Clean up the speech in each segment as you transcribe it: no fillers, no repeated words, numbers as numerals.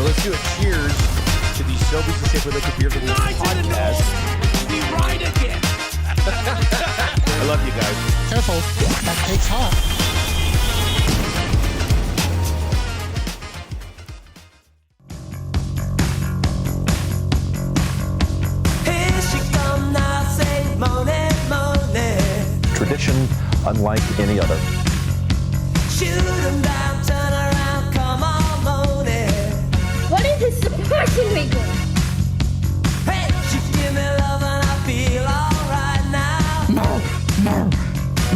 Let's do a cheers to the Sobeys Safeway Liquor Beer podcast. We ride again. I love you guys. Careful, that cake's hot. Here she come now, say moaning, moaning. Tradition unlike any other. Shoot 'em down, turn around, come on, moaning. What is this suppression we do? Hey, she give me love and I feel alright now. No.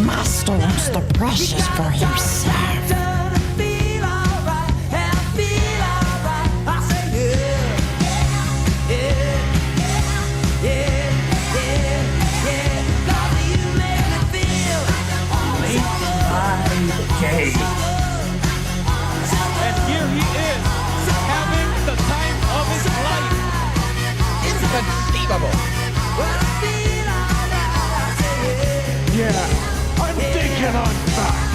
Master wants the precious for himself. Turn and feel alright, and I feel alright. I say yeah. 'Cause you make me feel Gay. And here he is, having the time of his life. Inconceivable. Yeah, I'm thinking on back.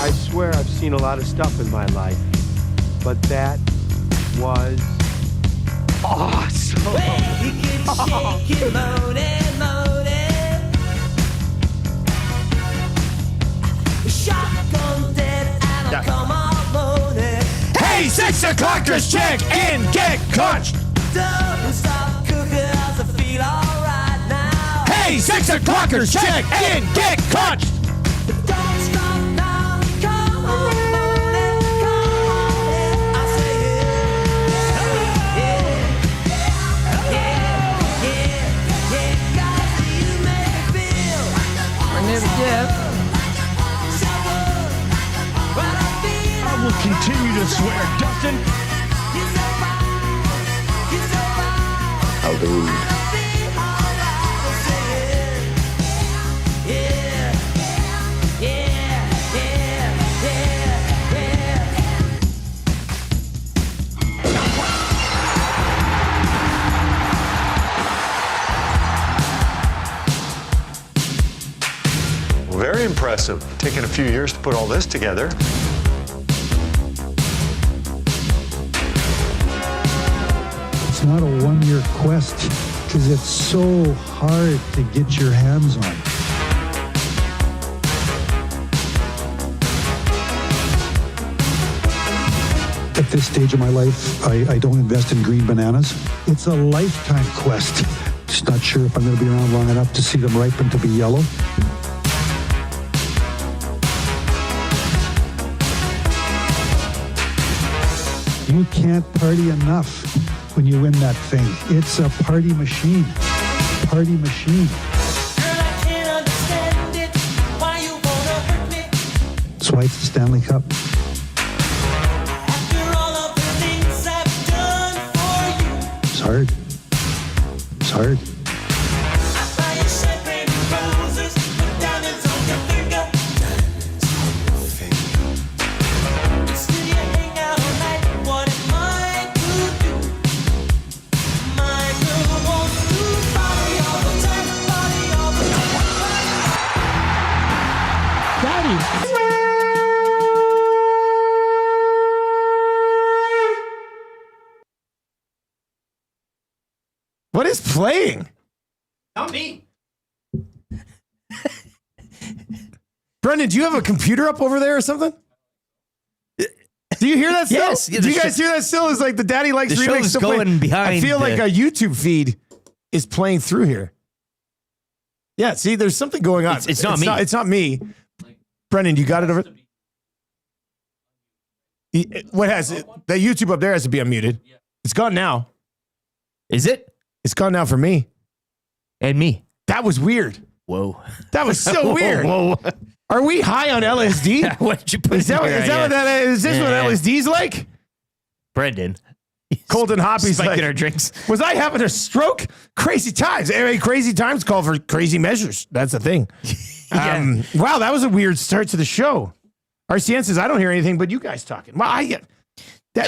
I swear I've seen a lot of stuff in my life, but that was awesome. Shotgun dead and I'll come on moaning. Hey, 6 o'clockers, check and get crunched. Don't stop cooking as I feel alright now. Hey, 6 o'clockers, check and get crunched. Don't stop now, come on moaning, come on in. I say yeah. 'Cause you make me feel My name is Jeff. so good. When I feel I will continue to swear, Dustin. you're so fine, you're so fine. How do we? Very impressive. Taken a few years to put all this together. It's not a one-year quest because it's so hard to get your hands on. At this stage of my life, I don't invest in green bananas. It's a lifetime quest. Just not sure if I'm going to be around long enough to see them ripen to be yellow. You can't party enough when you win that thing. It's a party machine. Party machine. Girl, I can't understand it. Why you wanna hurt me? That's why it's the Stanley Cup. After all of the things I've done for you. It's hard. It's hard. I buy you champagne and roses, put diamonds on your finger. Still you hang out all night. What am I to do? My girl wants to party all the time, party all the time. Daddy. What is playing? Not me. Brendan, do you have a computer up over there or something? Do you hear that still? Yes. Yeah, do you guys hear that still? It's like the Daddy Likes The remix show's still going playing. behind I feel like the- a YouTube feed is playing through here. Yeah, see, there's something going on. It's not me. It's not me. Brendan, you got it over? What has it? The YouTube up there has to be unmuted. It's gone now. Is it? It's gone now for me. And me. That was weird. Whoa. That was so weird. Whoa. Are we high on LSD? What did you put Is that what that is? Is this what LSD's like? Brendan. Colton Hoppy's Spiking like, our drinks. Was I having a stroke? Crazy times. Anyway, crazy times call for crazy measures. That's the thing. Wow, that was a weird start to the show. RCN says, I don't hear anything but you guys talking. Well,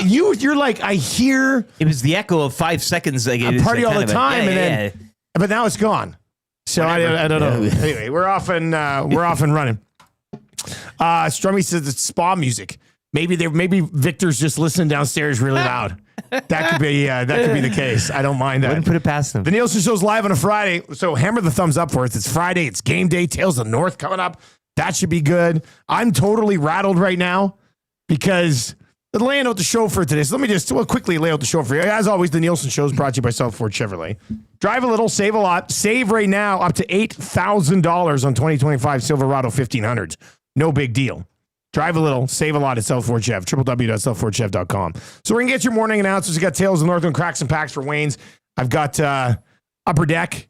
you're like, I hear. It was the echo of 5 seconds. Like, I party all the time, but now it's gone. So I don't know. Anyway, we're off and running. Strummy says it's spa music. Maybe Victor's just listening downstairs really loud. That could be the case. I don't mind that. Wouldn't put it past them. The Nielsen Show's live on a Friday, so hammer the thumbs up for us. It's Friday. It's game day. Tales of the North coming up. That should be good. I'm totally rattled right now because they're laying out the show for today. So let me just quickly lay out the show for you. As always, the Nielsen Show is brought to you by South Ford Chevrolet. Drive a little, save a lot. Save right now up to $8,000 on 2025 Silverado 1500s. No big deal. Drive a little, save a lot at South Ford Chev, www.southfordchev.com. So we're going to get your morning announcements. We got Tales of the North and Cracks and Packs for Wayne's. I've got Upper Deck,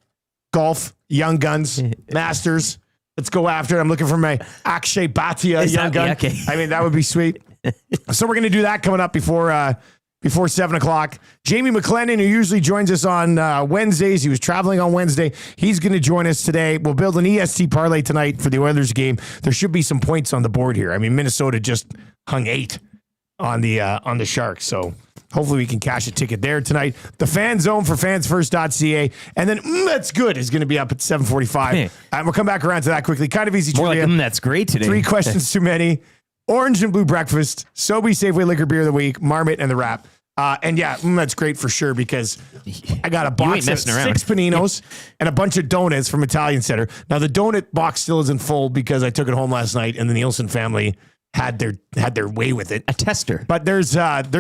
Golf, Young Guns, Masters. Let's go after it. I'm looking for my Akshay Bhatia Young Gun. Okay. I mean, that would be sweet. So we're going to do that coming up before 7 o'clock. Jamie McLennan, who usually joins us on Wednesdays, he was traveling on Wednesday. He's going to join us today. We'll build an EST parlay tonight for the Oilers game. There should be some points on the board here. I mean, Minnesota just hung 8 on the Sharks, so hopefully we can cash a ticket there tonight. The Fan Zone for fansfirst.ca, and then That's Good is going to be up at 7:45. We'll come back around to that quickly. Kind of easy More trivia. like, that's great today. 3 questions too many. Orange and Blue Breakfast, Sobeys Safeway Liquor Beer of the Week, Marmot, and the Wrap. And yeah, that's great for sure because I got a box of 6 paninos and a bunch of donuts from Italian Center. Now the donut box still isn't full because I took it home last night and the Nielsen family had their way with it. A tester. But there's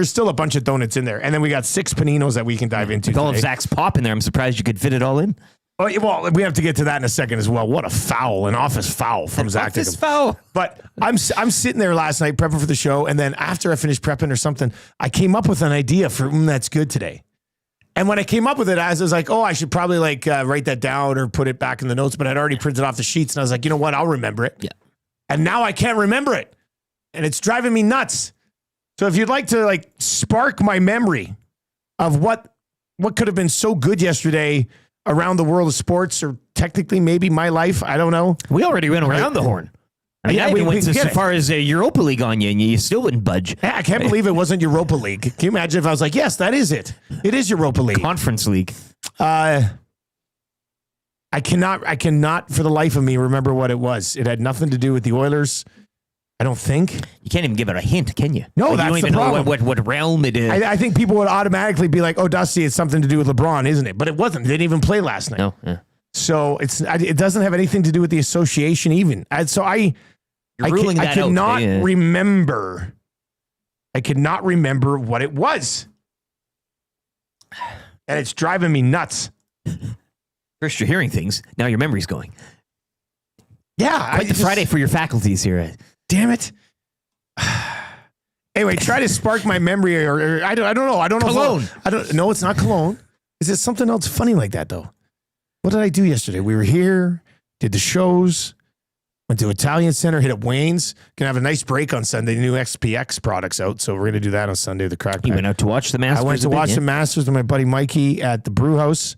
still a bunch of donuts in there. And then we got 6 paninos that we can dive into. With all of today. Zach's pop in there, I'm surprised you could fit it all in. Oh, well, we have to get to that in a second as well. What a foul, an office foul from Zach. Office foul. But I'm sitting there last night prepping for the show, and then after I finished prepping or something, I came up with an idea for That's Good today. And when I came up with it, I was like, I should probably write that down or put it back in the notes, but I'd already printed off the sheets, and I was like, you know what? I'll remember it. Yeah. And now I can't remember it, and it's driving me nuts. So if you'd like to spark my memory of what could have been so good yesterday around the world of sports, or technically maybe my life, I don't know. We already went around the horn. I mean, Yeah, I even we went get as it. far as Europa League on you, and you still wouldn't budge. I can't believe it wasn't Europa League. Can you imagine if I was like, yes, that is it. It is Europa League. Conference League. I cannot for the life of me remember what it was. It had nothing to do with the Oilers. I don't think. You can't even give it a hint, can you? No, you that's don't the even problem. know what realm it is. I think people would automatically be like, oh, Dusty, it's something to do with LeBron, isn't it? But it wasn't. They didn't even play last night. No. Yeah. So it doesn't have anything to do with the association even. I ruling that out cannot today, yeah. remember. I could not remember what it was. And it's driving me nuts. First you're hearing things, now your memory's going. Yeah. Quite the Friday for your faculties here. Damn it. Anyway, try to spark my memory or I don't know. I don't know. Cologne. No, it's not cologne. Is it something else funny like that though? What did I do yesterday? We were here, did the shows, went to Italian Center, hit up Wayne's. Gonna have a nice break on Sunday. New XPX products out, so we're gonna do that on Sunday. The Crack You Pack. went out to watch the Masters. I went to watch the Masters with my buddy Mikey at the brew house.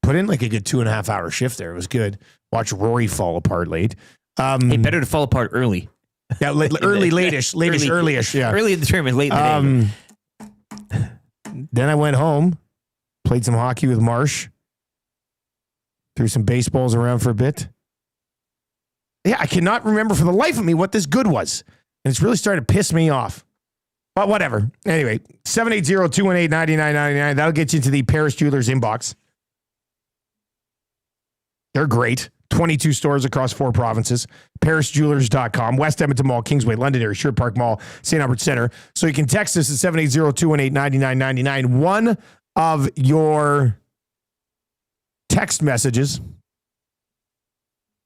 Put in a good 2.5 hour shift there. It was good. Watch Rory fall apart late. Hey, better to fall apart early. Yeah, late-ish, early-ish. Yeah, Early in the tournament, late in the day. Then I went home, played some hockey with Marsh, threw some baseballs around for a bit. Yeah, I cannot remember for the life of me what this good was. And it's really starting to piss me off. But whatever. Anyway, 780-218-9999. That'll get you into the Paris Jewelers inbox. They're great. 22 stores across 4 provinces. ParisJewelers.com, West Edmonton Mall, Kingsway, Londonderry, Sherwood Park Mall, St. Albert Center. So you can text us at 780-218-9999. One of your text messages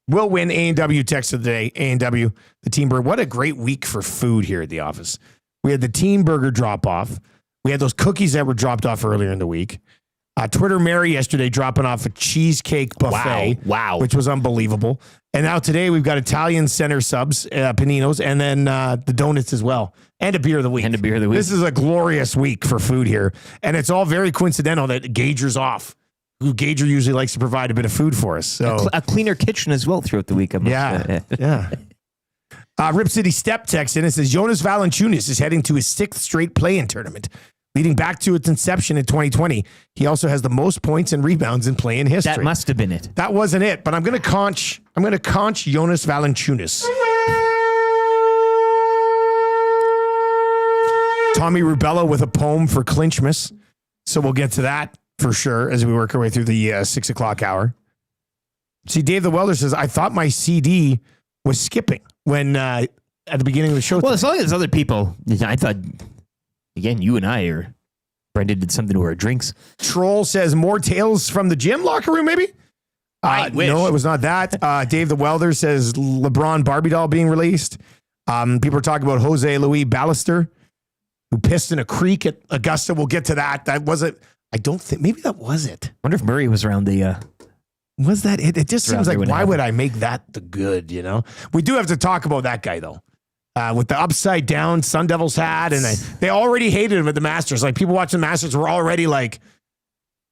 will win A&W text of the day. A&W, the Team Burger. What a great week for food here at the office. We had the Team Burger drop-off. We had those cookies that were dropped off earlier in the week. Twitter Mary yesterday dropping off a cheesecake buffet. Wow. Which was unbelievable. And now today we've got Italian Center subs, paninos, and then the donuts as well. And a beer of the week. This is a glorious week for food here. And it's all very coincidental that Gager's off. Who Gager usually likes to provide a bit of food for us. So a cleaner kitchen as well throughout the week. Yeah. Rip City Step text in and says, Jonas Valanciunas is heading to his 6th straight play-in tournament. Leading back to its inception in 2020, he also has the most points and rebounds in play-in history. That must have been it. That wasn't it, but I'm going to conch Jonas Valanciunas. Tommy Rubella with a poem for Clinchmas. So we'll get to that for sure as we work our way through the 6 o'clock hour. See, Dave the Welder says, I thought my CD was skipping when at the beginning of the show. Well, as long as other people, I thought, again, you and I or Brenda did something to our drinks. Troll says, more tales from the gym locker room, maybe? I wish. No, it was not that. Dave the Welder says, LeBron Barbie doll being released. People are talking about Jose Luis Ballester, who pissed in a creek at Augusta. We'll get to that. That wasn't, I don't think, maybe that was it. Wonder if Murray was around the... Was that it? It just seems like, why happened. would I make that the good, you know? We do have to talk about that guy, though. With the upside down Sun Devils hat, and they already hated him at the Masters. Like, people watching the Masters were already like,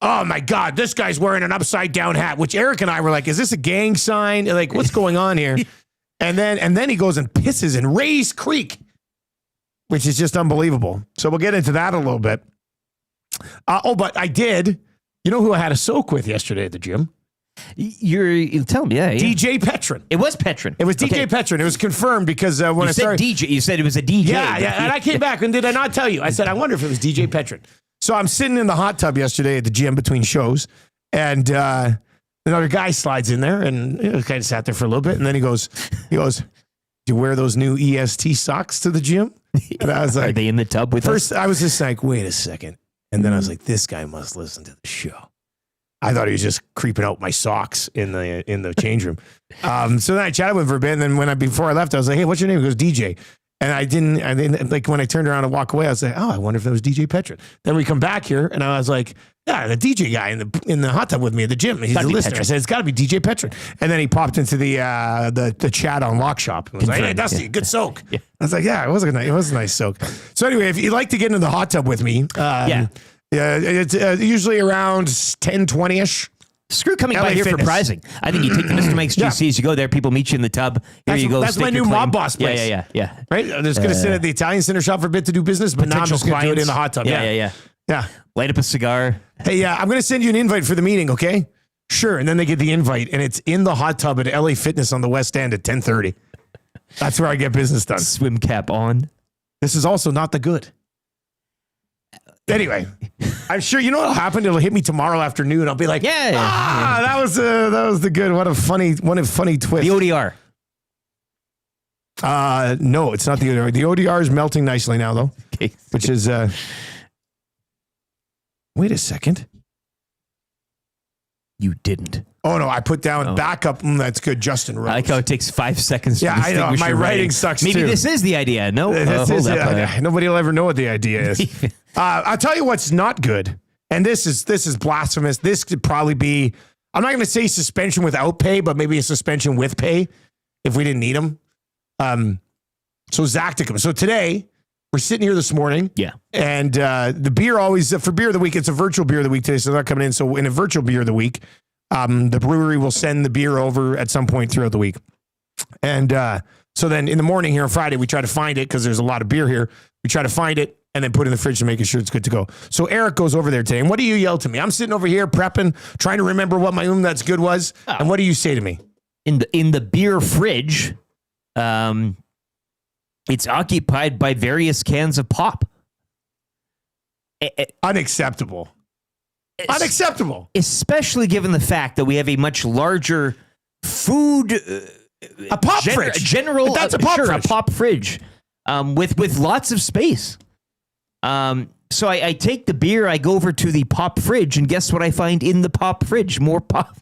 oh my God, this guy's wearing an upside down hat, which Eric and I were like, is this a gang sign? Like, what's going on here? And then he goes and pisses in Ray's Creek, which is just unbelievable. So we'll get into that a little bit. But I did. You know who I had a soak with yesterday at the gym? You tell me, yeah. DJ Petrin. It was Petrin. It was DJ Petrin. It was confirmed because when I started... DJ. You said it was a DJ. Yeah. And I came back and did I not tell you? I said, I wonder if it was DJ Petrin. So I'm sitting in the hot tub yesterday at the gym between shows, and another guy slides in there and kind of sat there for a little bit, and then he goes, do you wear those new EST socks to the gym? And I was like... Are they in the tub with First, us? I was just like, wait a second. And then I was like, this guy must listen to the show. I thought he was just creeping out my socks in the change room. So then I chatted with him for a bit, and then before I left, I was like, hey, what's your name? He goes, DJ. And I didn't, like, when I turned around to walk away, I was like, oh, I wonder if that was DJ Petrin. Then we come back here, and I was like, yeah, the DJ guy in the hot tub with me at the gym. He's a listener. Petrin. I said, it's got to be DJ Petrin. And then he popped into the chat on Lock Shop. And was like, hey, Dusty, good soak. Yeah. I was like, yeah, it was a nice soak. So anyway, if you'd like to get into the hot tub with me, it's usually around 10:20ish. Screw coming LA by here Fitness. for prizing. I think you take the Mr. Mike's GCs, you go there, people meet you in the tub. Here you go. That's my new mob boss place. Yeah. Right? I'm just going to sit at the Italian Center shop for a bit to do business, but now I'm just going to do it in the hot tub. Yeah. Light up a cigar. Hey, I'm going to send you an invite for the meeting, okay? Sure. And then they get the invite, and it's in the hot tub at LA Fitness on the West End at 10:30. That's where I get business done. Swim cap on. This is also not the good. Anyway, I'm sure you know what'll happen. It'll hit me tomorrow afternoon. I'll be like, that was the good. What a funny twist. The ODR. No, it's not the ODR. The ODR is melting nicely now, though. Okay. Which is wait a second. You didn't. Oh no, I put down backup. That's good, Justin Rose. I like how it takes 5 seconds. Yeah, to I know. distinguish My your writing sucks Maybe too. this is the idea. No, Nobody will ever know what the idea is. I'll tell you what's not good, and this is blasphemous. This could probably be. I'm not going to say suspension without pay, but maybe a suspension with pay if we didn't need him. So Zacticum. So today we're sitting here this morning. Yeah. And the beer always for beer of the week. It's a virtual beer of the week today, so they're not coming in. So in a virtual beer of the week. The brewery will send the beer over at some point throughout the week. And so then in the morning here on Friday, we try to find it because there's a lot of beer here. We try to find it and then put it in the fridge to make sure it's good to go. So Eric goes over there today. And what do you yell to me? I'm sitting over here prepping, trying to remember what my that's good was. Oh. And what do you say to me? In the beer fridge, it's occupied by various cans of pop. Unacceptable. Unacceptable. Especially given the fact that we have a much larger food a pop fridge. General that's a pop fridge. A pop fridge with lots of space. So I take the beer, I go over to the pop fridge, and guess what I find in the pop fridge? More pop.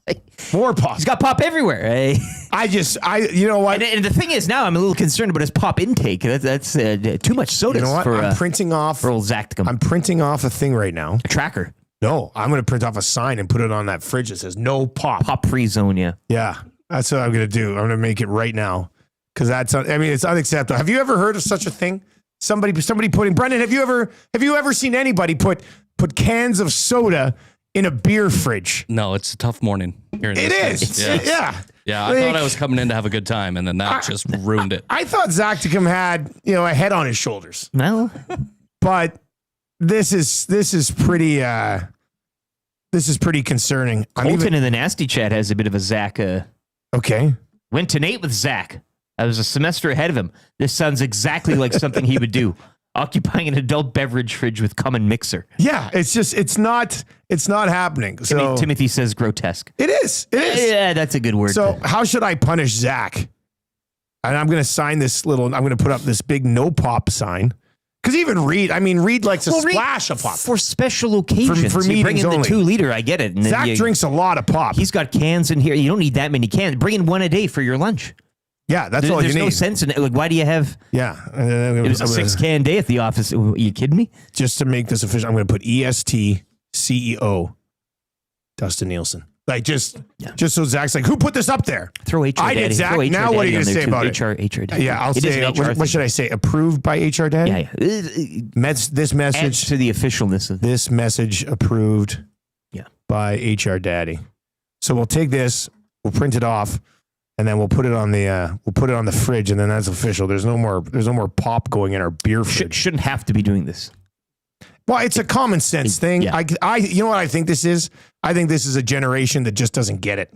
More pop. He's got pop everywhere. You know what? And the thing is, now I'm a little concerned about his pop intake. That's too much soda. You know what? I'm printing off for old Zacticum. I'm printing off a thing right now. A tracker. No, I'm going to print off a sign and put it on that fridge that says no pop. Pop free zone, yeah. Yeah, that's what I'm going to do. I'm going to make it right now because it's unacceptable. Have you ever heard of such a thing? Somebody putting, Brendan, have you ever seen anybody put cans of soda in a beer fridge? No, it's a tough morning here in this is. Yes. Yeah. Yeah, I thought I was coming in to have a good time, and then that just ruined it. I thought Zacticum had, a head on his shoulders. No. But this is pretty concerning. Colton in the Nasty Chat has a bit of a Zach. Okay. Went to Nate with Zach. I was a semester ahead of him. This sounds exactly like something he would do. Occupying an adult beverage fridge with common mixer. Yeah, it's not happening. So Timothy says grotesque. It is. Yeah, that's a good word. So how should I punish Zach? And I'm going to sign this I'm going to put up this big no pop sign. Because even Reed likes to splash a pop. For special occasions. For you bring meetings in the only. 2 liter, I get it. And Zach drinks a lot of pop. He's got cans in here. You don't need that many cans. Bring in 1 a day for your lunch. Yeah, that's all you need. There's no sense in it. Like, why do you have... Yeah. It was a 6-can day at the office. Are you kidding me? Just to make this official, I'm going to put EST CEO Dustin Nielsen. Like, just so Zach's like, who put this up there? Throw HR I Daddy. did, Zach. Throw HR Now what are you Daddy going to say on there, about it? HR Daddy. Yeah, I'll It is say, an HR what should I say? Approved by HR Daddy? Yeah. This message. Adds to the officialness of this message approved by HR Daddy. So we'll take this, we'll print it off, and then we'll put it on the fridge, and then that's official. There's no more pop going in our beer fridge. Shouldn't have to be doing this. Well, it's a common sense thing. Yeah. You know what I think this is? I think this is a generation that just doesn't get it.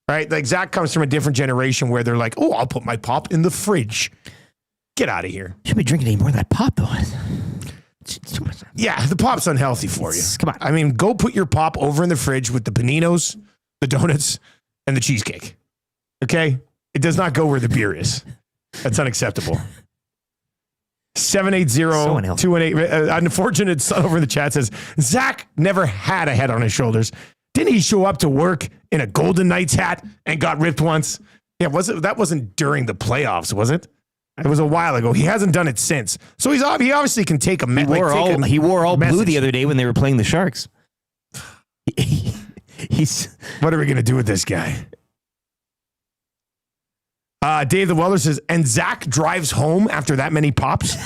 Right? Like Zach comes from a different generation where they're like, oh, I'll put my pop in the fridge. Get out of here. You shouldn't be drinking any more of that pop, though. Yeah, the pop's unhealthy for you. Come on. I mean, go put your pop over in the fridge with the paninos, the donuts, and the cheesecake. Okay? It does not go where the beer is. That's unacceptable. 780-218. Unfortunate son over in the chat says, Zach never had a head on his shoulders. Didn't he show up to work in a Golden Knights hat and got ripped once? Yeah, that wasn't during the playoffs, was it? It was a while ago. He hasn't done it since. So he obviously can take a message. He wore all blue the other day when they were playing the Sharks. What are we going to do with this guy? Dave the Welder says, and Zach drives home after that many pops?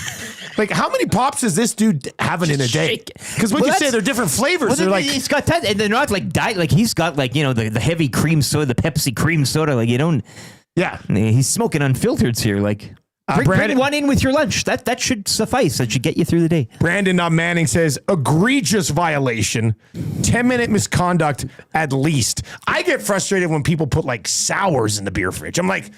Like, how many pops is this dude having in a day? Because you say they're different flavors. Well, they're like, he's got that, and they're not like diet. Like he's got like the heavy cream soda, the Pepsi cream soda. Like you don't. Yeah, he's smoking unfiltereds here. Like bring one in with your lunch. That should suffice. That should get you through the day. Brandon Manning says egregious violation, 10-minute misconduct at least. I get frustrated when people put like sours in the beer fridge. I'm like,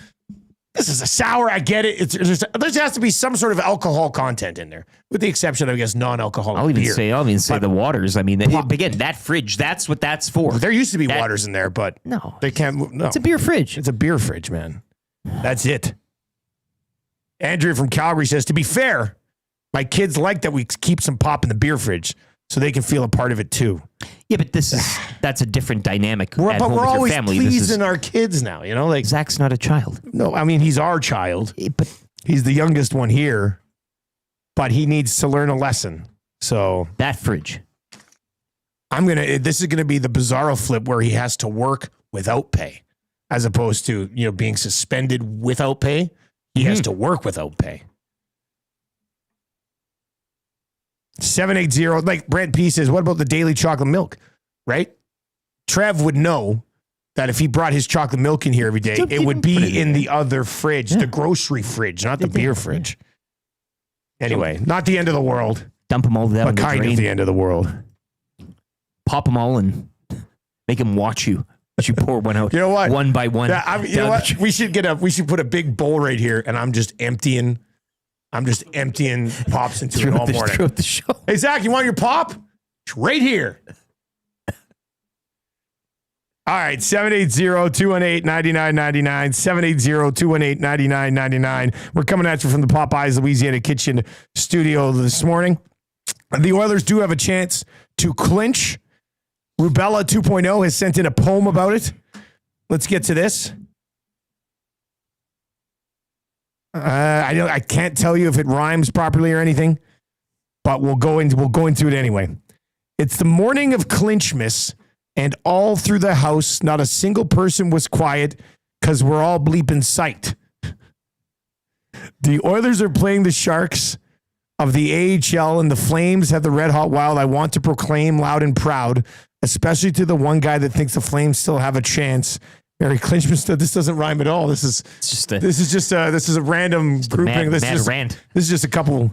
this is a sour. I get it. There has to be some sort of alcohol content in there, with the exception of, I guess, non-alcoholic I'll even beer. say the waters. I mean, again, that fridge. That's what that's for. There used to be waters in there, but no, they can't. No, it's a beer fridge. It's a beer fridge, man. That's it. Andrea from Calgary says, to be fair, my kids like that we keep some pop in the beer fridge so they can feel a part of it too. Yeah, but that's a different dynamic. But we're always family. pleasing our kids now, you know? Like Zach's not a child. No, I mean, he's our child, but he's the youngest one here, but he needs to learn a lesson. So that fridge. This is going to be the Bizarro flip where he has to work without pay as opposed to, being suspended without pay. He has to work without pay. 780, like Brent P says, what about the daily chocolate milk? Right? Trev would know that if he brought his chocolate milk in here every day, it would be in the other fridge, the grocery fridge, not the beer fridge. Anyway, not the end of the world. Dump them all down but the kind drain. of the end of the world. Pop them all and make them watch you. As you pour one out, you know what? One by one. Yeah, you know what? We should put a big bowl right here, and I'm just emptying pops into it all morning. Throughout the show. Hey Zach, you want your pop? It's right here. All right, 780-218-9999, 780-218-9999. We're coming at you from the Popeyes Louisiana Kitchen studio this morning. The Oilers do have a chance to clinch. Rubella 2.0 has sent in a poem about it. Let's get to this. I can't tell you if it rhymes properly or anything, but we'll go into it anyway. It's the morning of Clinchmas, and all through the house, not a single person was quiet because we're all bleeping psyched. The Oilers are playing the Sharks of the AHL, and the Flames have the Red Hot Wild. I want to proclaim loud and proud, especially to the one guy that thinks the Flames still have a chance. Merry Clinchmas. This doesn't rhyme at all. This is a random grouping. This is just a couple.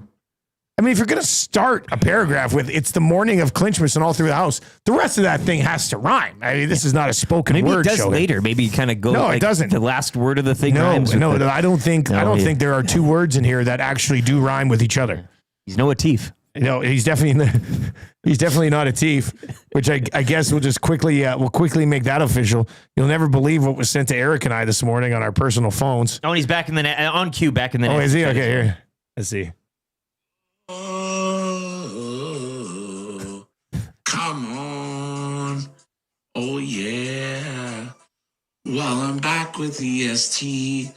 I mean, if you're going to start a paragraph with "It's the morning of Clinchmas and all through the house," the rest of that thing has to rhyme. I mean, this is not a spoken Maybe word. Maybe it does show later. Maybe you kind of go. No, it doesn't. The last word of the thing rhymes. I don't think. I don't think there are two words in here that actually do rhyme with each other. He's no Atif. No, he's definitely not a thief, which I guess we'll just quickly make that official. You'll never believe what was sent to Eric and I this morning on our personal phones. Oh, and he's back in the net, on cue, back in the net. Oh, is he? Okay, here. Let's see. Oh, come on. Oh, yeah. Well, I'm back with EST.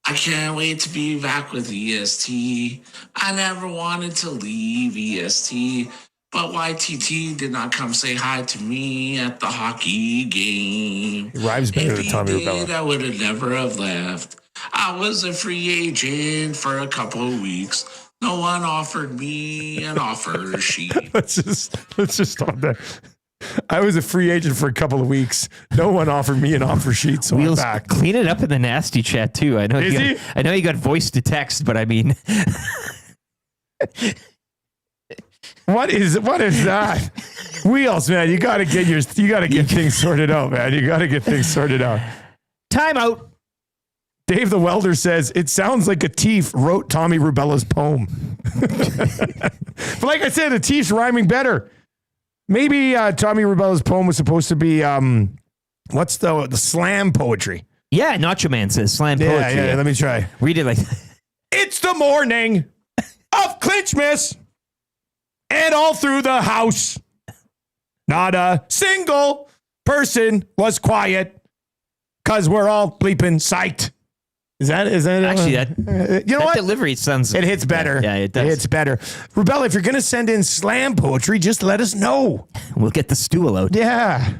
I can't wait to be back with EST. I never wanted to leave EST, but YTT did not come say hi to me at the hockey game. He rhymes better If than he Tommy did, Rubella. I would have never have left. I was a free agent for a couple of weeks. No one offered me an offer sheet. Let's just stop there. I was a free agent for a couple of weeks. No one offered me an offer sheet, so Wheels, I'm back. clean it up in the nasty chat too. I know. I know you got voice to text, but I mean, what is that? Wheels, man, you got to get things sorted out, man. You got to get things sorted out. Time out. Dave the Welder says, it sounds like a thief wrote Tommy Rubella's poem. But like I said, the thief's rhyming better. Maybe Tommy Rubella's poem was supposed to be, what's the slam poetry? Yeah, Nacho Man says slam poetry. Yeah, let me try. Read it like It's the morning of Clinchmas, and all through the house, not a single person was quiet, because we're all bleeping psyched. Is that actually that? You know that what? delivery sounds. It hits better. Yeah, it does. It hits better. Rubella, if you're going to send in slam poetry, just let us know. We'll get the stool out. Yeah.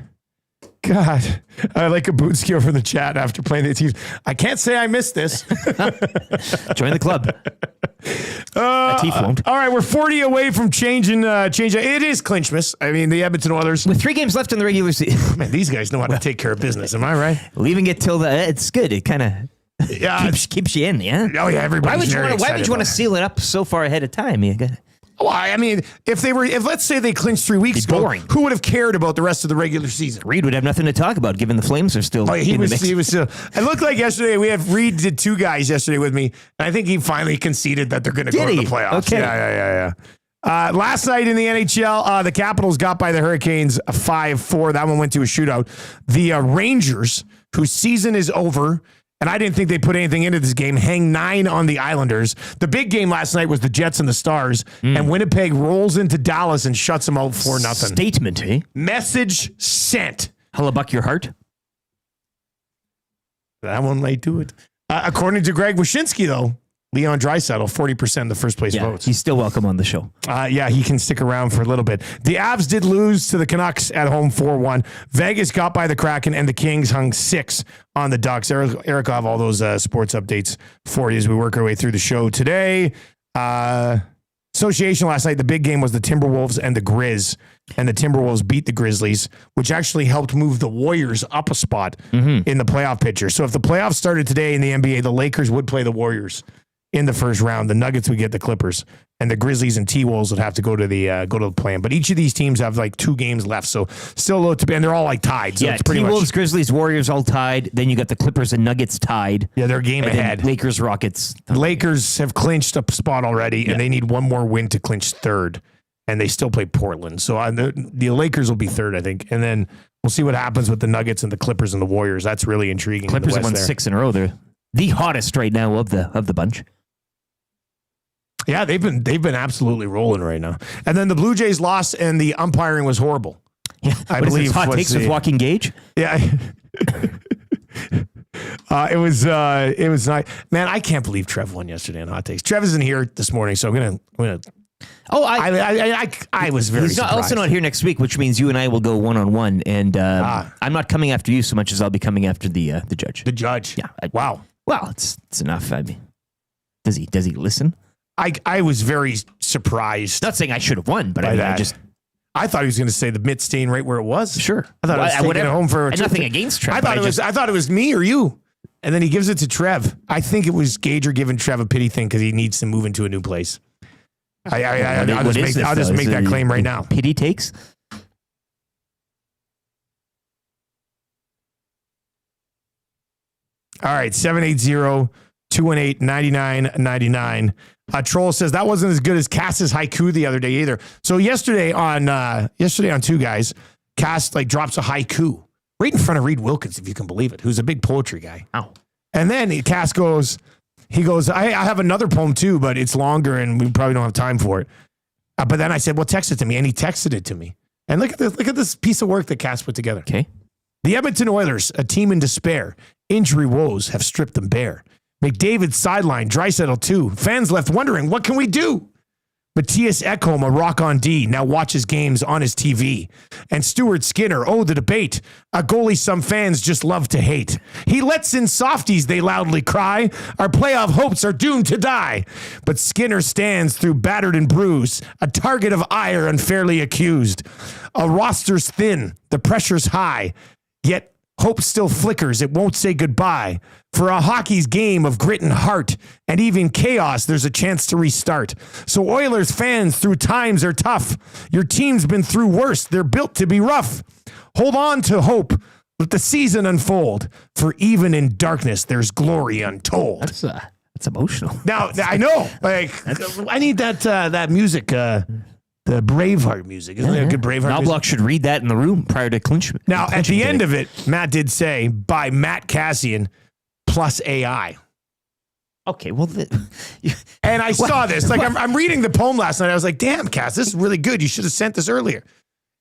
God, I like a boot skill from the chat after playing the teams. I can't say I missed this. Join the club. Atif won't. All right, we're 40 away from changing. It is Clinchmas. I mean, the Edmonton Oilers. With 3 games left in the regular season. Man, these guys know how to take care of business. Am I right? Leaving it till it's good. It kind of keeps you in. Yeah. Oh yeah, everybody's Why would you want to seal it up so far ahead of time? You got. Well, I mean, if let's say they clinched 3 weeks ago, who would have cared about the rest of the regular season? Reed would have nothing to talk about, given the Flames are still. Oh, he was still. It looked like yesterday Reed did 2 guys yesterday with me, and I think he finally conceded that they're going to go to the playoffs. Okay. Yeah. Last night in the NHL, the Capitals got by the Hurricanes 5-4. That one went to a shootout. The Rangers, whose season is over. And I didn't think they put anything into this game. Hang 9 on the Islanders. The big game last night was the Jets and the Stars. And Winnipeg rolls into Dallas and shuts them out 4-0. Statement, eh? Message sent. Hellebuck your heart. That one might do it. According to Greg Wyshynski, though, Leon Draisaitl, 40% of the first place votes. He's still welcome on the show. Yeah, he can stick around for a little bit. The Avs did lose to the Canucks at home 4-1. Vegas got by the Kraken, and the Kings hung 6 on the Ducks. Eric will have all those sports updates for you as we work our way through the show today. Association last night, the big game was the Timberwolves and the Grizz. And the Timberwolves beat the Grizzlies, which actually helped move the Warriors up a spot in the playoff picture. So if the playoffs started today in the NBA, the Lakers would play the Warriors in the first round. The Nuggets would get the Clippers, and the Grizzlies and T-Wolves would have to go to the play-in. But each of these teams have like 2 games left, so still low to be, and they're all like tied. So it's pretty T-Wolves, much, Grizzlies, Warriors all tied. Then you got the Clippers and Nuggets tied. Yeah, they're a game ahead. Lakers, Rockets. The Lakers have clinched a spot already, and they need one more win to clinch 3rd, and they still play Portland. So the Lakers will be 3rd, I think, and then we'll see what happens with the Nuggets and the Clippers and the Warriors. That's really intriguing. Clippers have won 6 in a row. They're the hottest right now of the bunch. Yeah, they've been absolutely rolling right now. And then the Blue Jays lost, and the umpiring was horrible. Yeah, I believe hot takes with Joaquin Gage. Yeah, it was nice. Man, I can't believe Trev won yesterday on Hot Takes. Trev isn't here this morning, so I'm gonna. Oh, I was very. He's also not here next week, which means you and I will go 1-on-1, and I'm not coming after you so much as I'll be coming after the judge. The judge. Yeah. Wow. Well, it's enough. I mean, does he listen? I was very surprised. Not saying I should have won, but I thought he was going to say the mitt staying right where it was. Sure. I thought I was taking it home for nothing against Trev. I thought it was me or you. And then he gives it to Trev. I think it was Gager giving Trev a pity thing because he needs to move into a new place. I'll just make that claim right now. Pity takes? All right, 780 218-9999. Troll says that wasn't as good as Cass's haiku the other day either. So yesterday on Two Guys, Cass drops a haiku right in front of Reed Wilkins, if you can believe it, who's a big poetry guy. Oh. And then Cass goes, I have another poem too, but it's longer and we probably don't have time for it. But then I said, well, text it to me. And he texted it to me. And look at this piece of work that Cass put together. Okay. The Edmonton Oilers, a team in despair. Injury woes have stripped them bare. McDavid sidelined, Draisaitl too. Fans left wondering, what can we do? Matthias Ekholm, a rock on D, now watches games on his TV. And Stuart Skinner, the debate. A goalie some fans just love to hate. He lets in softies, they loudly cry. Our playoff hopes are doomed to die. But Skinner stands through battered and bruised, a target of ire unfairly accused. A roster's thin, the pressure's high, yet hope still flickers, it won't say goodbye. For a hockey's game of grit and heart, and even chaos, there's a chance to restart. So Oilers fans, through times are tough. Your team's been through worse. They're built to be rough. Hold on to hope. Let the season unfold. For even in darkness, there's glory untold. That's emotional. Now, I know. I need that music, the Braveheart music. Isn't there a good Braveheart music? Knobloch should read that in the room prior to Clinchmas. Now, at the end of it, Matt did say, by Matt Cassian plus AI. Okay, well... And I saw this. I'm reading the poem last night. I was like, damn, Cass, this is really good. You should have sent this earlier.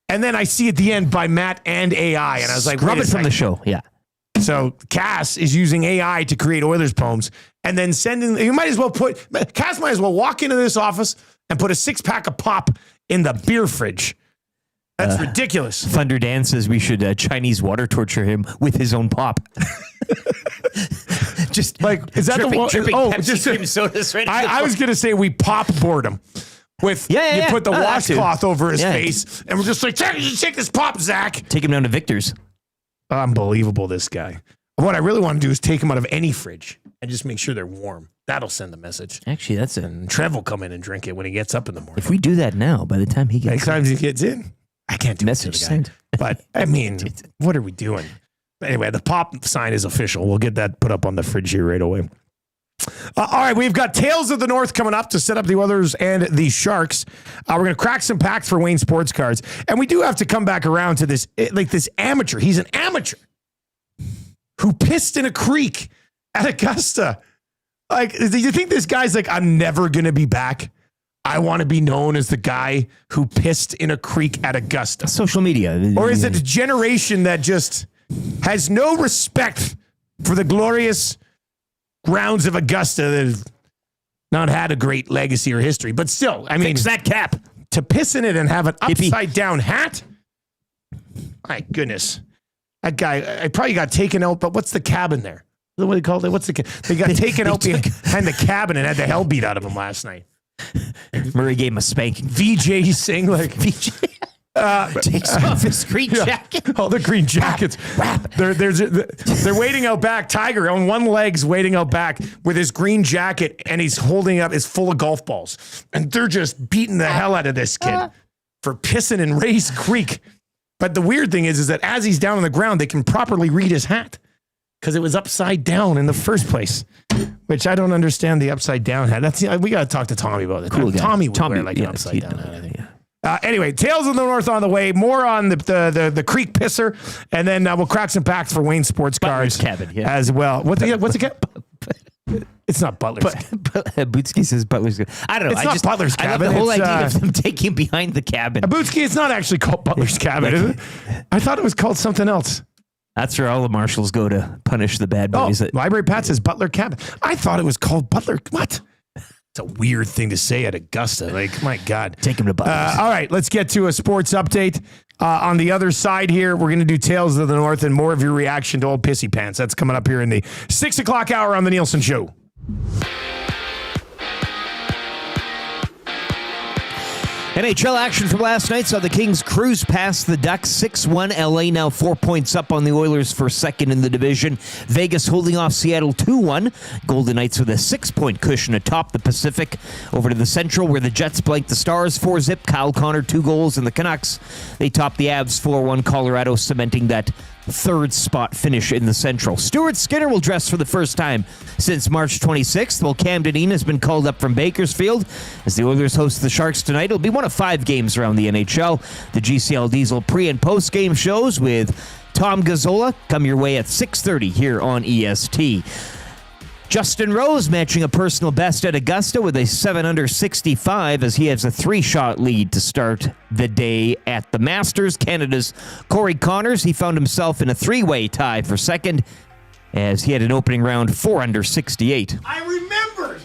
And then I see at the end by Matt and AI. And I was like, rub it from the show. Yeah. So Cass is using AI to create Oilers poems and then sending... Cass might as well walk into this office and put a 6-pack of pop in the beer fridge. That's ridiculous. Thunder Dan says we should Chinese water torture him with his own pop. Just is that dripping Pepsi just cream sodas right I was gonna say we pop board him with you put the washcloth over his face and we're just like, take this pop, Zach. Take him down to Victor's. Unbelievable, this guy. What I really want to do is take him out of any fridge and just make sure they're warm. That'll send the message. Actually, that's it. And Trev will come in and drink it when he gets up in the morning. If we do that now, by the time he gets in, I can't do message sent. But I mean, what are we doing? Anyway, the pop sign is official. We'll get that put up on the fridge here right away. All right, we've got Tales of the North coming up to set up the Oilers and the Sharks. We're going to crack some packs for Wayne Sports Cards. And we do have to come back around to this, this amateur. He's an amateur who pissed in a creek at Augusta. Do you think this guy's like, I'm never going to be back? I want to be known as the guy who pissed in a creek at Augusta. Social media. Or is it a generation that just has no respect for the glorious grounds of Augusta that have not had a great legacy or history? But still, I mean, fix that cap. To piss in it and have an upside down hat? My goodness. That guy, I probably got taken out, but what's the cabin there? What do they call it? They got taken out behind the cabin and had the hell beat out of him last night. Murray gave him a spanking. VJ sing VJ takes off his green jacket. Oh, the green jackets. They're waiting out back. Tiger on one leg's waiting out back with his green jacket, and he's holding up is full of golf balls. And they're just beating the hell out of this kid for pissing in Ray's Creek. But the weird thing is that as he's down on the ground, they can properly read his hat because it was upside down in the first place. Which I don't understand the upside down hat. We got to talk to Tommy about it. Cool guy. Tommy would wear an upside down hat, I think. Anyway, Tales of the North on the way. More on the creek pisser, and then we'll crack some packs for Wayne Sports Cards cabin, as well. What's the cabin? It's not Butler's. Bootski says Butler's cabin. I don't know. It's not Butler's cabin. I love the whole idea of them taking behind the cabin. Bootski, it's not actually called Butler's cabin, is it? I thought it was called something else. That's where all the marshals go to punish the bad boys. Library Pat says Butler cabin. I thought it was called Butler. What? It's a weird thing to say at Augusta. My God. Take him to Butler's. All right, let's get to a sports update. On the other side here, we're going to do Tales of the North and more of your reaction to old pissy pants. That's coming up here in the 6 o'clock hour on the Nielsen Show. NHL action from last night saw the Kings cruise past the Ducks 6-1. LA now 4 points up on the Oilers for second in the division. Vegas holding off Seattle 2-1. Golden Knights with a 6-point cushion atop the Pacific. Over to the Central where the Jets blanked the Stars 4-0. Kyle Connor 2 goals and the Canucks. They topped the Avs 4-1. Colorado cementing that third spot finish in the Central. Stuart Skinner will dress for the first time since March 26th, while Cam Dineen has been called up from Bakersfield. As the Oilers host the Sharks tonight, it'll be one of 5 games around the NHL. The GCL Diesel pre- and post-game shows with Tom Gazzola come your way at 6:30 here on EST. Justin Rose matching a personal best at Augusta with a 7-under 65 as he has a 3-shot lead to start the day at the Masters. Canada's Corey Connors, he found himself in a 3-way tie for second as he had an opening round 4-under 68. I remembered.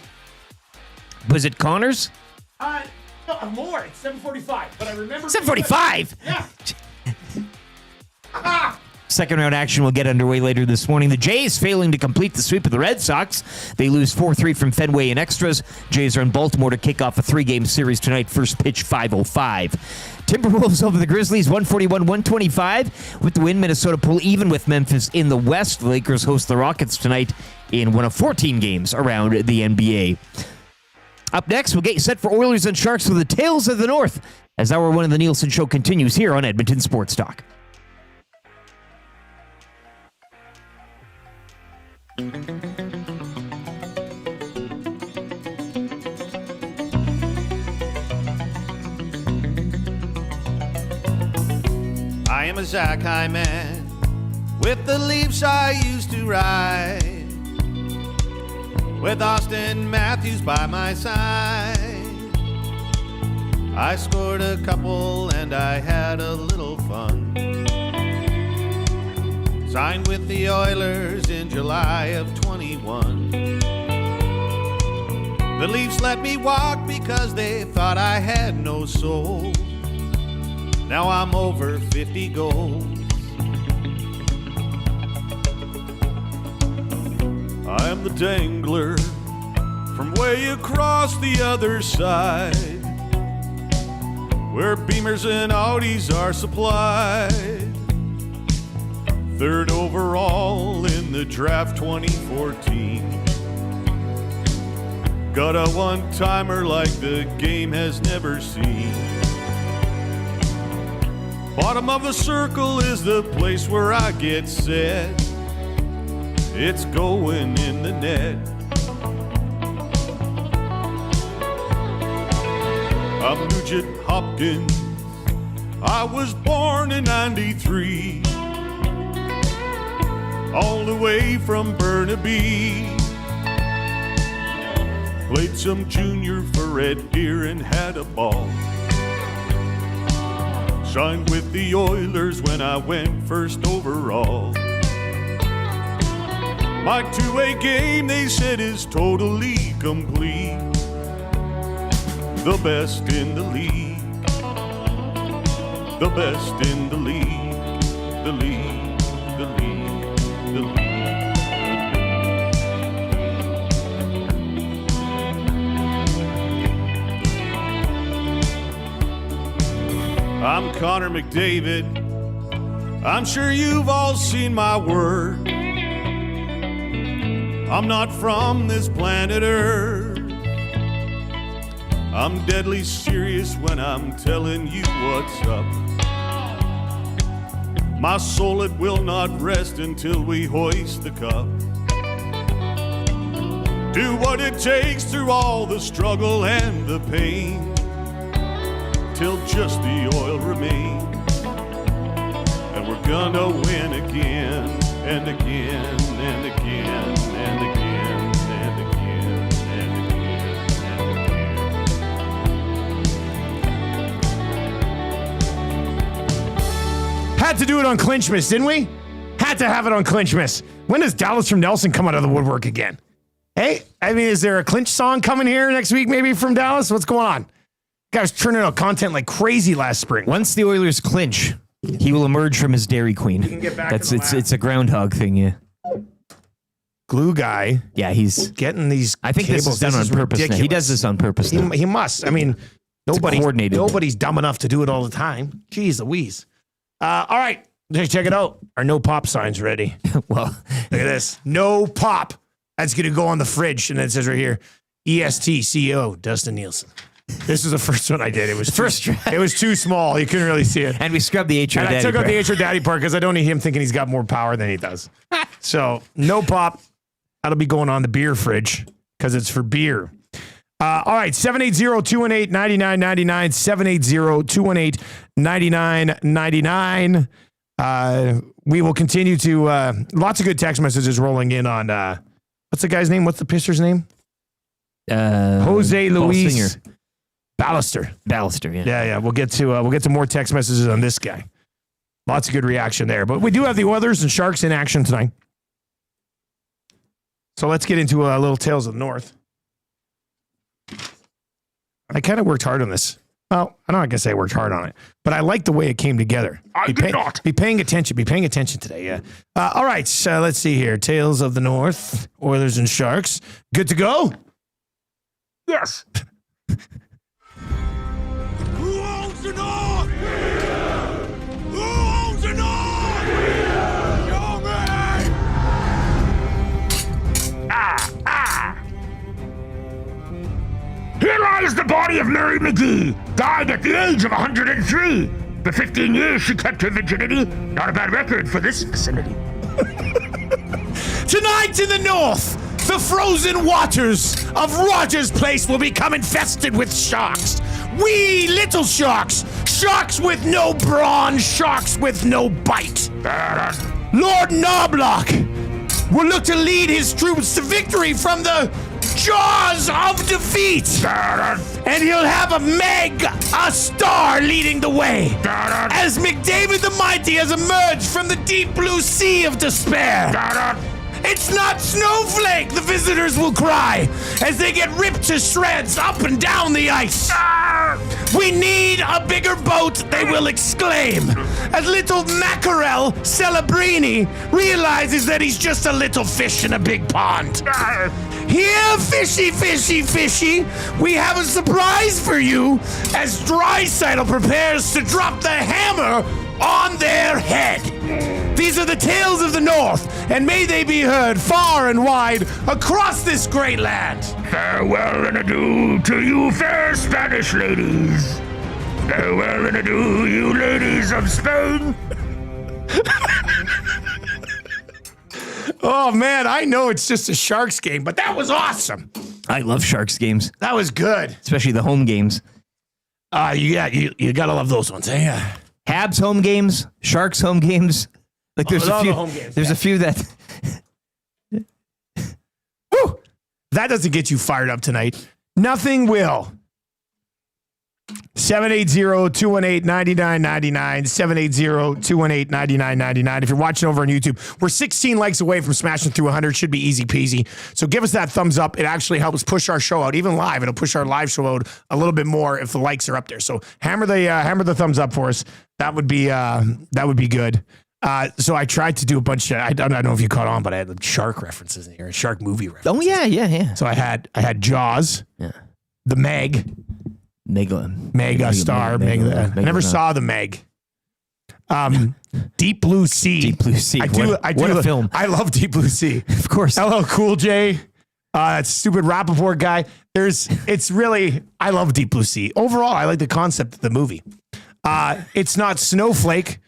Was it Connors? No, more. It's 7:45, but I remember. 7:45? Yeah. Second round action will get underway later this morning. The Jays failing to complete the sweep of the Red Sox. They lose 4-3 from Fenway in extras. Jays are in Baltimore to kick off a 3-game series tonight. First pitch 5:05. Timberwolves over the Grizzlies 141-125. With the win, Minnesota pull even with Memphis in the West. The Lakers host the Rockets tonight in one of 14 games around the NBA. Up next, we'll get you set for Oilers and Sharks with the Tales of the North as Hour 1 of the Nielsen Show continues here on Edmonton Sports Talk. I am a Zach High man with the Leafs I used to ride, with Austin Matthews by my side. I scored a couple and I had a little fun. Signed with the Oilers in July of 21. The Leafs let me walk because they thought I had no soul. Now I'm over 50 goals. I am the dangler from way across the other side, where Beamers and Audis are supplied. Third overall in the draft 2014. Got a one-timer like the game has never seen. Bottom of the circle is the place where I get set. It's going in the net. I'm Nugent Hopkins. I was born in 93. All the way from Burnaby. Played some junior for Red Deer and had a ball. Signed with the Oilers when I went first overall. My two-way game, they said, is totally complete. The best in the league. The best in the league. The league. The league. The league. I'm Connor McDavid. I'm sure you've all seen my work. I'm not from this planet Earth. I'm deadly serious when I'm telling you what's up. My soul, it will not rest until we hoist the cup. Do what it takes through all the struggle and the pain, till just the oil remains. And we're gonna win again and again and again and again and again and again. Had to do it on Clinchmas, didn't we? Had to have it on Clinchmas. When does Dallas from Nelson come out of the woodwork again? Hey, I mean, is there a Clinch song coming here next week maybe from Dallas? What's going on? Guys churning out content like crazy last spring. Once the Oilers clinch, he will emerge from his Dairy Queen. can get back That's in the lab. it's a groundhog thing, yeah. Glue guy. Yeah, he's getting these. I think cables. this is done on purpose. Now. He does this on purpose. Now. He must. I mean, coordinated. nobody's dumb enough to do it all the time. Jeez Louise. All right, let's check it out. Our no pop sign's ready. Well, look at this. No pop. That's going to go on the fridge. And it says right here, EST CEO Dustin Nielsen. This is the first one I did. It was it was too small. You couldn't really see it. And we scrubbed the HR And Daddy I took out part. the HR Daddy part because I don't need him thinking he's got more power than he does. So no pop. That'll be going on the beer fridge because it's for beer. All right, 780-218-9999, 780-218-9999. We will continue to, lots of good text messages rolling in on, what's the guy's name? What's the pisser's name? Jose Luis Ballister. Ballister, yeah. Yeah. We'll get to more text messages on this guy. Lots of good reaction there. But we do have the Oilers and Sharks in action tonight. So let's get into a little Tales of the North. I kind of worked hard on this. Well, I'm not going to say I worked hard on it, but I like the way it came together. Be paying attention. Be paying attention today, yeah. All right, so let's see here. Tales of the North, Oilers and Sharks. Good to go? Yes. Who owns the North? Who owns the North? Show me! Here lies the body of Mary McGee, died at the age of 103. For 15 years, she kept her virginity. Not a bad record for this vicinity. Tonight in the North, the frozen waters of Rogers Place will become infested with sharks. Wee little sharks. Sharks with no brawn. Sharks with no bite. Lord Knobloch will look to lead his troops to victory from the jaws of defeat. And he'll have a star leading the way. As McDavid the Mighty has emerged from the deep blue sea of despair. It's not Snowflake, the visitors will cry as they get ripped to shreds up and down the ice. We need a bigger boat, they will exclaim, as little Mackerel Celebrini realizes that he's just a little fish in a big pond. Here, fishy, fishy, fishy, we have a surprise for you as Draisaitl prepares to drop the hammer on their head. These are the tales of the North, and may they be heard far and wide across this great land. Farewell and adieu to you fair Spanish ladies. Farewell and adieu, you ladies of Spain. Oh, man, I know it's just a Sharks game, but that was awesome. I love Sharks games. That was good. Especially the home games. You gotta love those ones, eh? Yeah. Habs home games, Sharks home games. Like there's a few. Home games, there's a few that. Woo! That doesn't get you fired up tonight. Nothing will. 780-218-9999, 780-218-9999. If you're watching over on YouTube, we're 16 likes away from smashing through 100. Should be easy peasy. So give us that thumbs up. It actually helps push our show out, even live. It'll push our live show out a little bit more if the likes are up there. So hammer the thumbs up for us. That would be good. So I tried to do a bunch of, I don't know if you caught on, but I had the shark references in here, shark movie references. Oh yeah. So I had Jaws, the Meg. Mega Star. I never saw the Meg. Deep Blue Sea. Deep Blue Sea. What a film. I love Deep Blue Sea. Of course. LL Cool J. That stupid Rappaport guy. I love Deep Blue Sea. Overall, I like the concept of the movie. It's Not Snowflake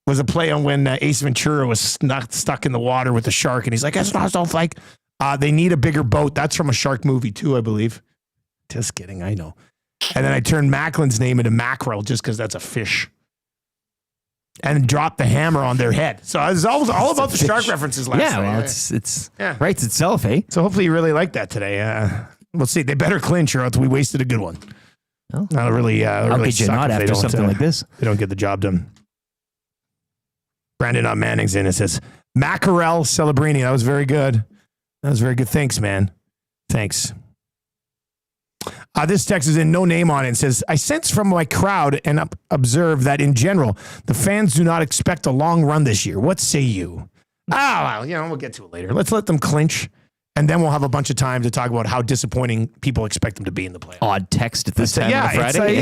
was a play on when Ace Ventura was stuck in the water with the shark, and he's like, it's not Snowflake. They need a bigger boat. That's from a shark movie too, I believe. Just kidding, I know. And then I turned Macklin's name into Mackerel just because that's a fish. And dropped the hammer on their head. So it was all about the shark references last night. Well, it's writes itself, eh? So hopefully you really like that today. We'll see. They better clinch or else we wasted a good one. Oh. Not really. How could you not after something like this? They don't get the job done. Brandon on Manning's in. It says Mackerel Celebrini. That was very good. Thanks, man. Thanks. This text is in, no name on it. It says, I sense from my crowd and observe that in general, the fans do not expect a long run this year. What say you? We'll get to it later. Let's let them clinch, and then we'll have a bunch of time to talk about how disappointing people expect them to be in the playoffs. Odd text at this time on a Friday.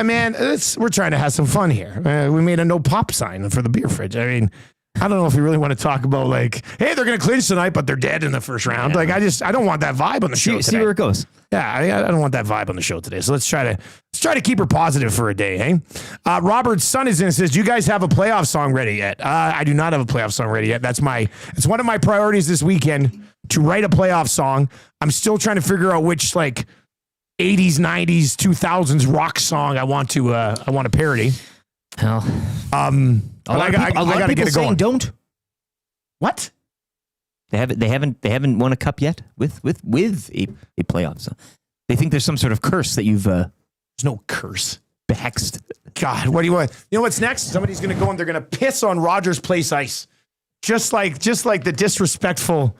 Man, we're trying to have some fun here. We made a no pop sign for the beer fridge. I mean, I don't know if we really want to talk about like, hey, they're going to clinch tonight, but they're dead in the first round. Like, I don't want that vibe on the show today. See where it goes. Yeah, I don't want that vibe on the show today. So let's try to keep her positive for a day, hey? Robert's son is in and says, do you guys have a playoff song ready yet? I do not have a playoff song ready yet. It's one of my priorities this weekend to write a playoff song. I'm still trying to figure out which like 80s, 90s, 2000s rock song I want to parody. Hell. But I got to get it going. Don't. What? They haven't won a cup yet with a playoff. So they think there's some sort of curse that you've. There's no curse. Hexed. God, what do you want? You know what's next? Somebody's going to go and they're going to piss on Rogers Place ice, just like the disrespectful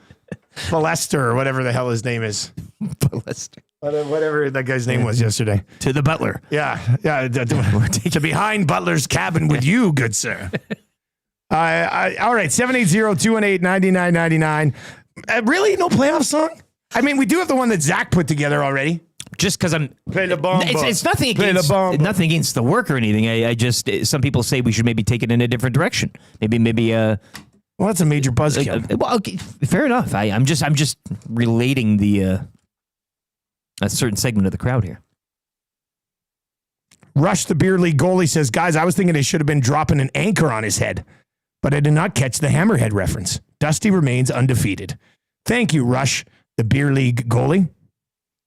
Balester or whatever the hell his name is. Balester. Whatever that guy's name was yesterday. To the butler. Yeah. To behind Butler's cabin with you, good sir. All right, 780-218-9999. Really? No playoff song? I mean, we do have the one that Zach put together already. Just because I'm... Play the bomb. It's nothing against the work or anything. I just... Some people say we should maybe take it in a different direction. Maybe well, that's a major buzzkill. Well, okay, fair enough. I'm just relating a certain segment of the crowd here. Rush the Beer League goalie says, guys, I was thinking they should have been dropping an anchor on his head, but I did not catch the hammerhead reference. Dusty remains undefeated. Thank you, Rush, the Beer League goalie.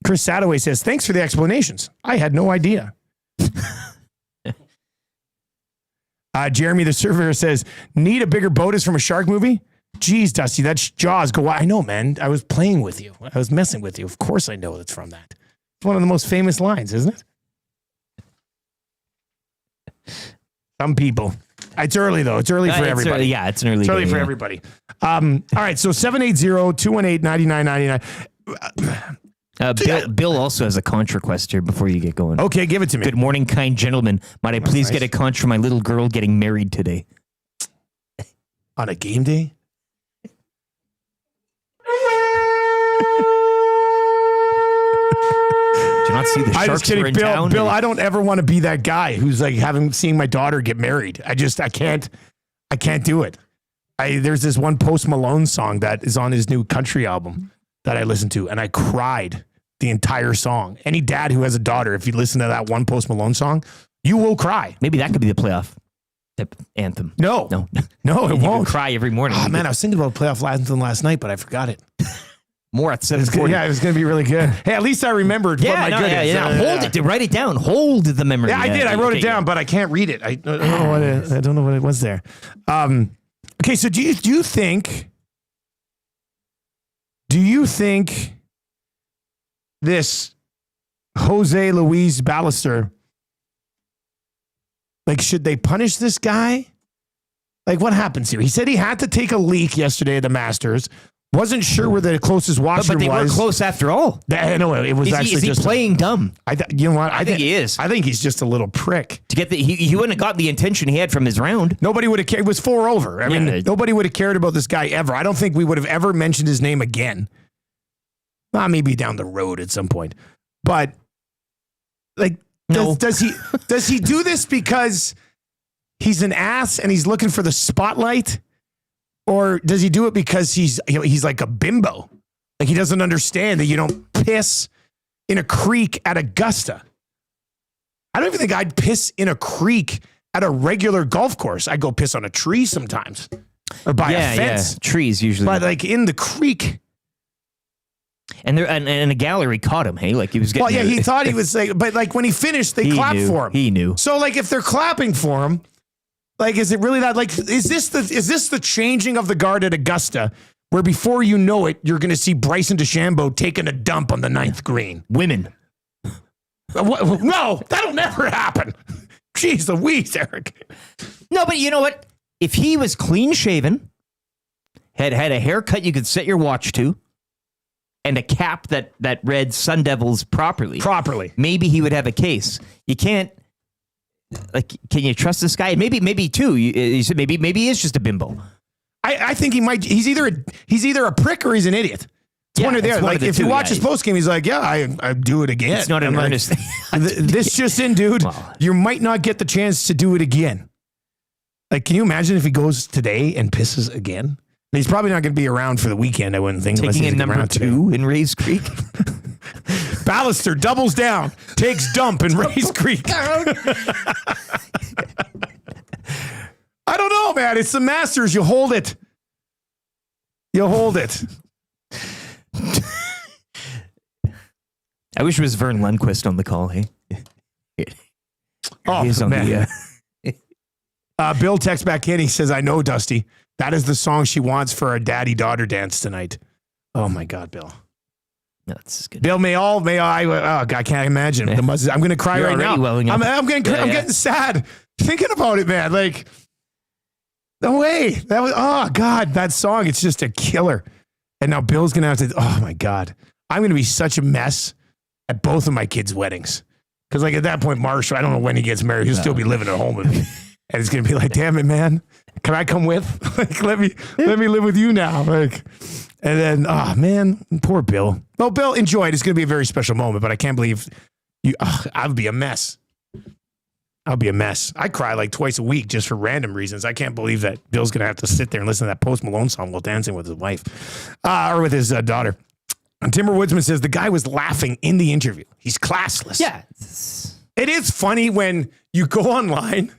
Chris Sadoway says, thanks for the explanations. I had no idea. Jeremy the Surveyor says, need a bigger boat is from a shark movie? Jeez, Dusty, that's Jaws. Go, I know, man. I was playing with you. I was messing with you. Of course I know it's from that. It's one of the most famous lines, isn't it? Some people. It's early, though. It's early for everybody. It's an early It's early day, for everybody. All right, so 780-218-9999. Bill also has a contra request here before you get going. Okay, give it to me. Good morning, kind gentlemen. Might I please get a contra for my little girl getting married today? On a game day? Did you not see the Sharks were in town? Bill, I don't ever want to be that guy who's like seen my daughter get married. I can't do it. There's this one Post Malone song that is on his new country album that I listened to, and I cried the entire song. Any dad who has a daughter, if you listen to that one Post Malone song, you will cry. Maybe that could be the playoff anthem. No, it won't. Cry every morning. Oh, man, I was thinking about playoff anthem last night, but I forgot it. More at 7:40. Yeah, it was going to be really good. Hey, at least I remembered what my good is. Hold it. Write it down. Hold the memory. Yeah, I did. I wrote it down, but I can't read it. I don't know what it was there. Okay, so do you think this Jose Luis Ballester, like, should they punish this guy? Like, what happens here? He said he had to take a leak yesterday at the Masters. Wasn't sure where the closest washroom was. But they were close after all. I know it was is he playing dumb? You know what? I think he is. I think he's just a little prick. To get he wouldn't have got the attention he had from his round. Nobody would have cared. It was 4 over. I mean, nobody would have cared about this guy ever. I don't think we would have ever mentioned his name again. Well, maybe down the road at some point. But like, does he do this because he's an ass and he's looking for the spotlight? Or does he do it because he's like a bimbo? Like, he doesn't understand that you don't piss in a creek at Augusta. I don't even think I'd piss in a creek at a regular golf course. I go piss on a tree sometimes or by a fence. Yeah. Trees usually. But like in the creek. And a gallery caught him, hey? Like he was getting... Well, yeah, he thought he was like, but like when he finished, they clapped for him. He knew. So like if they're clapping for him, like, is it really that? Like, is this the changing of the guard at Augusta, where before you know it, you're going to see Bryson DeChambeau taking a dump on the 9th green? Women. No, that'll never happen. Jeez Louise, Eric. No, but you know what? If he was clean shaven, had a haircut you could set your watch to, and a cap that read Sun Devils properly, maybe he would have a case. You can't. Like, can you trust this guy? Maybe too. You said maybe he is just a bimbo. I think he might. He's either a prick or he's an idiot. It's one or the other. Like, if you watch his post game, he's like, "Yeah, I do it again." It's not an earnest thing. This just in, dude. You might not get the chance to do it again. Like, can you imagine if he goes today and pisses again? And he's probably not going to be around for the weekend, I wouldn't think. Taking in number 2 in Rays Creek. Ballister doubles down, takes dump in Rays Creek. I don't know, man. It's the Masters. You hold it. You hold it. I wish it was Vern Lundquist on the call. Hey, He's on man. Bill texts back in. He says, "I know, Dusty. That is the song she wants for our daddy-daughter dance tonight." Oh my God, Bill. That's good. Bill, I can't imagine. I'm going to cry right now. I'm getting sad thinking about it, man. Like, no way. That was, oh God, that song. It's just a killer. And now Bill's going to have to, oh my God. I'm going to be such a mess at both of my kids' weddings. Because like at that point, Marshall, I don't know when he gets married. He'll still be living at home with me. And it's going to be like, damn it, man. Can I come with? Like, let me live with you now. Like, and then, oh man, poor Bill. No, Bill, enjoy it. It's going to be a very special moment, but I can't believe I would be a mess. I'll be a mess. I cry like twice a week just for random reasons. I can't believe that Bill's going to have to sit there and listen to that Post Malone song while dancing with his wife or with his daughter. And Timber Woodsman says the guy was laughing in the interview. He's classless. Yeah. It is funny when you go online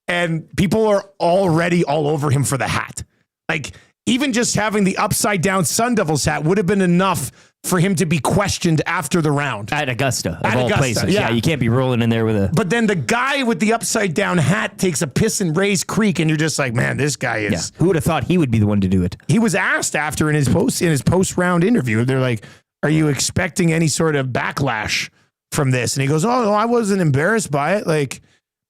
and people are already all over him for the hat. Like, even just having the upside down Sun Devils hat would have been enough for him to be questioned after the round. At Augusta, of all places. Yeah. You can't be rolling in there with a... But then the guy with the upside down hat takes a piss in Rays Creek, and you're just like, man, this guy is... Yeah. Who would have thought he would be the one to do it? He was asked after in his post-round interview, they're like, are you expecting any sort of backlash from this? And he goes, oh, no, I wasn't embarrassed by it. Like...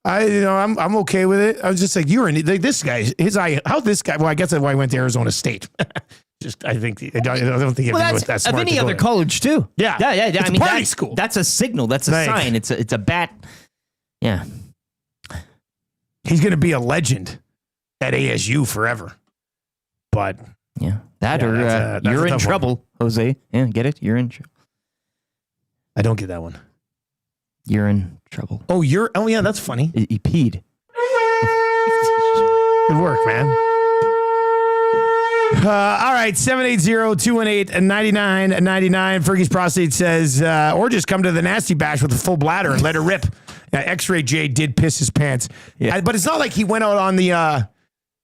I'm okay with it. I was just like, this guy, how this guy, well, I guess that's why I went to Arizona State. I don't think that's that smart. Of any other college too. Yeah. It's a party school. That's a signal. That's a sign. It's a bat. Yeah. He's going to be a legend at ASU forever. But yeah, that's you're in trouble, Jose. Yeah, get it? You're in trouble. I don't get that one. You're in trouble. Oh, yeah, that's funny. He peed. Good work, man. All right, 780-218-9999. Fergie's Prostate says, or just come to the Nasty Bash with a full bladder and let it rip. X-Ray J did piss his pants. Yeah. But it's not like he went out on the...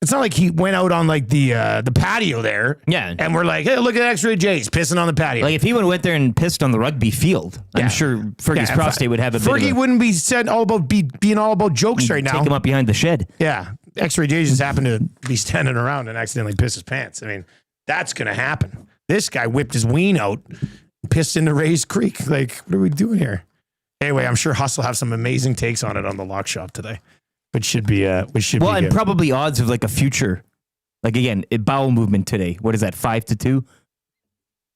It's not like he went out on like the patio there. Yeah. And we're like, hey, look at X-Ray J. He's pissing on the patio. Like if he would have went there and pissed on the rugby field, I'm sure Fergie's Prostate would have a bit Fergie wouldn't be said all about being all about jokes right now. Take him up behind the shed. Yeah. X-Ray J just happened to be standing around and accidentally piss his pants. I mean, that's going to happen. This guy whipped his ween out, pissed into Rays Creek. Like, what are we doing here? Anyway, I'm sure Huss will have some amazing takes on it on the Lock Shop today. Which should be and good. Probably odds of like a future, like again, a bowel movement today. What is that? 5-2.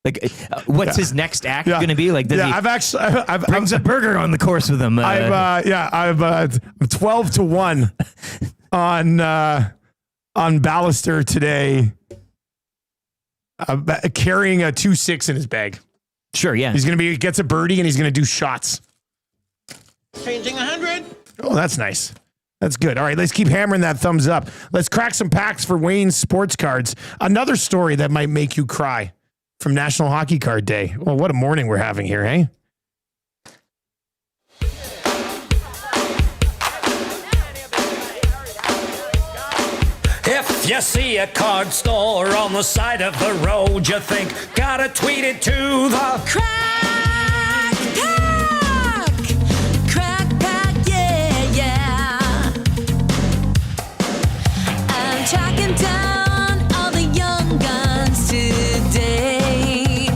Like, what's his next act going to be? Like, does he? I've brings a burger on the course with him. I'm 12-1 on Ballister today, carrying a 2-6 in his bag. Sure, yeah. He gets a birdie and he's gonna do shots. Changing 100. Oh, that's nice. That's good. All right, let's keep hammering that thumbs up. Let's crack some packs for Wayne's sports cards. Another story that might make you cry from National Hockey Card Day. Well, what a morning we're having here, eh? If you see a card store on the side of the road, you think, gotta tweet it to the Crack pack, yeah. I'm tracking down all the young guns today.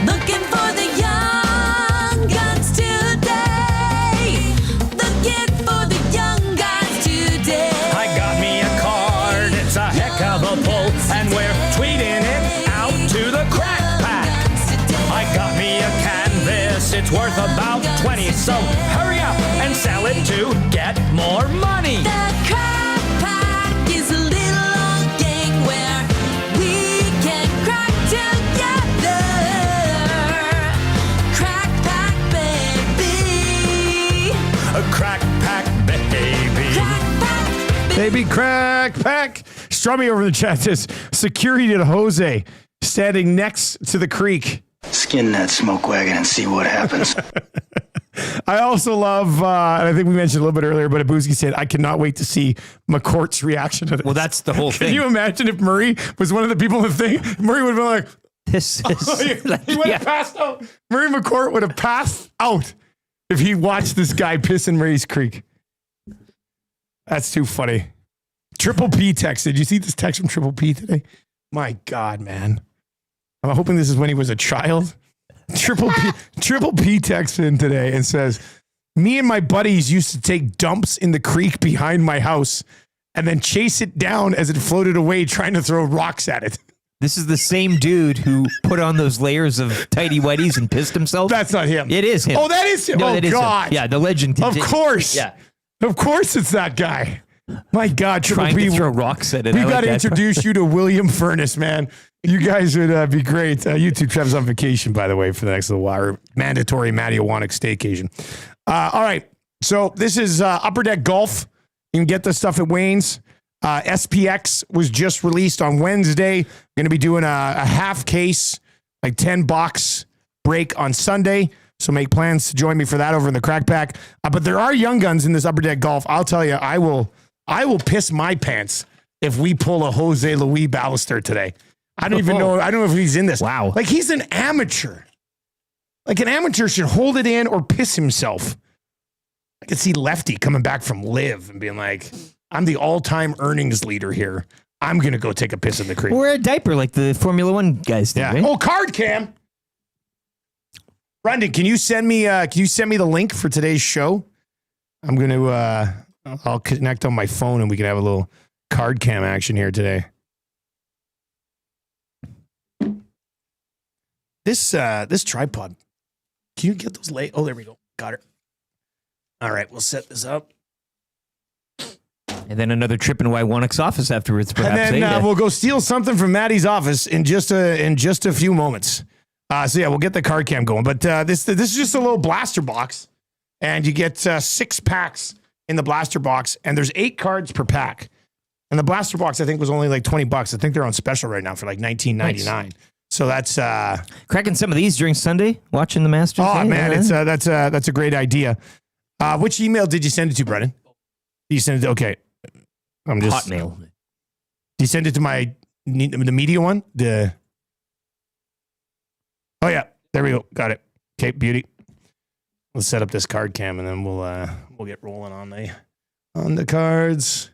Looking for the young guns today. Looking for the young guns today. I got me a card, it's a heck of a pull, and we're tweeting it out to the crack pack. I got me a canvas, it's worth about 20, so hurry up and sell it to get more money. The crack pack is a little old gang where we can crack together. Crack pack, baby. A crack pack, baby. Crack pack, baby. Crack pack. Strummy over in the chat says, security at Jose standing next to the creek. Skin that smoke wagon and see what happens. I also love, and I think we mentioned a little bit earlier, but Abuski said, I cannot wait to see McCourt's reaction to this. Well, that's the whole thing. Can you imagine if Murray was one of the people in the thing? Murray would have been like, this is he would have passed out. Murray McCourt would have passed out if he watched this guy piss in Murray's Creek. That's too funny. Triple P texted. Did you see this text from Triple P today? My God, man. I'm hoping this is when he was a child. Triple P texts in today and says, me and my buddies used to take dumps in the creek behind my house and then chase it down as it floated away, trying to throw rocks at it. This is the same dude who put on those layers of tighty whities and pissed himself. That's not him. It is him. Oh, that is him. No, Oh, that is him. God. Yeah, the legend. Of course. Yeah. Of course it's that guy. My God, Triple Trying P. to throw rocks at it. We I like got to that. introduce you to William Furnace, man. You guys would be great. You two, Trev's on vacation, by the way, for the next little while. Or mandatory Matty Owanek staycation. All right. So this is Upper Deck Golf. You can get this stuff at Wayne's. SPX was just released on Wednesday. Going to be doing a half case, like 10 box break on Sunday. So make plans to join me for that over in the Crack Pack. But there are young guns in this Upper Deck Golf. I'll tell you, I will piss my pants if we pull a Jose Luis Ballester today. I don't even know. I don't know if he's in this. Wow. Like he's an amateur. Like an amateur should hold it in or piss himself. I could see Lefty coming back from Live and being like, I'm the all-time earnings leader here. I'm going to go take a piss in the creek. Wear a diaper like the Formula One guys do. Yeah. Right? Oh, card cam. Brendan, can you send me the link for today's show? I'm going to, I'll connect on my phone and we can have a little card cam action here today. This tripod. Can you get those Oh, there we go. Got it. All right, we'll set this up. And then another trip in Wywanek's office afterwards, perhaps. And then we'll go steal something from Maddie's office in just a few moments. So yeah, we'll get the card cam going. But this is just a little blaster box, and you get 6 packs in the blaster box, and there's 8 cards per pack. And the blaster box, I think, was only like $20. I think they're on special right now for like $19.99. Nice. So that's cracking some of these during Sunday, watching the Masters. Oh man, it's that's a great idea. Which email did you send it to, Brennan? You sent it. Okay, I'm just Hotmail. Did you send it to the media one? Oh yeah, there we go. Got it. Okay, beauty. Let's set up this card cam and then we'll get rolling on the cards.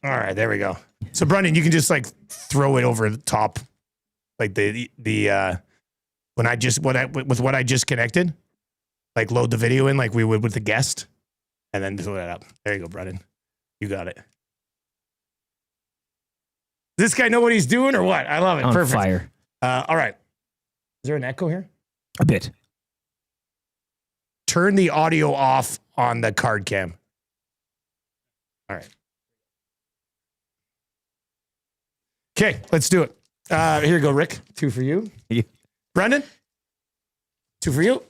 All right, there we go. So Brendan, you can just like throw it over the top, like what I just connected, like load the video in like we would with the guest, and then throw that up. There you go, Brendan. You got it. Does this guy know what he's doing or what? I love it. On Perfect. fire. All right. Is there an echo here? A bit. Turn the audio off on the card cam. All right. Okay, let's do it. Here you go, Rick. 2 for you. Brendan? 2 for you.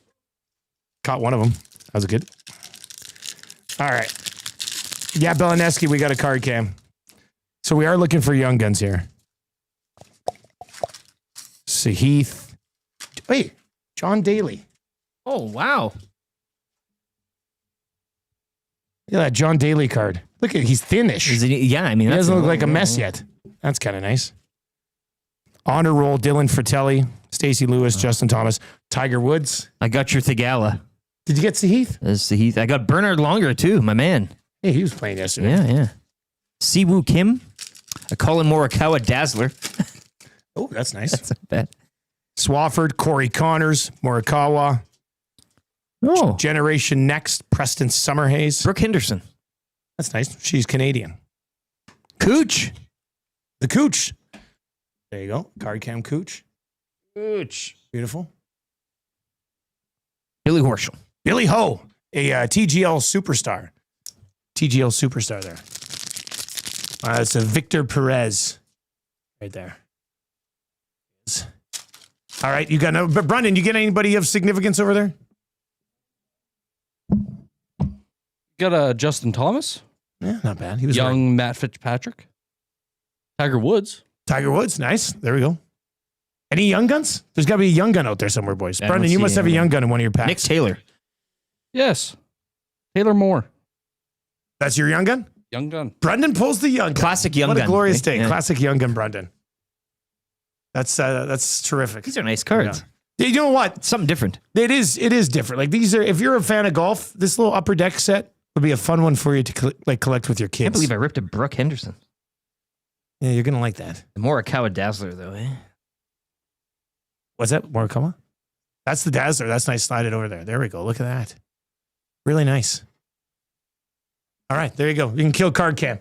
Caught one of them. That was good. All right. Yeah, Belineski, we got a card cam. So we are looking for young guns here. Heath. Wait, John Daly. Oh, wow. Look at that John Daly card. Look at he's thinnish. Yeah, I mean, He that's doesn't look like a mess yet. That's kind of nice. Honor roll, Dylan Fratelli, Stacey Lewis, Justin Thomas, Tiger Woods. I got your Thigala. Did you get Sahith? Sahith. I got Bernard Longer, too, my man. Hey, he was playing yesterday. Yeah. Siwoo Kim. A Colin Morikawa Dazzler. Oh, that's nice. That's not bad. Swafford, Corey Connors, Morikawa. Oh. Generation Next, Preston Summerhays. Brooke Henderson. That's nice. She's Canadian. Cooch. The Cooch. There you go. Card cam Cooch. Cooch. Beautiful. Billy Horschel. Billy Ho, a TGL superstar. TGL superstar there. It's a Victor Perez right there. All right, you got no. But Brendan, you get anybody of significance over there? Got Justin Thomas. Yeah, not bad. He was young Matt Fitzpatrick. Tiger Woods. Tiger Woods, nice. There we go. Any young guns? There's got to be a young gun out there somewhere, boys. Brendan, you must have a young gun in one of your packs. Nick Taylor. Yes. Taylor Moore. That's your young gun? Young gun. Brendan pulls the young gun. Classic young gun. What a glorious day. Yeah. Classic young gun, Brendan. That's terrific. These are nice cards. Yeah. You know what? Something different. It is different. Like these are, if you're a fan of golf, this little upper deck set would be a fun one for you to collect with your kids. I can't believe I ripped a Brooke Henderson. Yeah, you're going to like that. The Morikawa Dazzler, though, eh? What's that? Morikawa? That's the Dazzler. That's nice. Slide it over there. There we go. Look at that. Really nice. All right, there you go. You can kill card cam.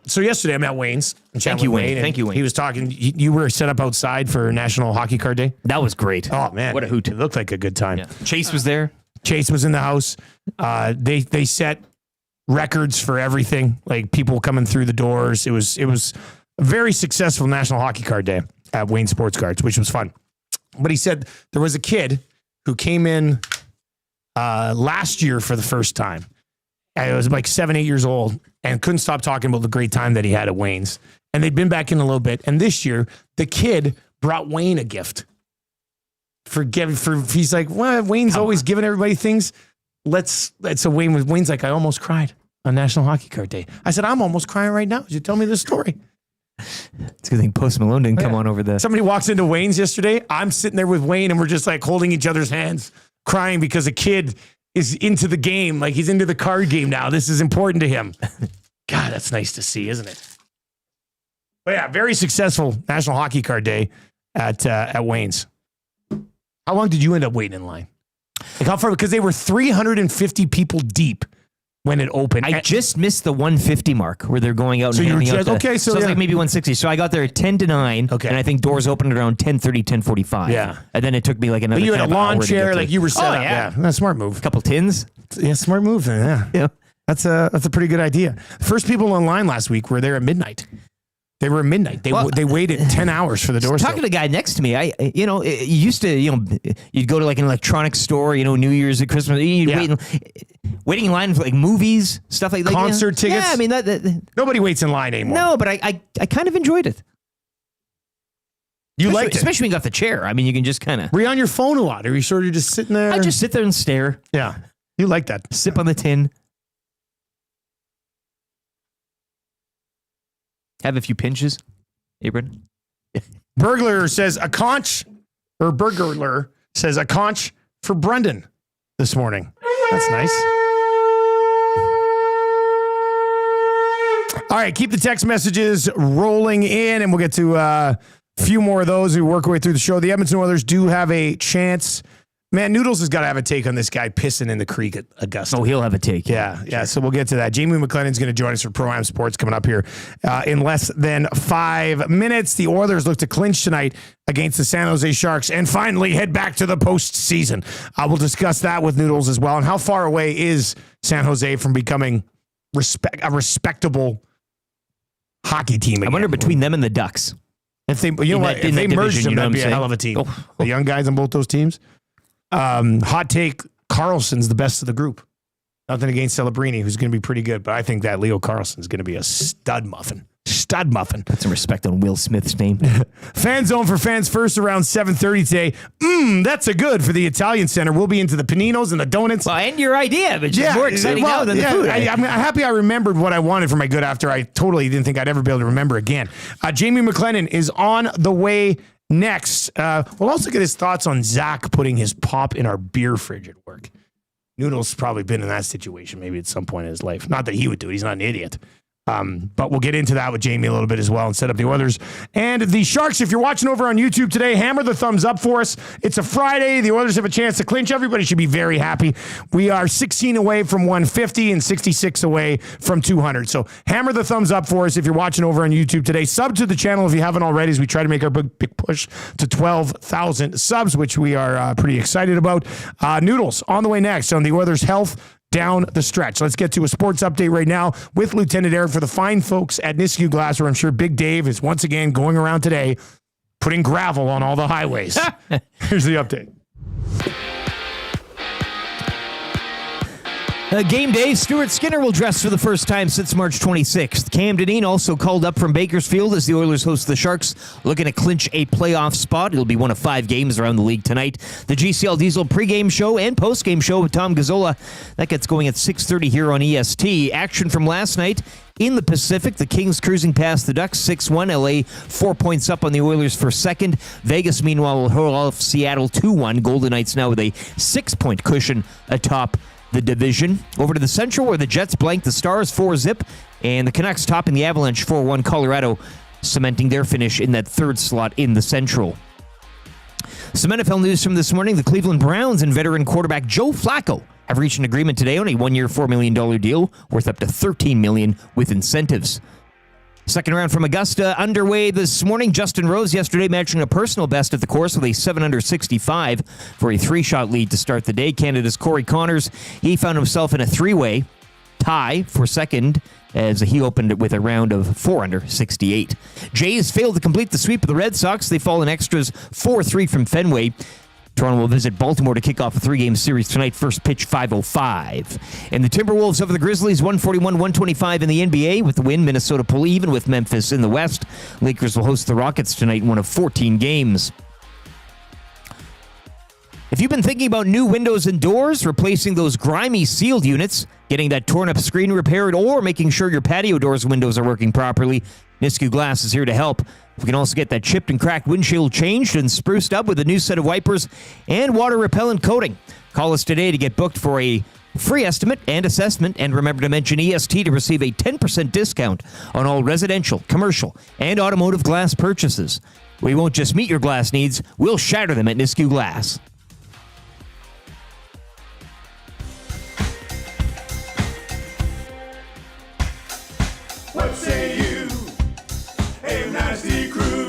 So yesterday I'm at Wayne's. Thank you, Wayne. Thank you, Wayne. He was talking. You were set up outside for National Hockey Card Day. That was great. Oh man, what a hoot! It looked like a good time. Yeah. Chase was there. Chase was in the house. They set records for everything. Like people coming through the doors. It was a very successful National Hockey Card Day at Wayne Sports Cards, which was fun. But he said there was a kid who came in last year for the first time. It was like 7-8 years old and couldn't stop talking about the great time that he had at Wayne's. And they'd been back in a little bit. And this year, the kid brought Wayne a gift. He's like, well, Wayne's always giving everybody things. So Wayne's like, I almost cried on National Hockey Card Day. I said, I'm almost crying right now as you tell me this story. It's a good thing Post Malone didn't come on over the... Somebody walks into Wayne's yesterday. I'm sitting there with Wayne and we're just like holding each other's hands, crying because a kid is into the game. Like he's into the card game now. This is important to him. God, that's nice to see, isn't it? But yeah, very successful National Hockey Card Day at Wayne's. How long did you end up waiting in line? Like how far? Because they were 350 people deep when it opened. I just missed the 150 mark where they're going out and handing out. Okay, so it's yeah. like maybe 160. So I got there at 10 to 9. Okay. And I think doors opened around 10:30, 10:45. Yeah. And then it took me like another. But you had a kind of lawn hour to chair, get like to- you were set Oh, up. yeah. That's a smart move. A couple tins. Yeah, smart move. Yeah. Yeah. That's a pretty good idea. First people in line last week were there at midnight. They were at midnight. They waited 10 hours for the doors. Talking to the guy next to me, you used to, you'd go to like an electronics store, New Year's and Christmas, you'd waiting in line for like movies, stuff like that. Concert tickets? Yeah, I mean, that Nobody waits in line anymore. no, but I kind of enjoyed it. You liked it. Especially when you got the chair. I mean, you can just kind of. Were you on your phone a lot? Or were you sort of just sitting there? I just sit there and stare, Yeah. You like that. sip on the tin, have a few pinches. Abram? Burglar says a conch for Brendan this morning. That's nice. All right, keep the text messages rolling in, and we'll get to a few more of those who work our way through the show. The Edmonton Oilers do have a chance. Man, Noodles has got to have a take on this guy pissing in the creek at Augusta. Oh, he'll have a take. Yeah. So we'll get to that. Jamie McLennan's going to join us for Pro Am Sports coming up here in less than 5 minutes. The Oilers look to clinch tonight against the San Jose Sharks and finally head back to the postseason. We'll discuss that with Noodles as well. And how far away is San Jose from becoming a respectable hockey team again? I wonder between them and the Ducks. If they, if they merged them, that'd be a hell of a team. The young guys on both those teams. Hot take, Carlson's the best of the group. Nothing against Celebrini, who's going to be pretty good, but I think that Leo Carlson's going to be a stud muffin. Put some respect on Will Smith's name. Fan Zone for Fans First around 7:30 today. That's a good for the Italian Center. We'll be into the paninos and the donuts. Well, and your idea, but it's more exciting now than the food. I'm happy I remembered what I wanted for my good after I totally didn't think I'd ever be able to remember again. Jamie McLennan is on the way next. We'll also get his thoughts on Zach putting his pop in our beer fridge at work. Noodles probably been in that situation maybe at some point in his life. Not that he would do it. He's not an idiot. But we'll get into that with Jamie a little bit as well and set up the Oilers and the Sharks. If you're watching over on YouTube today, hammer the thumbs up for us. It's a Friday. The Oilers have a chance to clinch. Everybody should be very happy. We are 16 away from 150 and 66 away from 200. So hammer the thumbs up for us if you're watching over on YouTube today. Sub to the channel if you haven't already as we try to make our big push to 12,000 subs, which we are pretty excited about. Noodles on the way next on the Oilers' health down the stretch. Let's get to a sports update right now with Lieutenant Eric for the fine folks at Nisku Glass, where I'm sure Big Dave is once again going around today putting gravel on all the highways. Here's the update. Game day, Stuart Skinner will dress for the first time since March 26th. Cam Dineen also called up from Bakersfield as the Oilers host the Sharks, looking to clinch a playoff spot. It'll be one of 5 games around the league tonight. The GCL Diesel pregame show and postgame show with Tom Gazzola, that gets going at 6:30 here on EST. Action from last night in the Pacific, the Kings cruising past the Ducks 6-1. LA 4 points up on the Oilers for second. Vegas, meanwhile, will hold off Seattle 2-1. Golden Knights now with a 6-point cushion atop the division. Over to the Central, where the Jets blanked the Stars 4-0, and the Canucks topping the Avalanche 4-1. Colorado cementing their finish in that third slot in the Central. Some NFL news from this morning. The Cleveland Browns and veteran quarterback Joe Flacco have reached an agreement today on a 1-year, $4 million deal worth up to $13 million with incentives. Second round from Augusta underway this morning. Justin Rose yesterday matching a personal best at the course with a 7-under-65 for a 3-shot lead to start the day. Canada's Corey Connors, he found himself in a 3-way tie for second as he opened it with a round of 4-under-68. Jays failed to complete the sweep of the Red Sox. They fall in extras 4-3 from Fenway. Toronto will visit Baltimore to kick off a 3-game series tonight. First pitch 5:05. And the Timberwolves over the Grizzlies 141-125 in the NBA. With the win, Minnesota pull even with Memphis in the West. Lakers will host the Rockets tonight in one of 14 games. If you've been thinking about new windows and doors, replacing those grimy sealed units, getting that torn-up screen repaired, or making sure your patio doors and windows are working properly, Nisku Glass is here to help. We can also get that chipped and cracked windshield changed and spruced up with a new set of wipers and water-repellent coating. Call us today to get booked for a free estimate and assessment, and remember to mention EST to receive a 10% discount on all residential, commercial, and automotive glass purchases. We won't just meet your glass needs, we'll shatter them at Nisku Glass. What say you? Hey, nasty crew.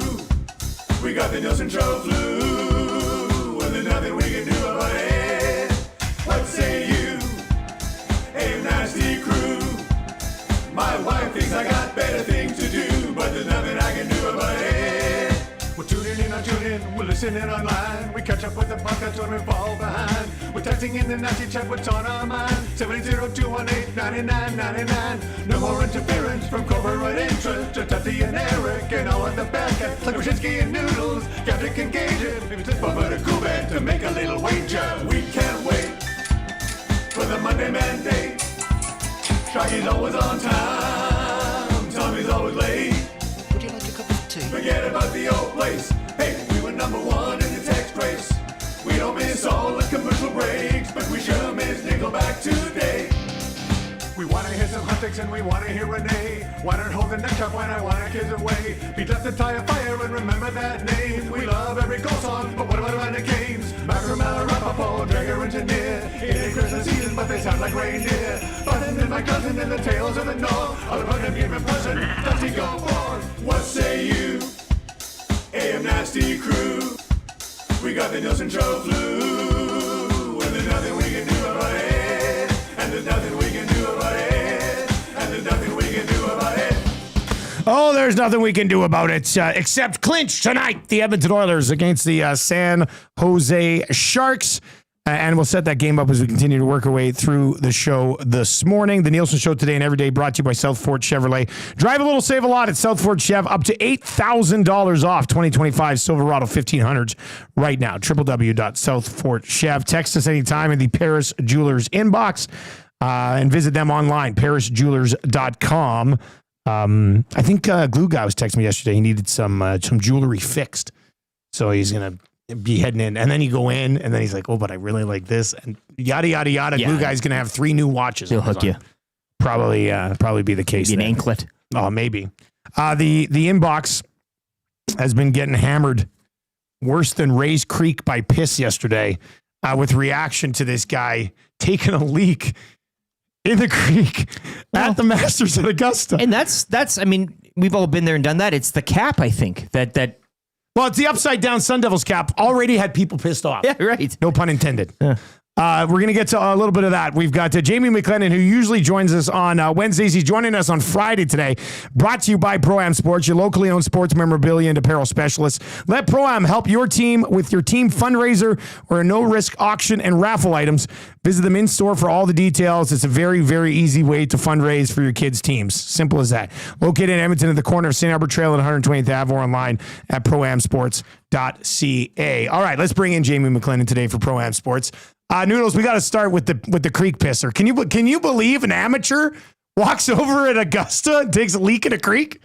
We got the Nielson Show flu, and there's nothing we can do about it. What say you? Hey, nasty crew. My wife thinks I got better things to do, but there's nothing I can do about it. We're tuning in on TuneIn, we're listening online. We catch up with the podcast when we fall behind. We're texting in the nasty chat, what's on our mind. 780-218-9999. No more interference from corporate interest. Just Tati and Eric and all of the bad cats like Brzezinski and Noodles. Captain can gauge it. Maybe it's Bubba to cool bed to make a little wager. We can't wait for the Monday Mandate. Sharky's always on time. Tommy's always late. Would you like a cup of tea? Forget about the old place. Hey, we were number 1 in the text race. We don't miss all the commercial breaks, but we sure miss Nickelback today. We wanna hear some hot takes and we wanna hear Renee. Why not hold the neck up when I wanna kiss away? Beat up the tire fire and remember that name. We love every goal song, but what about the games? Macramel, Rapaport, Dragger, Engineer. It ain't Christmas season, but they sound like reindeer. Button and my cousin and the tales of the North. All about him in person, does he go forth? What say you? AM Nasty Crew. We got the Nielson Show flu, and there's nothing we can do about it. And there's nothing we can do about it. And there's nothing we can do about it. Oh, there's nothing we can do about it except clinch tonight. The Edmonton Oilers against the San Jose Sharks. And we'll set that game up as we continue to work our way through the show this morning. The Nielsen Show today and every day brought to you by South Fort Chevrolet. Drive a little, save a lot at South Fort Chev. Up to $8,000 off 2025 Silverado 1500s right now. www.southfortchev. Text us anytime in the Paris Jewelers inbox and visit them online, parisjewelers.com. I think Glue Guy was texting me yesterday. He needed some jewelry fixed. So he's going to be heading in, and then you go in, and then he's like, "Oh, but I really like this," and yada yada yada. Yeah. Glue Guy's gonna have 3 new watches. He'll hook you. Probably be the case. Maybe an anklet. Oh, maybe. The inbox has been getting hammered worse than Rays Creek by piss yesterday, with reaction to this guy taking a leak in the creek at the Masters at Augusta. And that's. I mean, we've all been there and done that. It's the cap, I think that. Well, it's the upside down Sun Devils cap. Already had people pissed off. Yeah, right. No pun intended. We're going to get to a little bit of that. We've got Jamie McLennan, who usually joins us on Wednesdays. He's joining us on Friday today. Brought to you by Pro-Am Sports, your locally owned sports memorabilia and apparel specialist. Let Pro-Am help your team with your team fundraiser or a no-risk auction and raffle items. Visit them in-store for all the details. It's a very, very easy way to fundraise for your kids' teams. Simple as that. Located in Edmonton at the corner of St. Albert Trail and 120th Ave or online at proamsports.ca. All right, let's bring in Jamie McLennan today for Pro-Am Sports. Noodles, we got to start with the creek pisser. Can you believe an amateur walks over at Augusta and takes a leak in a creek?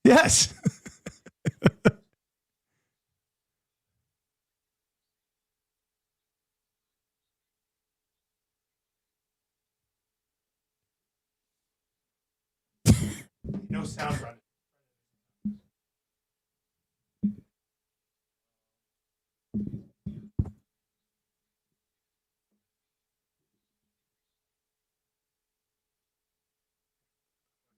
Yes. No sound running.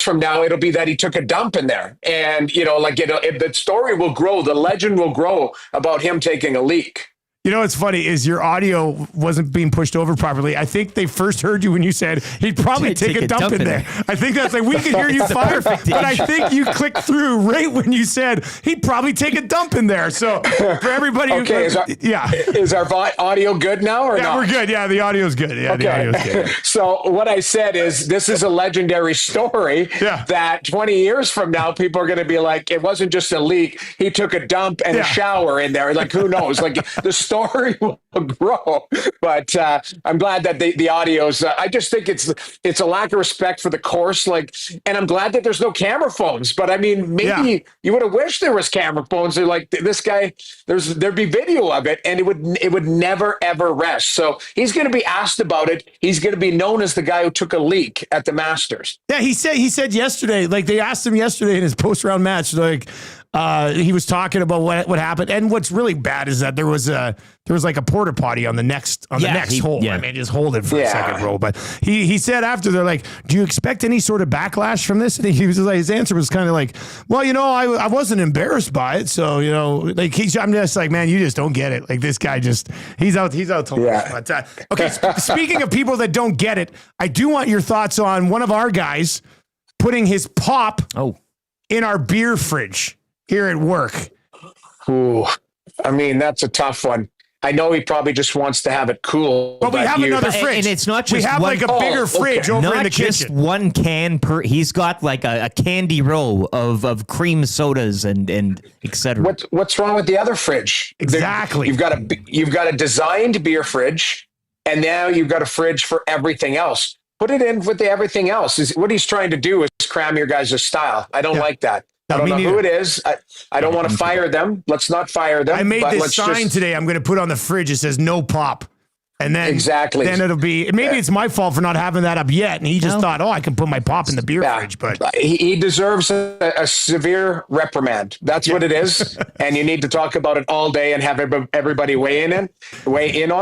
From now, it'll be that he took a dump in there. And, the story will grow. The legend will grow about him taking a leak. You know what's funny is your audio wasn't being pushed over properly. I think they first heard you when you said he'd probably take a dump in there. I think that's like, we could hear you fire, but I think you clicked through right when you said he'd probably take a dump in there. So for everybody, okay, is our audio good now or not? We're good. Yeah, the audio's good. Yeah, okay. The audio's good. So what I said is this is a legendary story that 20 years from now, people are going to be like, it wasn't just a leak. He took a dump and a shower in there. Like, who knows? Like the story will grow, but I'm glad that the audio's. I just think it's a lack of respect for the course. Like, and I'm glad that there's no camera phones. But I mean, maybe you would have wished there was camera phones. They're like this guy. There'd be video of it, and it would never ever rest. So he's going to be asked about it. He's going to be known as the guy who took a leak at the Masters. Yeah, he said yesterday. Like they asked him yesterday in his post round match. Like. He was talking about what happened, and what's really bad is that there was like a porta potty on the next hole. I mean, just hold it for a second row. But he said after, they're like, "Do you expect any sort of backlash from this?" And he was like, his answer was kind of like, "Well, I wasn't embarrassed by it, so like I'm just like, man, you just don't get it. Like this guy he's out to lunch." But okay, speaking of people that don't get it, I do want your thoughts on one of our guys putting his pop in our beer fridge here at work. Ooh, I mean, that's a tough one. I know he probably just wants to have it cool. But we have another fridge. And it's not just we have like a bigger fridge over in the kitchen. Not just one can per. He's got like a candy row of cream sodas and et cetera. What's wrong with the other fridge? Exactly. You've got a designed beer fridge, and now you've got a fridge for everything else. Put it in with everything else. What he's trying to do is cram your guys' style. I don't like that. I don't know who it is. I don't want to fire them. Let's not fire them. I made this sign today. I'm going to put on the fridge. It says no pop. And then then it'll be, maybe it's my fault for not having that up yet. And he just thought, I can put my pop in the beer fridge. But he deserves a severe reprimand. That's what it is. And you need to talk about it all day and have everybody weigh in on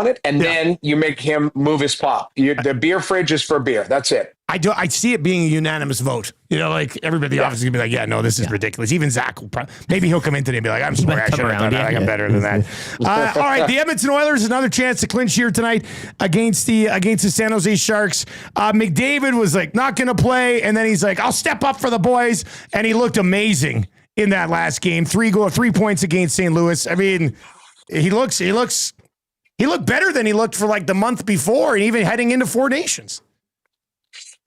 it. And then you make him move his pop. The beer fridge is for beer. That's it. I see it being a unanimous vote. Like everybody in the office is gonna be like, "No, this is ridiculous." Even Zach will maybe he'll come in today and be like, "I'm sorry, I should have done that. I'm better than that." All right, the Edmonton Oilers, another chance to clinch here tonight against the San Jose Sharks. McDavid was like not gonna play, and then he's like, "I'll step up for the boys," and he looked amazing in that last game. 3 points against St. Louis. I mean, he looked better than he looked for like the month before, and even heading into Four Nations.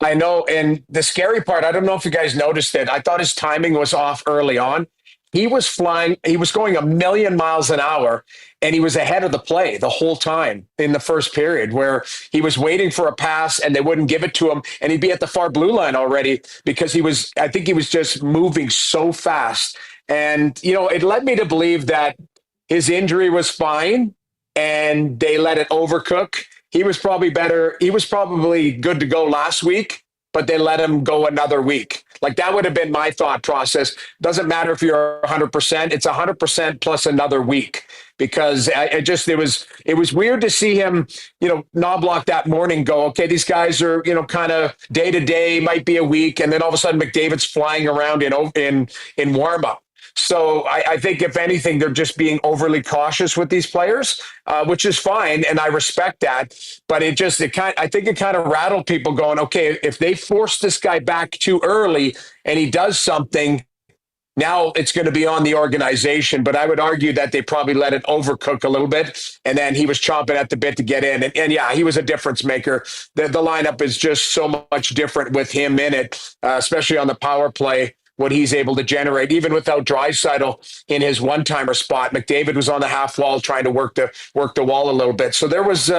I know. And the scary part, I don't know if you guys noticed it. I thought his timing was off early on. He was flying. He was going 1,000,000 miles an hour, and he was ahead of the play the whole time in the first period, where he was waiting for a pass and they wouldn't give it to him. And he'd be at the far blue line already because I think he was just moving so fast. And, it led me to believe that his injury was fine and they let it overcook. He was probably better. He was probably good to go last week, but they let him go another week. Like that would have been my thought process. Doesn't matter if you're 100%, it's 100% plus another week. Because it was weird to see him, Knobloch that morning go, okay, these guys are, kind of day to day, might be a week. And then all of a sudden McDavid's flying around in warm up. So I think if anything, they're just being overly cautious with these players, which is fine. And I respect that. But I think it kind of rattled people going, okay, if they force this guy back too early and he does something, now it's going to be on the organization, but I would argue that they probably let it overcook a little bit, and then he was chomping at the bit to get in. And yeah, he was a difference maker. The lineup is just so much different with him in it, especially on the power play, what he's able to generate, even without Draisaitl in his one-timer spot. McDavid was on the half wall trying to work the wall a little bit. So there was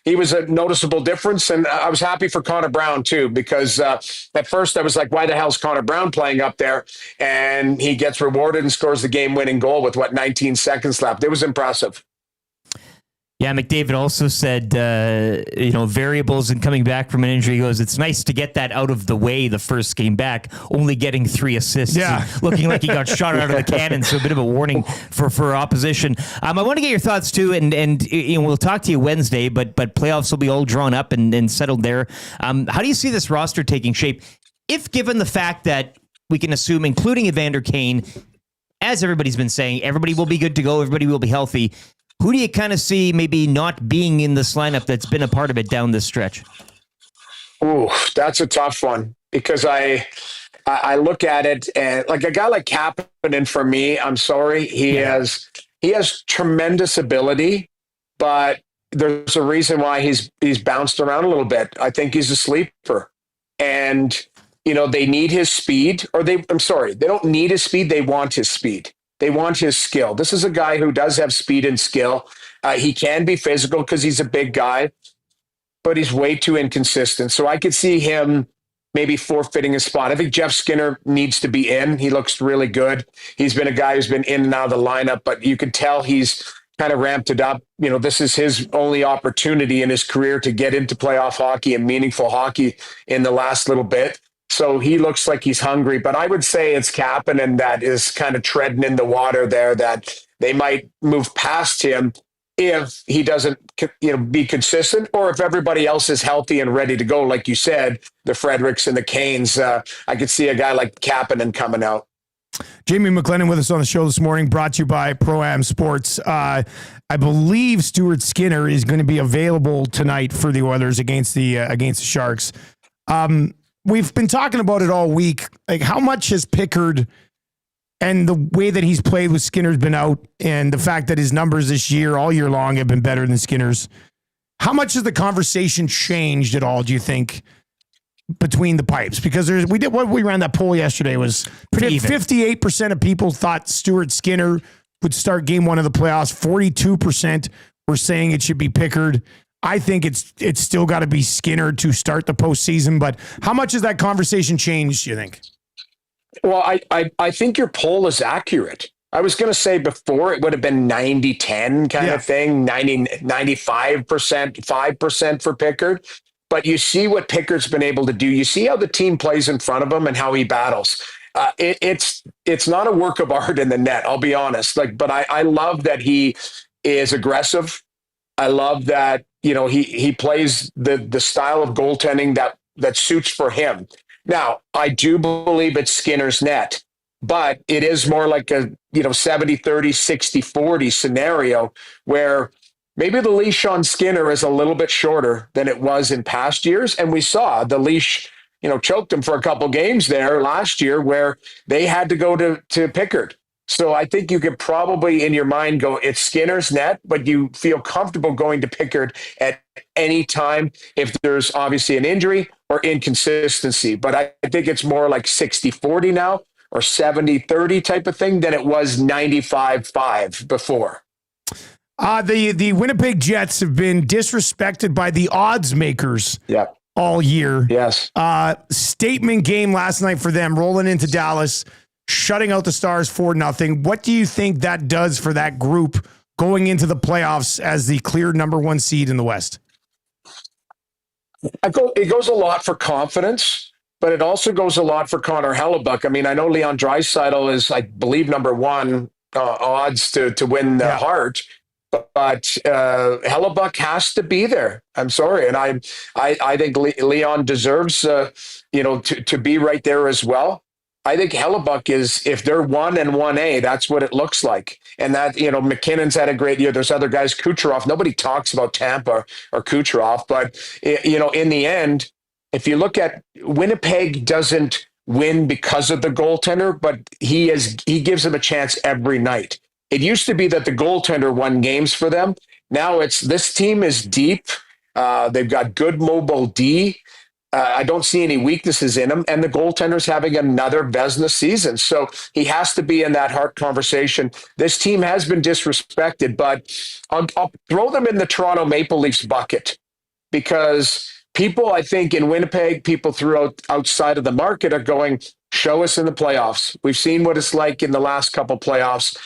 he was a noticeable difference, and I was happy for Connor Brown too, because at first I was like, why the hell's Connor Brown playing up there? And he gets rewarded and scores the game-winning goal with 19 seconds left. It was impressive. Yeah, McDavid also said, variables and coming back from an injury. He goes, it's nice to get that out of the way the first game back, only getting 3 assists. Yeah. Looking like he got shot out of the cannon, so a bit of a warning for opposition. I want to get your thoughts, too, and we'll talk to you Wednesday, but playoffs will be all drawn up and settled there. How do you see this roster taking shape, if given the fact that we can assume, including Evander Kane, as everybody's been saying, everybody will be good to go, everybody will be healthy. Who do you kind of see maybe not being in this lineup that's been a part of it down this stretch? Ooh, that's a tough one, because I look at it and like a guy like Kapanen, for me, I'm sorry, he has tremendous ability, but there's a reason why he's bounced around a little bit. I think he's a sleeper, and they need his speed, they don't need his speed, they want his speed. They want his skill. This is a guy who does have speed and skill. He can be physical because he's a big guy, but he's way too inconsistent. So I could see him maybe forfeiting his spot. I think Jeff Skinner needs to be in. He looks really good. He's been a guy who's been in and out of the lineup, but you could tell he's kind of ramped it up. This is his only opportunity in his career to get into playoff hockey and meaningful hockey in the last little bit. So he looks like he's hungry, but I would say it's Kapanen that is kind of treading in the water there, that they might move past him if he doesn't, be consistent, or if everybody else is healthy and ready to go. Like you said, the Fredericks and the Canes, I could see a guy like Kapanen coming out. Jamie McLennan with us on the show this morning, brought to you by Pro-Am Sports. I believe Stuart Skinner is going to be available tonight for the Oilers against the Sharks. We've been talking about it all week. Like, how much has Pickard and the way that he's played with Skinner's been out, and the fact that his numbers this year, all year long, have been better than Skinner's. How much has the conversation changed at all, do you think, between the pipes? Because we ran that poll yesterday was 58% of people thought Stuart Skinner would start game 1 of the playoffs. 42% were saying it should be Pickard. I think it's still got to be Skinner to start the postseason, but how much has that conversation changed, you think? Well, I think your poll is accurate. I was going to say before it would have been 90-10 kind of thing, 95%, 5% for Pickard. But you see what Pickard's been able to do. You see how the team plays in front of him and how he battles. It's not a work of art in the net, I'll be honest. But I love that he is aggressive. I love that, he plays the style of goaltending that suits for him. Now, I do believe it's Skinner's net, but it is more like a 70-30, 60-40 scenario where maybe the leash on Skinner is a little bit shorter than it was in past years. And we saw the leash, choked him for a couple games there last year where they had to go to Pickard. So I think you could probably in your mind go, it's Skinner's net, but you feel comfortable going to Pickard at any time if there's obviously an injury or inconsistency. But I think it's more like 60-40 now or 70-30 type of thing than it was 95-5 before. The Winnipeg Jets have been disrespected by the odds makers all year. Yes. Statement game last night for them, rolling into Dallas, shutting out the Stars 4-0. What do you think that does for that group going into the playoffs as the clear number 1 seed in the West? It goes a lot for confidence. but it also goes a lot for Connor Hellebuck. I mean, I know Leon Draisaitl is, I believe, number one odds to win the Hart, but Hellebuck has to be there. I'm sorry, and I think Leon deserves to be right there as well. I think Hellebuck is, if they're 1 and 1A, that's what it looks like. And that, McKinnon's had a great year. There's other guys, Kucherov. Nobody talks about Tampa or Kucherov, but, in the end, if you look at Winnipeg doesn't win because of the goaltender, but he gives them a chance every night. It used to be that the goaltender won games for them. Now it's this team is deep. They've got good mobile D. I don't see any weaknesses in him, and the goaltender's having another Vezina season. So he has to be in that Hart conversation. This team has been disrespected, but I'll throw them in the Toronto Maple Leafs bucket because people, I think, in Winnipeg, people throughout outside of the market are going, show us in the playoffs. We've seen what it's like in the last couple playoffs.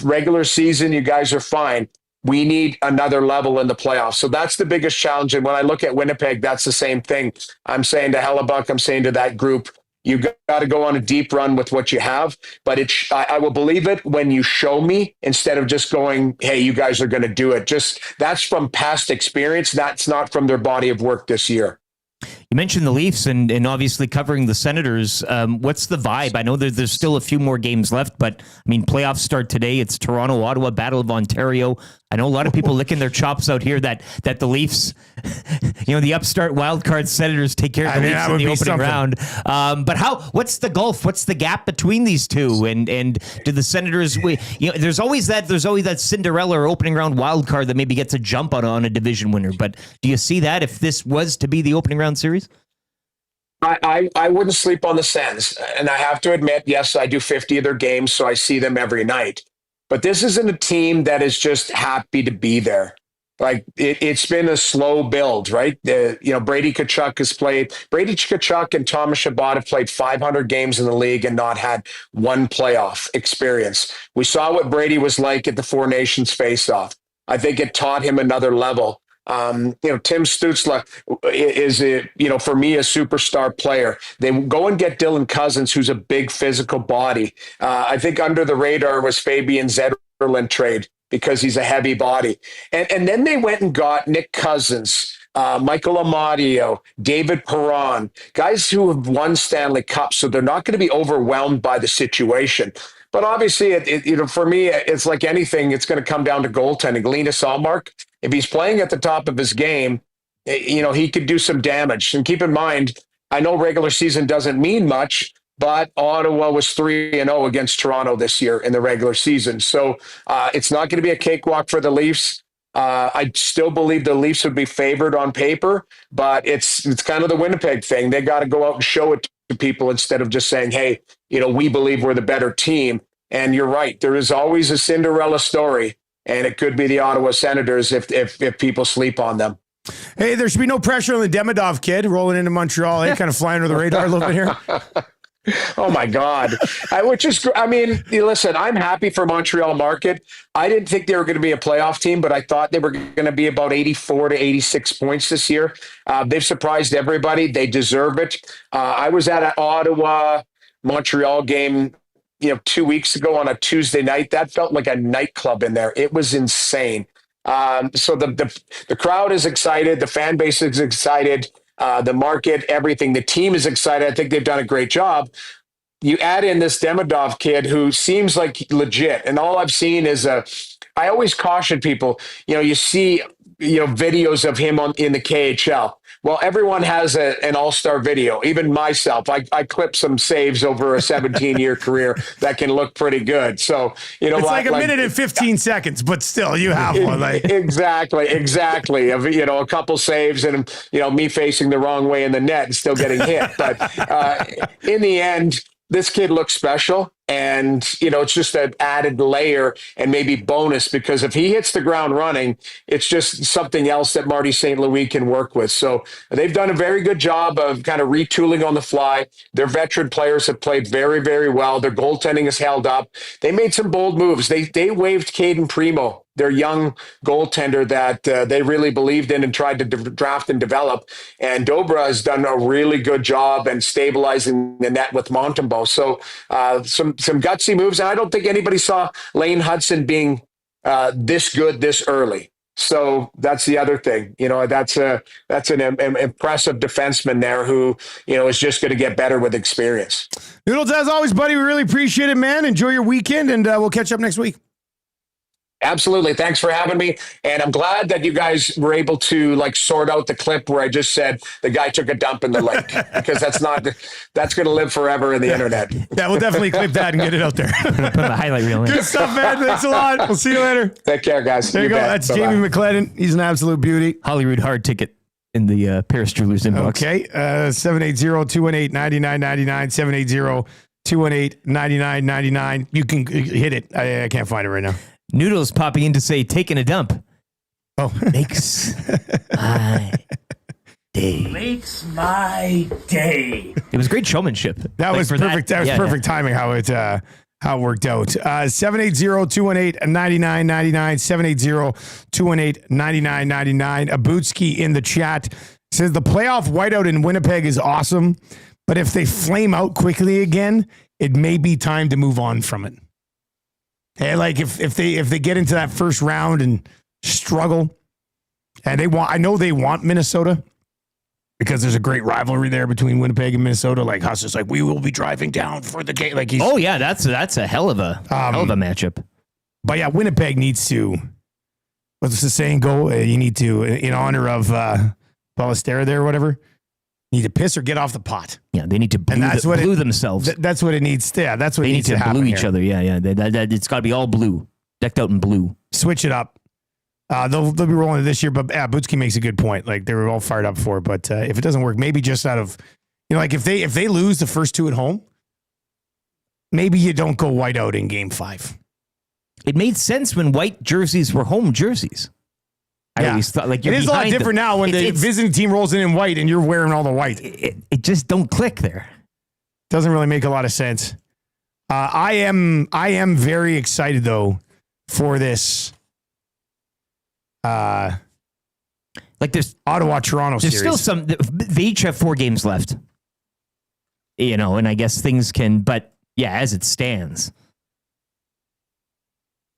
Regular season, you guys are fine. We need another level in the playoffs. So that's the biggest challenge. And when I look at Winnipeg, that's the same thing. I'm saying to Hellebuck, I'm saying to that group, you got to go on a deep run with what you have. But I will believe it when you show me instead of just going, hey, you guys are going to do it. Just that's from past experience. That's not from their body of work this year. You mentioned the Leafs and obviously covering the Senators. What's the vibe? I know there's still a few more games left, but I mean, playoffs start today. It's Toronto, Ottawa, Battle of Ontario. I know a lot of people licking their chops out here that the Leafs, the upstart wildcard Senators take care of the Leafs in the opening round. But what's the gulf? What's the gap between these two? And do the Senators? There's always that Cinderella or opening round wildcard that maybe gets a jump on a division winner. But do you see that if this was to be the opening round series? I wouldn't sleep on the Sens. And I have to admit, yes, I do 50 of their games, so I see them every night. But this isn't a team that is just happy to be there. Like it's been a slow build, right? Brady Tkachuk and Thomas Chabot have played 500 games in the league and not had one playoff experience. We saw what Brady was like at the Four Nations face-off. I think it taught him another level. Tim Stützle is for me, a superstar player. They go and get Dylan Cousins, who's a big physical body. I think under the radar was Fabian Zetterlund trade because he's a heavy body. And then they went and got Nick Cousins, Michael Amadio, David Perron, guys who have won Stanley Cups. So they're not going to be overwhelmed by the situation. But obviously, for me, it's like anything. It's going to come down to goaltending. Linus Ullmark, if he's playing at the top of his game, he could do some damage. And keep in mind, I know regular season doesn't mean much, but Ottawa was 3-0 against Toronto this year in the regular season. So it's not going to be a cakewalk for the Leafs. I still believe the Leafs would be favored on paper, but it's kind of the Winnipeg thing. They got to go out and show it to people instead of just saying, hey, we believe we're the better team. And you're right. There is always a Cinderella story, and it could be the Ottawa Senators if people sleep on them. Hey, there should be no pressure on the Demidov kid rolling into Montreal. Kind of flying under the radar a little bit here. Oh my God. Listen, I'm happy for Montreal market. I didn't think they were going to be a playoff team, but I thought they were going to be about 84 to 86 points this year. They've surprised everybody. They deserve it. I was at an Ottawa Montreal game 2 weeks ago on a Tuesday night. That felt like a nightclub in there. It was insane. So the crowd is excited. The fan base is excited. The market, everything. The team is excited. I think they've done a great job. You add in this Demidov kid who seems like legit. And all I've seen is I always caution people, you see, videos of him in the KHL. Well, everyone has an all-star video, even myself. I clip some saves over a 17-year career that can look pretty good. So, it's like a minute and 15 seconds, but still you have one. Exactly. Of, a couple saves and, me facing the wrong way in the net and still getting hit. But in the end, this kid looks special. And, it's just an added layer and maybe bonus, because if he hits the ground running, it's just something else that Marty St. Louis can work with. So they've done a very good job of kind of retooling on the fly. Their veteran players have played very, very well. Their goaltending has held up. They made some bold moves. They waived Caden Primo, their young goaltender that they really believed in and tried to draft and develop. And Dobra has done a really good job and stabilizing the net with Montembeault. So some gutsy moves. And I don't think anybody saw Lane Hudson being this good this early. So that's the other thing. That's an impressive defenseman there who, is just going to get better with experience. Noodles, as always, buddy, we really appreciate it, man. Enjoy your weekend, and we'll catch up next week. Absolutely. Thanks for having me. And I'm glad that you guys were able to sort out the clip where I just said the guy took a dump in the lake, because that's going to live forever in the internet. Yeah, we'll definitely clip that and get it out there. Put the highlight reel in. Good stuff, man. Thanks a lot. We'll see you later. Take care, guys. There you go. bet. That's Bye-bye. Jamie McLennan. He's an absolute beauty. Hollywood hard ticket in the Paris Jewelers inbox. Okay. 780-218-9999. 780-218-9999. You can hit it. I can't find it right now. Noodles popping in to say, taking a dump. Oh. Makes my day. Makes my day. It was great showmanship. That was perfect. That was perfect timing how it worked out. 780-218-9999. 780-218-9999. Abutski in the chat says the playoff whiteout in Winnipeg is awesome, but if they flame out quickly again, it may be time to move on from it. Hey, if they get into that first round and struggle, and I know they want Minnesota, because there's a great rivalry there between Winnipeg and Minnesota. Huss is we will be driving down for the game. Oh yeah, that's a hell of a matchup. But yeah, Winnipeg needs to. What's the saying go? You need to, in honor of Ballestera there or whatever. Need to piss or get off the pot. Yeah, they need to blue themselves. That's what it needs. Yeah, that's what they needs need to happen blue each here. other. Yeah. It's got to be all blue, decked out in blue. Switch it up. They'll be rolling it this year, but Butski makes a good point. They were all fired up for it, but if it doesn't work, maybe just out of, if they lose the first two at home, maybe you don't go white out in Game 5. It made sense when white jerseys were home jerseys. I always thought it is a lot different now when the visiting team rolls in white and you're wearing all the white. It just don't click there. Doesn't really make a lot of sense. I am very excited though for this. There's Ottawa Toronto series. There's still they each have 4 games left. And I guess things can, but yeah, as it stands,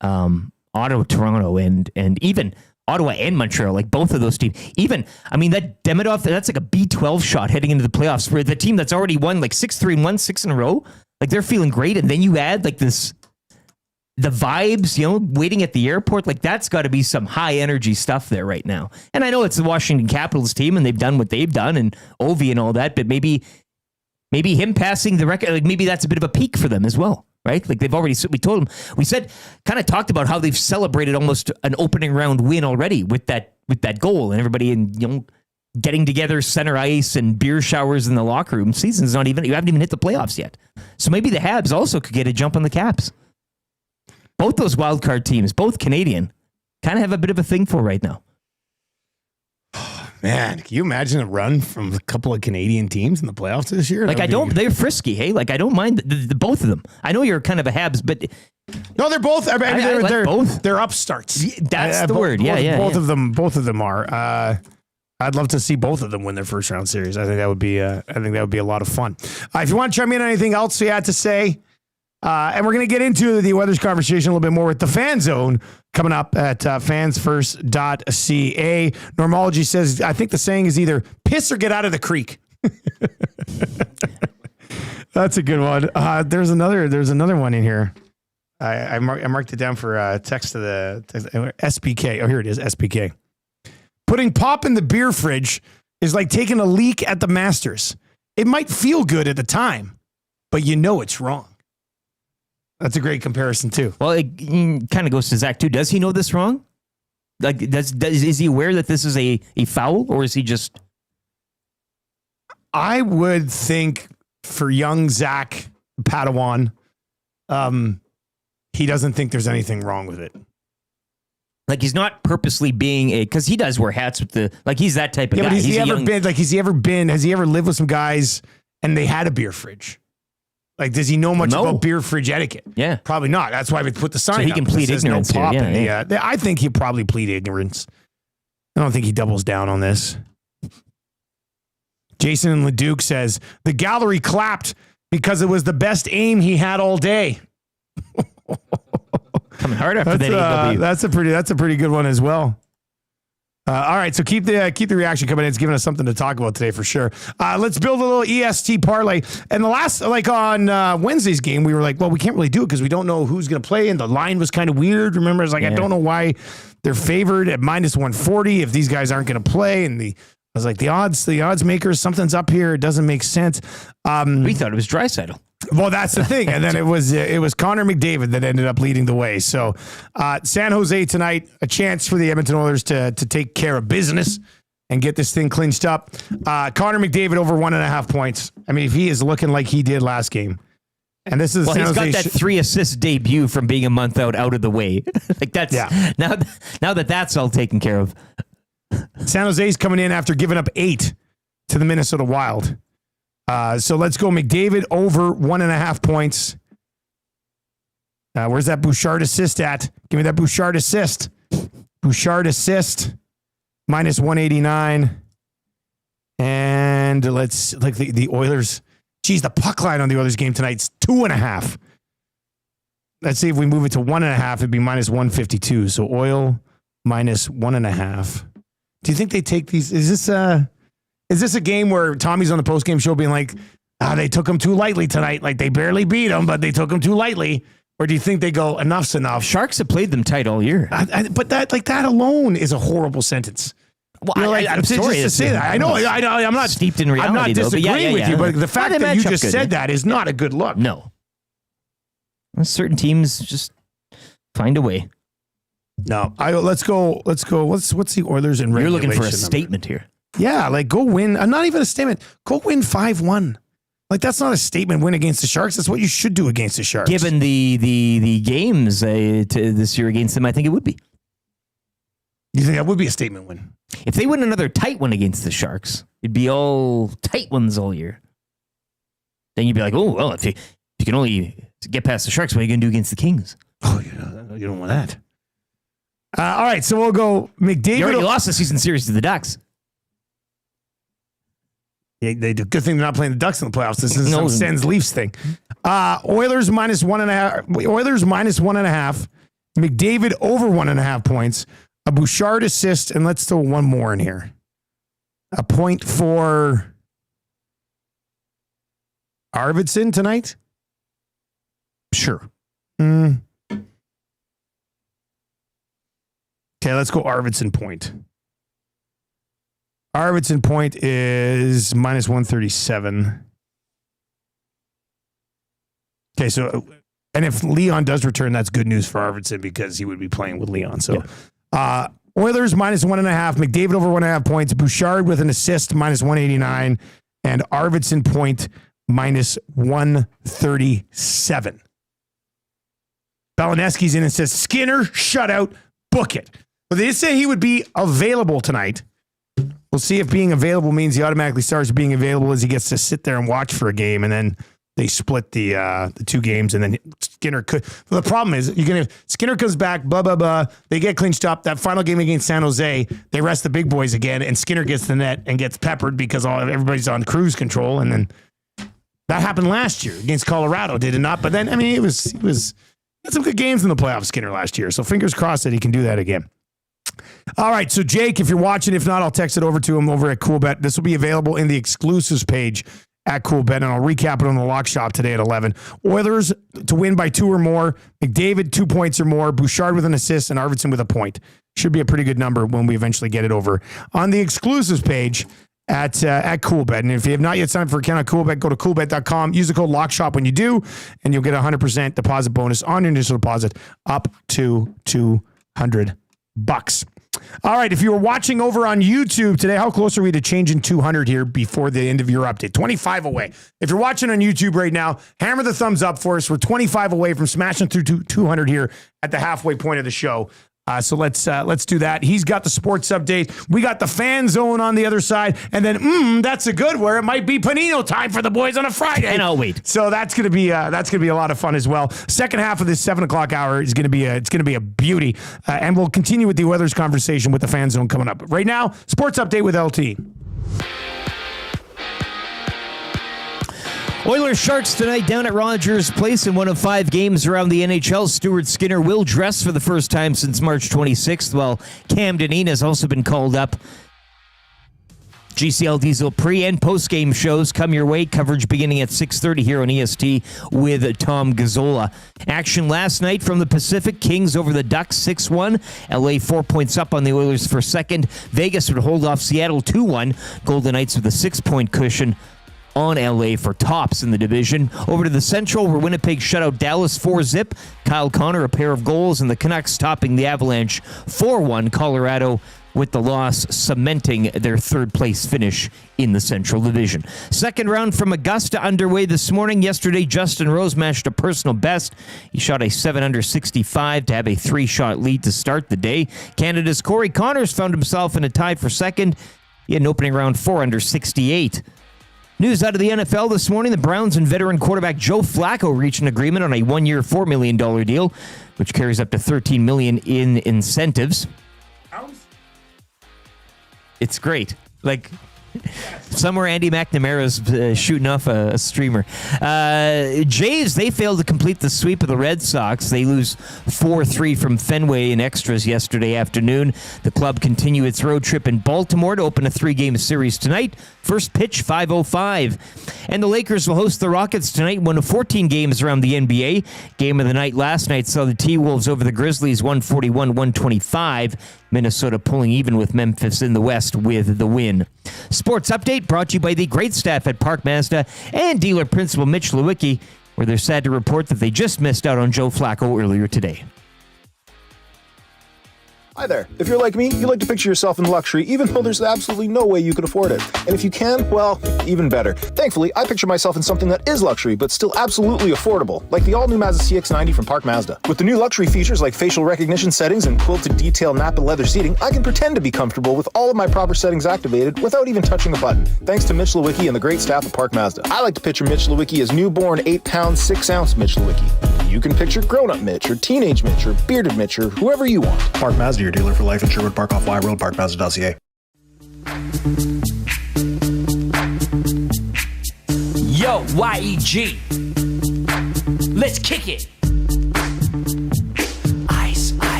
Ottawa, Toronto, and even Ottawa and Montreal, both of those teams. Even, that Demidov, that's a B12 shot heading into the playoffs for the team that's already won 6-3-1, 6 in a row. They're feeling great. And then you add the vibes, waiting at the airport. That's got to be some high energy stuff there right now. And I know it's the Washington Capitals team and they've done what they've done and Ovi and all that, but maybe him passing the record, maybe that's a bit of a peak for them as well. Right? They've already, we kind of talked about how they've celebrated almost an opening round win already with that goal and everybody getting together center ice and beer showers in the locker room. Season's not even, you haven't even hit the playoffs yet. So maybe the Habs also could get a jump on the Caps. Both those wild card teams, both Canadian, kind of have a bit of a thing for right now. Man, can you imagine a run from a couple of Canadian teams in the playoffs this year? They're frisky, hey? I don't mind the both of them. I know you're kind of a Habs, but... No, they're both. They're both. They're upstarts. That's the word. Both of them are. I'd love to see both of them win their first round series. I think that would be a lot of fun. If you want to chime in on anything else you had to say, and we're going to get into the Weathers conversation a little bit more with the Fan Zone coming up at fansfirst.ca. Normology says, I think the saying is either piss or get out of the creek. That's a good one. There's another one in here. I marked it down for text to the SPK. Oh, here it is, SPK. Putting pop in the beer fridge is like taking a leak at the Masters. It might feel good at the time, but it's wrong. That's a great comparison too. Well, it kind of goes to Zach too. Does he know this wrong? Is he aware that this is a foul, or is he just? I would think for young Zach Padawan, he doesn't think there's anything wrong with it. Like he's not purposely being because he does wear hats with the like he's that type of guy. But has he young- ever lived with some guys and they had a beer fridge? Like, does he know much about beer fridge etiquette? Yeah, probably not. That's why we put the sign. So he can up. plead It says ignorance No here. popping. Yeah. I think he'll probably plead ignorance. I don't think he doubles down on this. Jason and Leduc says the gallery clapped because it was the best aim he had all day. Coming hard after that AW. That's a pretty good one as well. All right, so keep the reaction coming in. It's giving us something to talk about today for sure. Let's build a little EST parlay. And the last, on Wednesday's game, we were like, well, we can't really do it because we don't know who's going to play, and the line was kind of weird. Remember, I don't know why they're favored at minus 140 if these guys aren't going to play. And I was like, the odds makers, something's up here. It doesn't make sense. We thought it was Draisaitl. Well, that's the thing. And then it was Connor McDavid that ended up leading the way. So San Jose tonight, a chance for the Edmonton Oilers to take care of business and get this thing clinched up. Connor McDavid over 1.5 points. I mean, if he is looking like he did last game. And this is Well, San he's Jose got that 3-assist debut from being a month out of the way. Like that's now that that's all taken care of. San Jose's coming in after giving up 8 to the Minnesota Wild. So let's go McDavid over 1.5 points. Where's that Bouchard assist at? Give me that Bouchard assist. Bouchard assist minus 189. And let's like the Oilers. Geez, the puck line on the Oilers game tonight's 2.5. Let's see if we move it to 1.5. It'd be minus 152. So Oil minus 1.5. Do you think they take these? Is this a game where Tommy's on the postgame show being like, they took him too lightly tonight. Like they barely beat him, but they took him too lightly. Or do you think they go, enough's enough? Sharks have played them tight all year. But that alone is a horrible sentence. Well, I'm sorry to say that. I know. I'm not steeped in reality. I'm not disagreeing with you, but the fact that you just said that is not a good look. No. Certain teams just find a way. No. Let's go. What's the Oilers in regulation? You're looking for a number? statement here. Yeah, like go win. Not even a statement. Go win 5-1. Like that's not a statement win against the Sharks. That's what you should do against the Sharks. Given the games this year against them, I think it would be. You think that would be a statement win? If they win another tight one against the Sharks, it'd be all tight ones all year. Then you'd be like, oh, well, if you can only get past the Sharks, what are you going to do against the Kings? Oh, you don't want that. All right, so we'll go McDavid. You already lost the season series to the Ducks. Yeah, good thing they're not playing the Ducks in the playoffs. This is some Sens Leafs thing. Oilers minus 1.5. Oilers minus 1.5. McDavid over 1.5 points. A Bouchard assist, and let's throw one more in here. A point for Arvidsson tonight? Sure. Okay, let's go Arvidsson point. Arvidsson point is minus 137. Okay, so, and if Leon does return, that's good news for Arvidsson because he would be playing with Leon. So, Oilers minus 1.5, McDavid over 1.5 points, Bouchard with an assist minus 189, and Arvidsson point minus 137. Balaneski's in and says, Skinner, shutout, book it. But they did say he would be available tonight. We'll see if being available means he automatically starts being available as he gets to sit there and watch for a game, and then they split the 2 games, and then Skinner could. Well, the problem is Skinner comes back, blah blah blah. They get clinched up. That final game against San Jose, they rest the big boys again, and Skinner gets the net and gets peppered because everybody's on cruise control, and then that happened last year against Colorado, did it not? But then he had some good games in the playoffs, Skinner last year. So fingers crossed that he can do that again. All right, so Jake, if you're watching, if not, I'll text it over to him over at CoolBet. This will be available in the exclusives page at CoolBet, and I'll recap it on the Lock Shop today at 11. Oilers to win by 2 or more. McDavid 2 points or more. Bouchard with an assist, and Arvidsson with a point. Should be a pretty good number when we eventually get it over on the exclusives page at CoolBet. And if you have not yet signed up for an account at CoolBet, go to coolbet.com. Use the code LOCKSHOP when you do, and you'll get a 100% deposit bonus on your initial deposit up to $200. All right, if you were watching over on YouTube today, how close are we to changing 200 here before the end of your update? 25 away. If you're watching on YouTube right now, hammer the thumbs up for us. We're 25 away from smashing through 200 here at the halfway point of the show. So let's do that. He's got the sports update. We got the fan zone on the other side, and then that's a good where it might be Panino time for the boys on a Friday. And I'll wait. So that's gonna be a lot of fun as well. Second half of this 7:00 hour is gonna be a beauty, and we'll continue with the Oilers conversation with the fan zone coming up. But right now, sports update with LT. Oilers Sharks tonight down at Rogers Place in one of 5 games around the NHL. Stuart Skinner will dress for the first time since March 26th, while Cam Dineen has also been called up. GCL Diesel pre- and post-game shows come your way. Coverage beginning at 6:30 here on EST with Tom Gazzola. Action last night from the Pacific. Kings over the Ducks 6-1. LA 4 points up on the Oilers for second. Vegas would hold off Seattle 2-1. Golden Knights with a 6-point cushion on LA for tops in the division. Over to the Central, where Winnipeg shut out Dallas 4-0. Kyle Connor a pair of goals, and the Canucks topping the Avalanche 4-1. Colorado with the loss cementing their third-place finish in the Central Division. Second round from Augusta underway this morning. Yesterday, Justin Rose matched a personal best. He shot a 7 under 65 to have a 3-shot lead to start the day. Canada's Corey Connors found himself in a tie for second. He had an opening round 4 under 68. News out of the NFL this morning, the Browns and veteran quarterback Joe Flacco reached an agreement on a 1-year, $4 million deal, which carries up to $13 million in incentives. It's great. Like, somewhere Andy McNamara's shooting off a streamer. Jays, they failed to complete the sweep of the Red Sox. They lose 4-3 from Fenway in extras yesterday afternoon. The club continue its road trip in Baltimore to open a 3-game series tonight. First pitch, 5:05. And the Lakers will host the Rockets tonight, one of 14 games around the NBA. Game of the night last night saw the T-Wolves over the Grizzlies 141-125. Minnesota pulling even with Memphis in the West with the win. Sports update brought to you by the great staff at Park Mazda and dealer principal Mitch Lewicki, where they're sad to report that they just missed out on Joe Flacco earlier today. Hi there. If you're like me, you like to picture yourself in luxury, even though there's absolutely no way you could afford it. And if you can, well, even better. Thankfully, I picture myself in something that is luxury, but still absolutely affordable, like the all-new Mazda CX-90 from Park Mazda. With the new luxury features like facial recognition settings and quilted detail Napa leather seating, I can pretend to be comfortable with all of my proper settings activated without even touching a button. Thanks to Mitch Lewicki and the great staff at Park Mazda. I like to picture Mitch Lewicki as newborn 8-pound, 6-ounce Mitch Lewicki. You can picture grown-up Mitch, or teenage Mitch, or bearded Mitch, or whoever you want. Park Mazda, your dealer for life in Sherwood Park off Y Road, parkmazda.ca. Yo, YEG. Let's kick it. Ice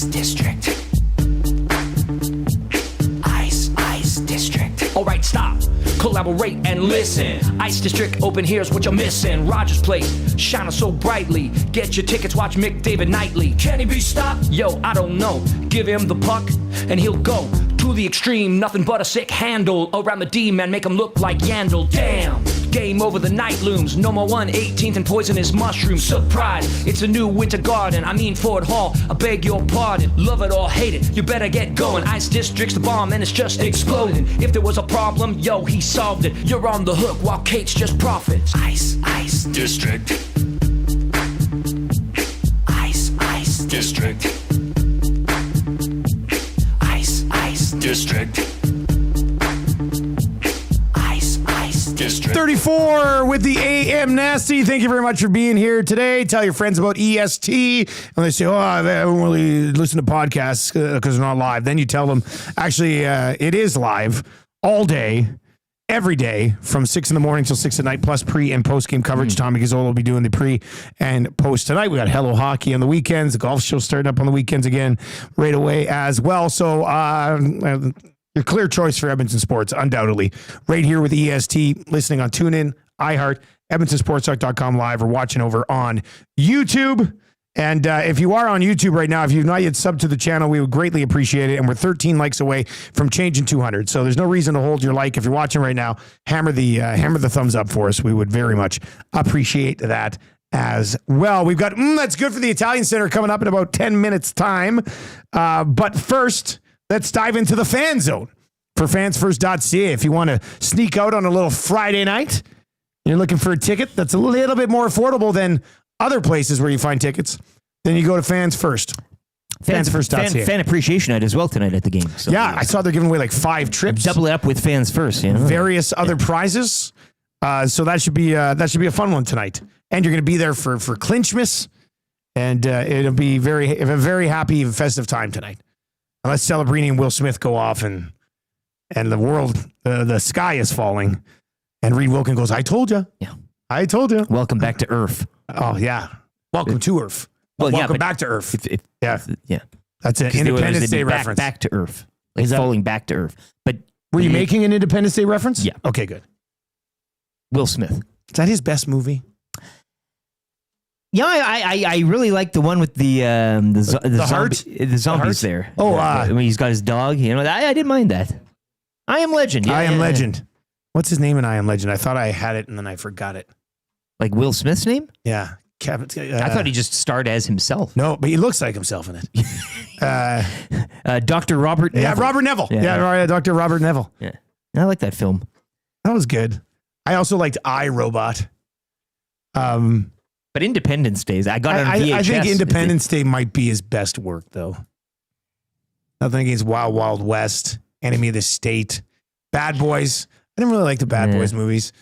District. Ice District. All right, stop. Collaborate and listen. Ice District open, here's what you're missing. Rogers Place, shining so brightly. Get your tickets, watch McDavid nightly. Can he be stopped? Yo, I don't know. Give him the puck and he'll go to the extreme. Nothing but a sick handle around the D, man. Make him look like Yandel. Damn. Game over, the night looms. No more 1/18th and poisonous mushrooms. Surprise, it's a new winter garden. I mean Ford Hall, I beg your pardon. Love it or hate it, you better get going. Ice District's the bomb and it's just exploding. If there was a problem, yo, he solved it. You're on the hook while Kate's just profits. Ice District. Ice District. Ice District. 34 with the AM Nasty. Thank you very much for being here today. Tell your friends about EST. And they say, oh, I don't really listen to podcasts because they're not live. Then you tell them, actually, it is live all day, every day, from 6 in the morning till 6 at night, plus pre and post game coverage. Tommy Gazzola will be doing the pre and post tonight. We got Hello Hockey on the weekends. The golf show starting up on the weekends again right away as well. So, your clear choice for Edmonton sports, undoubtedly. Right here with EST, listening on TuneIn, iHeart, EdmontonSportsTalk.com live, or watching over on YouTube. And if you are on YouTube right now, if you've not yet subbed to the channel, we would greatly appreciate it. And we're 13 likes away from changing 200. So there's no reason to hold your like. If you're watching right now, hammer the thumbs up for us. We would very much appreciate that as well. We've got That's Good for the Italian Center coming up in about 10 minutes time. But first, let's dive into the fan zone for fansfirst.ca. If you want to sneak out on a little Friday night, you're looking for a ticket that's a little bit more affordable than other places where you find tickets, then you go to Fans First. Fansfirst.ca. Fan appreciation night as well tonight at the game. So yeah, I saw they're giving away like 5 trips. Double it up with Fans First. You know? Various other prizes. So that should be a fun one tonight. And you're going to be there for Clinchmas. And it'll be a very happy and festive time tonight. Unless Celebrini and Will Smith go off and the world, the sky is falling. And Reed Wilkin goes, I told you. Yeah. I told you. Welcome back to Earth. Oh, yeah. Welcome to Earth. Well, welcome back to Earth. Yeah. That's an Independence Day reference. Back to Earth. Like falling back to Earth. But were you making an Independence Day reference? Yeah. Okay, good. Will Smith. Is that his best movie? Yeah, I really like the one with the heart? the zombies there. Oh, when he's got his dog. You know, I didn't mind that. I Am Legend. Yeah, I Am Legend. What's his name in I Am Legend? I thought I had it and then I forgot it. Like Will Smith's name? Yeah. I thought he just starred as himself. No, but he looks like himself in it. Dr. Robert Neville. Yeah, Robert Neville. Yeah, Dr. Robert Neville. Yeah. I like that film. That was good. I also liked iRobot. But Independence Day, I got it on VHS. I think Independence Day might be his best work, though. Nothing against Wild Wild West, Enemy of the State, Bad Boys. I didn't really like the Bad Boys movies.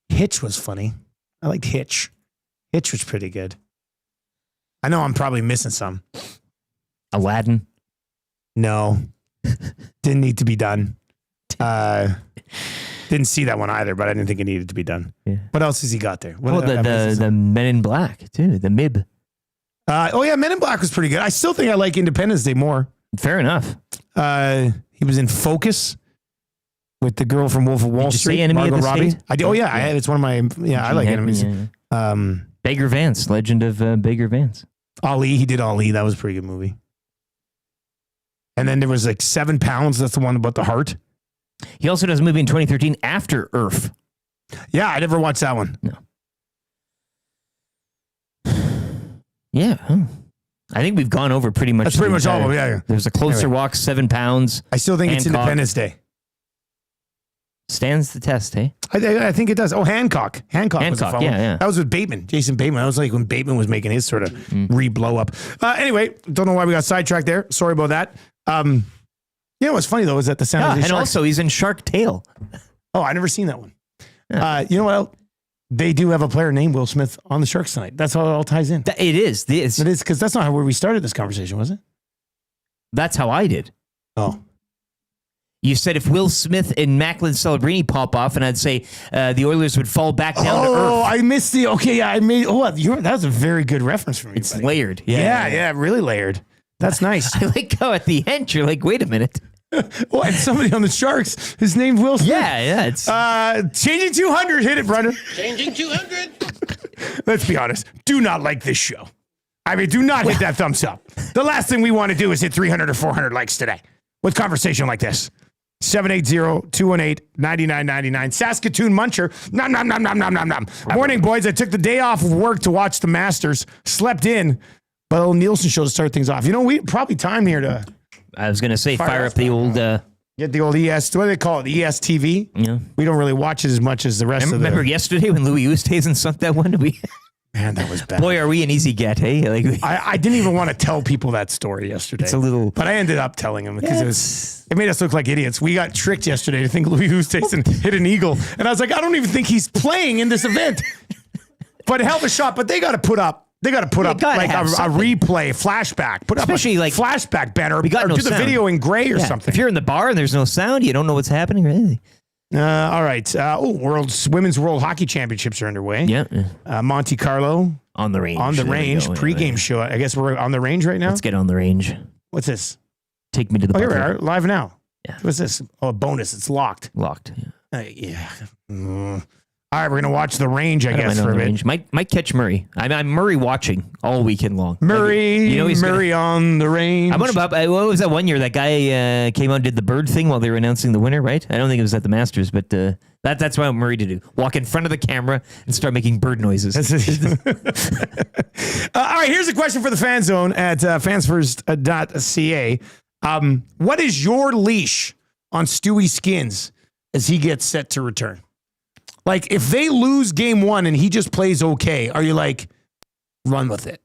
Hitch was funny. I liked Hitch. Hitch was pretty good. I know I'm probably missing some. Aladdin? No. Didn't need to be done. Didn't see that one either, but I didn't think it needed to be done. Yeah. What else has he got there? The Men in Black, too. The MIB. Men in Black was pretty good. I still think I like Independence Day more. Fair enough. He was in Focus with the girl from Wolf of Wall Street, Enemy Margot of the Robbie. State? It's one of my, I like Enemies. Yeah. Beggar Vance, Legend of Beggar Vance. Ali, he did Ali. That was a pretty good movie. And then there was like 7 Pounds. That's the one about the heart. He also does a movie in 2013, After Earth. Yeah, I never watched that one. No. Yeah. I think we've gone over pretty much. That's pretty much all of them. Yeah. There's a Closer Walk, 7 Pounds. I still think it's Independence Day. Stands the test, hey? I think it does. Oh, Hancock. Hancock was the follow. Yeah. That was with Bateman, Jason Bateman. That was like when Bateman was making his sort of re-blow up. Anyway, don't know why we got sidetracked there. Sorry about that. What's funny though is that the San Jose Sharks. Also he's in Shark Tale. Oh, I never seen that one. You know what? They do have a player named Will Smith on the Sharks tonight. That's how it all ties in. It is because that's not where we started this conversation, was it? That's how I did. Oh. You said if Will Smith and Macklin Celebrini pop off, and I'd say the Oilers would fall back down to earth. Oh, I missed the. Okay, yeah, I made. That was a very good reference for me. It's layered. Yeah, really layered. That's nice. I like how at the end you're like, wait a minute. Well, and somebody on the Sharks, his name's Will Smith. Yeah. It's changing 200. Hit it, Brendan. Changing 200. Let's be honest. Do not like this show. I mean, do not hit that thumbs up. The last thing we want to do is hit 300 or 400 likes today with conversation like this. 780-218-9999. Saskatoon Muncher. Nom, nom, nom, nom, nom, nom, nom. Morning, boys. I took the day off of work to watch the Masters. Slept in. But a little Nielsen show to start things off. You know, we probably time here to... I was going to say fire up the old... Get the old ES... What do they call it? The ESTV? Yeah. We don't really watch it as much as the rest of the... Remember yesterday when Louis Oosthuizen sunk that one? Man, that was bad. Boy, are we an easy get, hey? Like I didn't even want to tell people that story yesterday. It's a little... But I ended up telling them because it made us look like idiots. We got tricked yesterday to think Louis Oosthuizen hit an eagle. And I was like, I don't even think he's playing in this event. But hell of a shot. But they got to put up like a replay, flashback. Put especially up a like flashback banner or do no the sound. video in gray or something. If you're in the bar and there's no sound, you don't know what's happening or anything. All right. Women's World Hockey Championships are underway. Yeah. Monte Carlo. On the range. Pre-game show. I guess we're on the range right now. Let's get on the range. What's this? Take me to the here we are, live now. Yeah. What's this? Oh, a bonus. It's locked. Locked. Yeah. All right, we're going to watch the range, I guess, for a bit. Might catch Murray. I'm Murray watching all weekend long. Murray, Murray on the range. I'm about, what was that one year that guy came out and did the bird thing while they were announcing the winner, right? I don't think it was at the Masters, but that's what Murray to do. Walk in front of the camera and start making bird noises. All right, here's a question for the fan zone at fansfirst.ca. What is your leash on Stewie Skins as he gets set to return? Like, if they lose game one and he just plays okay, are you like, run with it?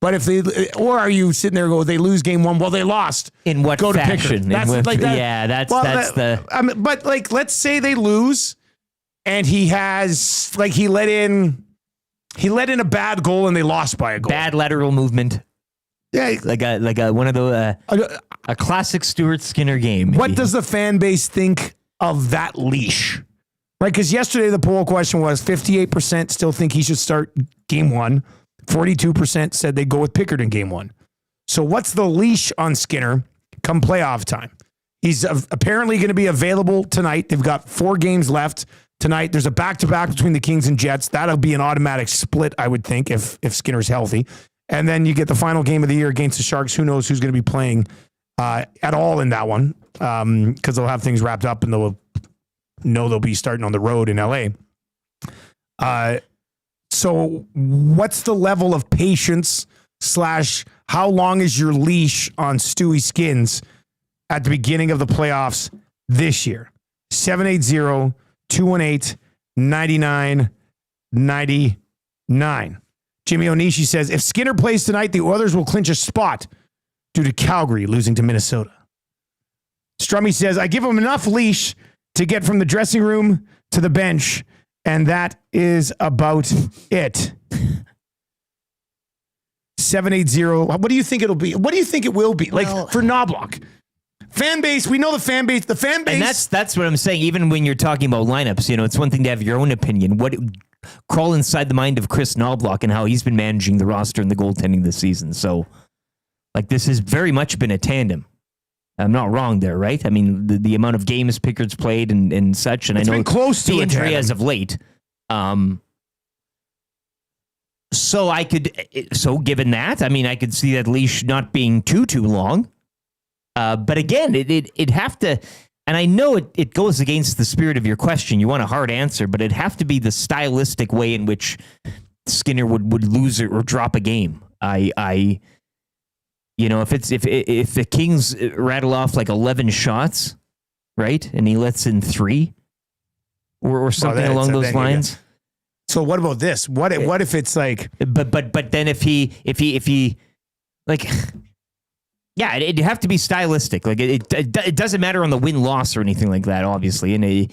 But if they, or are you sitting there and go, they lose game one? Well, they lost. In what go fashion? To that's like that. Yeah, that's the. But like, let's say they lose, and he has like he let in a bad goal and they lost by a goal. Bad lateral movement. Yeah, like a one of the a classic Stuart Skinner game. What does the fan base think of that leash? Right, because yesterday the poll question was 58% still think he should start game one. 42% said they go with Pickard in game one. So what's the leash on Skinner come playoff time? He's apparently going to be available tonight. They've got 4 games left tonight. There's a back-to-back between the Kings and Jets. That'll be an automatic split, I would think, if Skinner's healthy. And then you get the final game of the year against the Sharks. Who knows who's going to be playing at all in that one, because they'll have things wrapped up and they'll be starting on the road in LA. So what's the level of patience / how long is your leash on Stewie Skins at the beginning of the playoffs this year? 780-218-9999. Jimmy Onishi says, if Skinner plays tonight, the Oilers will clinch a spot due to Calgary losing to Minnesota. Strummy says, I give him enough leash to get from the dressing room to the bench, and that is about it. 780. What do you think it'll be? What do you think it will be? Like for Knobloch? Fan base, we know the fan base. The fan base. And that's what I'm saying. Even when you're talking about lineups, it's one thing to have your own opinion. Crawl inside the mind of Chris Knobloch and how he's been managing the roster and the goaltending this season. So, like, this has very much been a tandem. I'm not wrong there, right? I mean, the amount of games Pickard's played and such, and it's I know been close to the injury tandem as of late. So given that, I mean, I could see that leash not being too long. But again, it'd have to, and I know it goes against the spirit of your question. You want a hard answer, but it'd have to be the stylistic way in which Skinner would lose or drop a game. If the Kings rattle off like 11 shots, right, and he lets in 3, or something along those lines. So what about this? What if it's like? But then if he like. Yeah, it'd have to be stylistic. Like it doesn't matter on the win-loss or anything like that, obviously. And if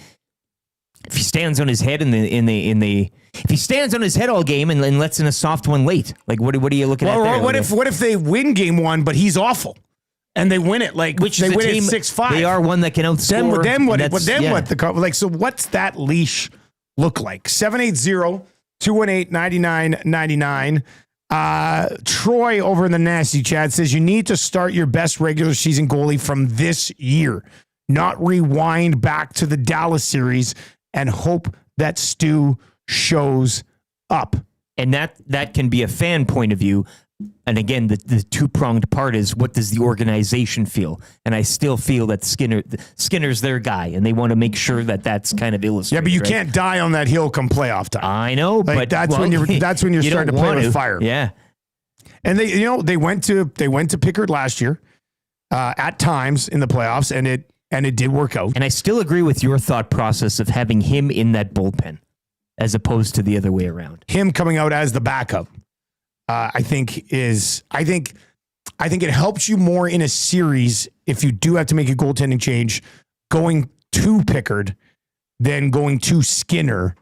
he stands on his head if he stands on his head all game and lets in a soft one late, like what are you looking at there? What if they win game one but he's awful and they win it which they win team, it 6-5? They are one that can outscore. Then what? So what's that leash look like? 780-218-9999. Troy over in the nasty chat says you need to start your best regular season goalie from this year, not rewind back to the Dallas series and hope that Stu shows up. And that can be a fan point of view. And again, the two-pronged part is, what does the organization feel? And I still feel that Skinner's their guy, and they want to make sure that that's kind of illustrated. Yeah, but you can't die on that hill come playoff time. I know, but that's when you're starting to play with fire. Yeah, and they went to Pickard last year at times in the playoffs, and it did work out. And I still agree with your thought process of having him in that bullpen as opposed to the other way around. Him coming out as the backup. I think it helps you more in a series if you do have to make a goaltending change going to Pickard than going to Skinner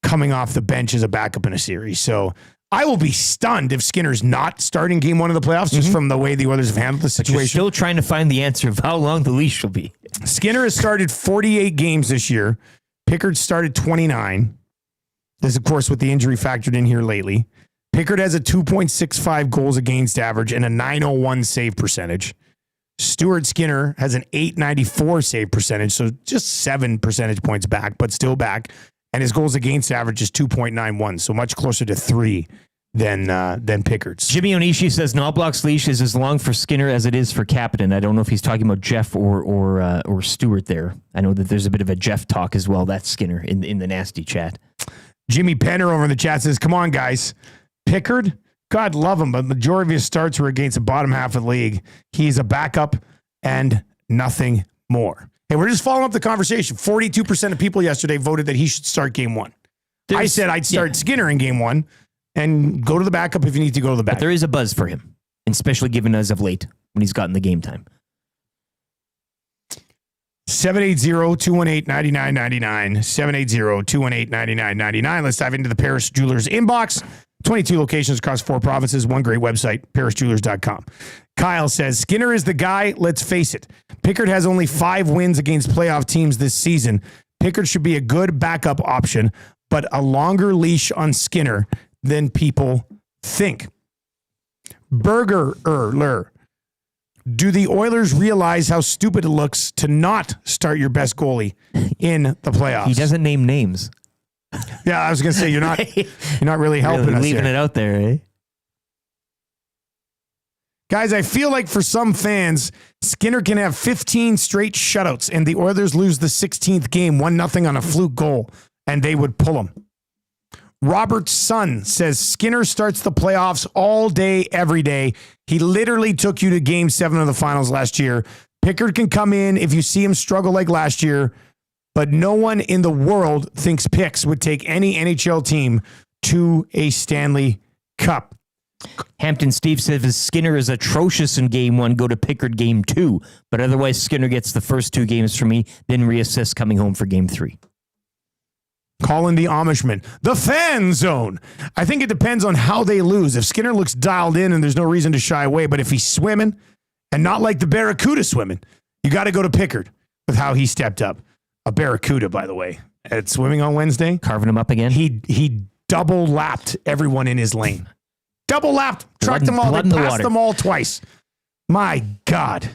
coming off the bench as a backup in a series. So I will be stunned if Skinner's not starting game one of the playoffs just from the way the Oilers have handled the situation. But you're still trying to find the answer of how long the leash will be. Skinner has started 48 games this year. Pickard started 29. This, of course, with the injury factored in here lately. Pickard has a 2.65 goals against average and a 901 save percentage. Stuart Skinner has an 894 save percentage, so just 7 percentage points back, but still back. and his goals against average is 2.91, so much closer to 3 than Pickard's. Jimmy Onishi says Knobloch's leash is as long for Skinner as it is for Kapanen. I don't know if he's talking about Jeff or Stewart there. I know that there's a bit of a Jeff talk as well. That's Skinner in the nasty chat. Jimmy Penner over in the chat says, come on, guys. Pickard, God love him, but majority of his starts were against the bottom half of the league. He's a backup and nothing more. Hey, we're just following up the conversation. 42% of people yesterday voted that he should start game 1. I said I'd start Skinner in game 1 and go to the backup if you need to go to the backup. But there is a buzz for him, especially given as of late when he's gotten the game time. 780-218-9999. 780-218-9999. Let's dive into the Paris Jewelers inbox. 22 locations across 4 provinces. One great website, parisjewelers.com. Kyle says, Skinner is the guy. Let's face it. Pickard has only 5 wins against playoff teams this season. Pickard should be a good backup option, but a longer leash on Skinner than people think. Burgerler. Do the Oilers realize how stupid it looks to not start your best goalie in the playoffs? He doesn't name names. Yeah, I was going to say, you're not really helping us leaving here. it out there, eh? Guys, I feel like for some fans, Skinner can have 15 straight shutouts and the Oilers lose the 16th game 1-0 on a fluke goal, and they would pull him. Robert's son says Skinner starts the playoffs all day, every day. He literally took you to game 7 of the finals last year. Pickard can come in if you see him struggle like last year, but no one in the world thinks Picks would take any NHL team to a Stanley Cup. Hampton Steve says Skinner is atrocious in game 1. Go to Pickard game 2. But otherwise, Skinner gets the first 2 games for me, then reassess coming home for game 3. Calling the Amishman. The fan zone. I think it depends on how they lose. If Skinner looks dialed in and there's no reason to shy away, but if he's swimming and not like the Barracuda swimming, you got to go to Pickard with how he stepped up. A Barracuda, by the way, at swimming on Wednesday. Carving him up again. He double lapped everyone in his lane. Double lapped. Trucked them all. They passed them all twice. My God.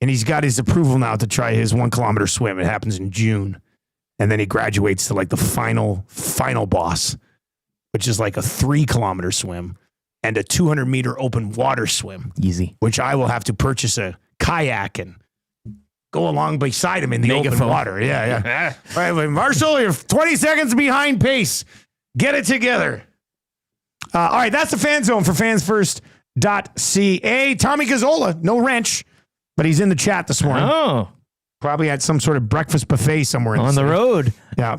And he's got his approval now to try his 1 kilometer swim. It happens in June. And then he graduates to like the final boss, which is like a 3 kilometer swim and a 200 meter open water swim. Easy. Which I will have to purchase a kayak and go along beside him in the open water. Yeah. Right, Marshall, you're 20 seconds behind pace. Get it together. All right, that's the fan zone for fansfirst.ca. Tommy Gazzola, no wrench, but he's in the chat this morning. Oh. Probably at some sort of breakfast buffet somewhere on the road. Yeah.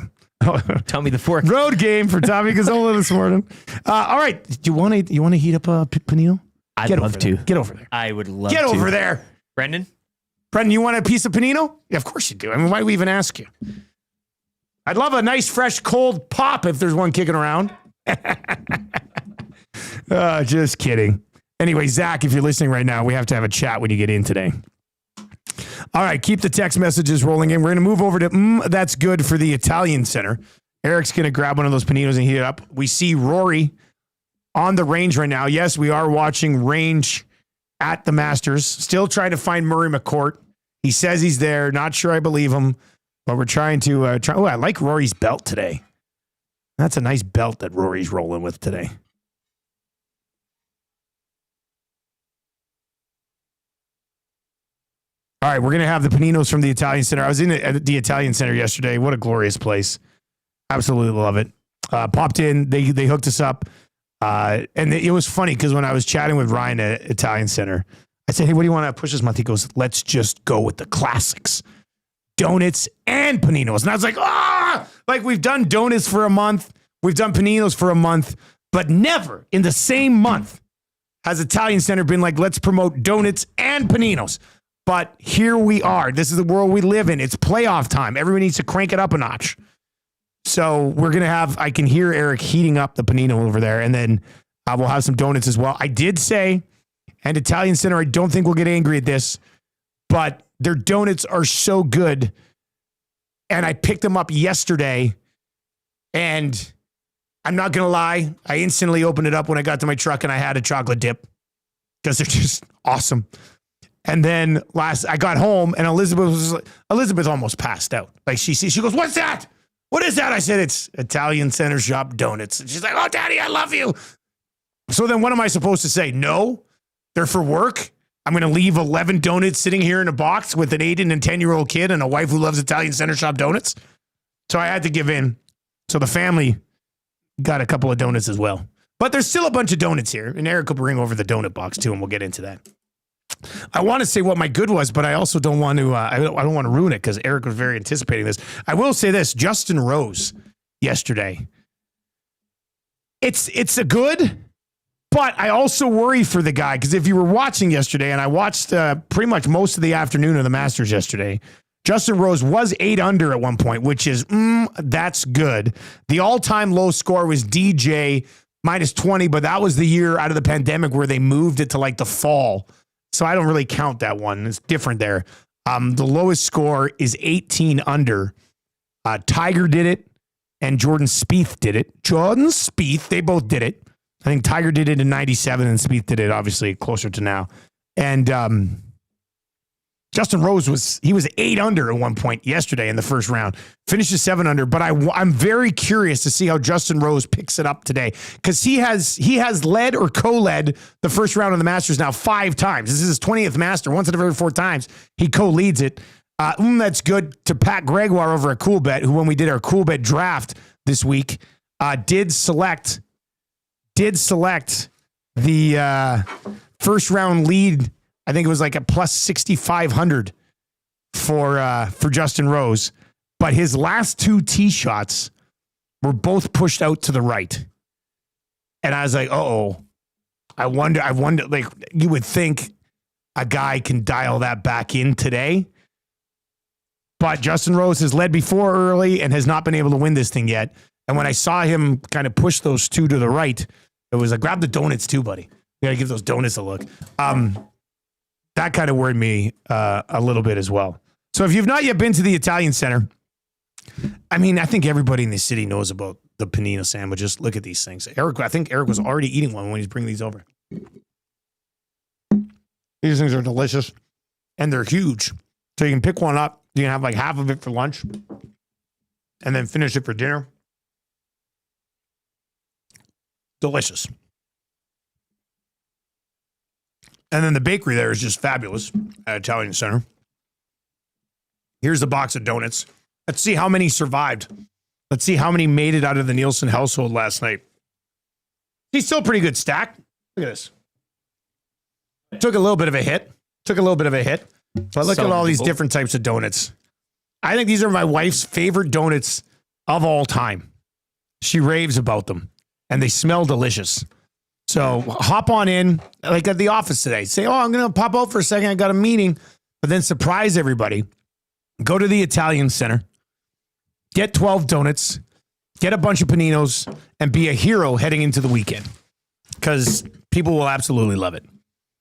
Tommy the Fork. Road game for Tommy Gazzola this morning. All right. Do you want to heat up a panino? I'd love to. Get over there. I would love to. Get over to. there. Brendan, you want a piece of panino? Yeah, of course you do. I mean, why do we even ask you? I'd love a nice, fresh, cold pop if there's one kicking around. Just kidding. Anyway, Zach, if you're listening right now, we have to have a chat when you get in today. All right, keep the text messages rolling in. We're going to move over to that's good for the Italian Center. Eric's going to grab one of those paninos and heat it up. We see Rory on the range right now. Yes, we are watching range at the Masters. Still trying to find Murray McCourt. He says he's there. Not sure I believe him, but we're trying to Oh, I like Rory's belt today. That's a nice belt that Rory's rolling with today. All right, we're going to have the paninos from the Italian Center. I was in the Italian Center yesterday. What a glorious place. Absolutely love it. Popped in. They hooked us up. And it was funny because when I was chatting with Ryan at Italian Center, I said, hey, what do you want to push this month? He goes, let's just go with the classics. Donuts and paninos. And I was like, like we've done donuts for a month. We've done paninos for a month. But never in the same month has Italian Center been like, let's promote donuts and paninos. But here we are. This is the world we live in. It's playoff time. Everyone needs to crank it up a notch. So we're going to I can hear Eric heating up the panino over there, and then we'll have some donuts as well. I did say, and Italian Center, I don't think we'll get angry at this, but their donuts are so good. And I picked them up yesterday, and I'm not going to lie, I instantly opened it up when I got to my truck, and I had a chocolate dip because they're just awesome. And then I got home and Elizabeth almost passed out. Like she goes, what's that? What is that? I said, it's Italian Center Shop Donuts. And she's like, oh, Daddy, I love you. So then what am I supposed to say? No, they're for work. I'm going to leave 11 donuts sitting here in a box with an 8 and 10-year-old kid and a wife who loves Italian Center Shop Donuts. So I had to give in. So the family got a couple of donuts as well. But there's still a bunch of donuts here. And Eric will bring over the donut box too, and we'll get into that. I want to say what my good was, but I also don't want to. I don't want to ruin it because Eric was very anticipating this. I will say this: Justin Rose yesterday. It's a good, but I also worry for the guy because if you were watching yesterday, and I watched pretty much most of the afternoon of the Masters yesterday, Justin Rose was 8 under at one point, which is that's good. The all-time low score was DJ minus 20, but that was the year out of the pandemic where they moved it to like the fall. So I don't really count that one. It's different there. The lowest score is 18 under. Tiger did it, and Jordan Spieth did it. Jordan Spieth, they both did it. I think Tiger did it in 97, and Spieth did it, obviously, closer to now. And Justin Rose was 8 under at one point yesterday in the first round. Finishes 7 under, but I'm very curious to see how Justin Rose picks it up today because he has led or co-led the first round of the Masters now 5 times. This is his 20th Master. Once out of every 4 times, he co-leads it. That's good to Pat Gregoire over at Coolbet, who when we did our Coolbet draft this week, did select the first round lead. I think it was like a plus 6,500 for Justin Rose, but his last 2 tee shots were both pushed out to the right. And I was like, I wonder, like you would think a guy can dial that back in today, but Justin Rose has led before early and has not been able to win this thing yet. And when I saw him kind of push those 2 to the right, it was like, grab the donuts too, buddy. You gotta give those donuts a look. That kind of worried me a little bit as well. So if you've not yet been to the Italian Center, I mean, I think everybody in the city knows about the panini sandwiches. Look at these things. I think Eric was already eating one when he's bringing these over. These things are delicious, and they're huge. So you can pick one up. You can have like half of it for lunch, and then finish it for dinner. Delicious. And then the bakery there is just fabulous at Italian Center. Here's a box of donuts. Let's see how many survived. Let's see how many made it out of the Nielsen household last night. He's still a pretty good stack. Look at this. Took a little bit of a hit. But look at all these different types of donuts. I think these are my wife's favorite donuts of all time. She raves about them, and they smell delicious. So hop on in, like at the office today. Say, I'm going to pop out for a second. I got a meeting. But then surprise everybody. Go to the Italian Center. Get 12 donuts. Get a bunch of paninos. And be a hero heading into the weekend. Because people will absolutely love it.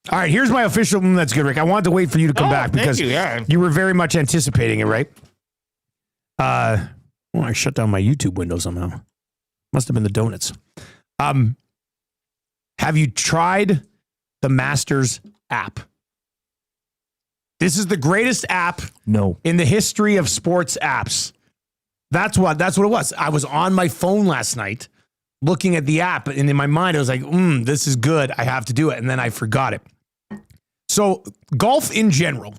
All right, here's my official. That's good, Rick. I wanted to wait for you to come back because you were very much anticipating it, right? I shut down my YouTube window somehow. Must have been the donuts. Have you tried the Masters app? This is the greatest app in the history of sports apps. That's what it was. I was on my phone last night looking at the app, and in my mind, I was like, this is good. I have to do it. And then I forgot it. So golf in general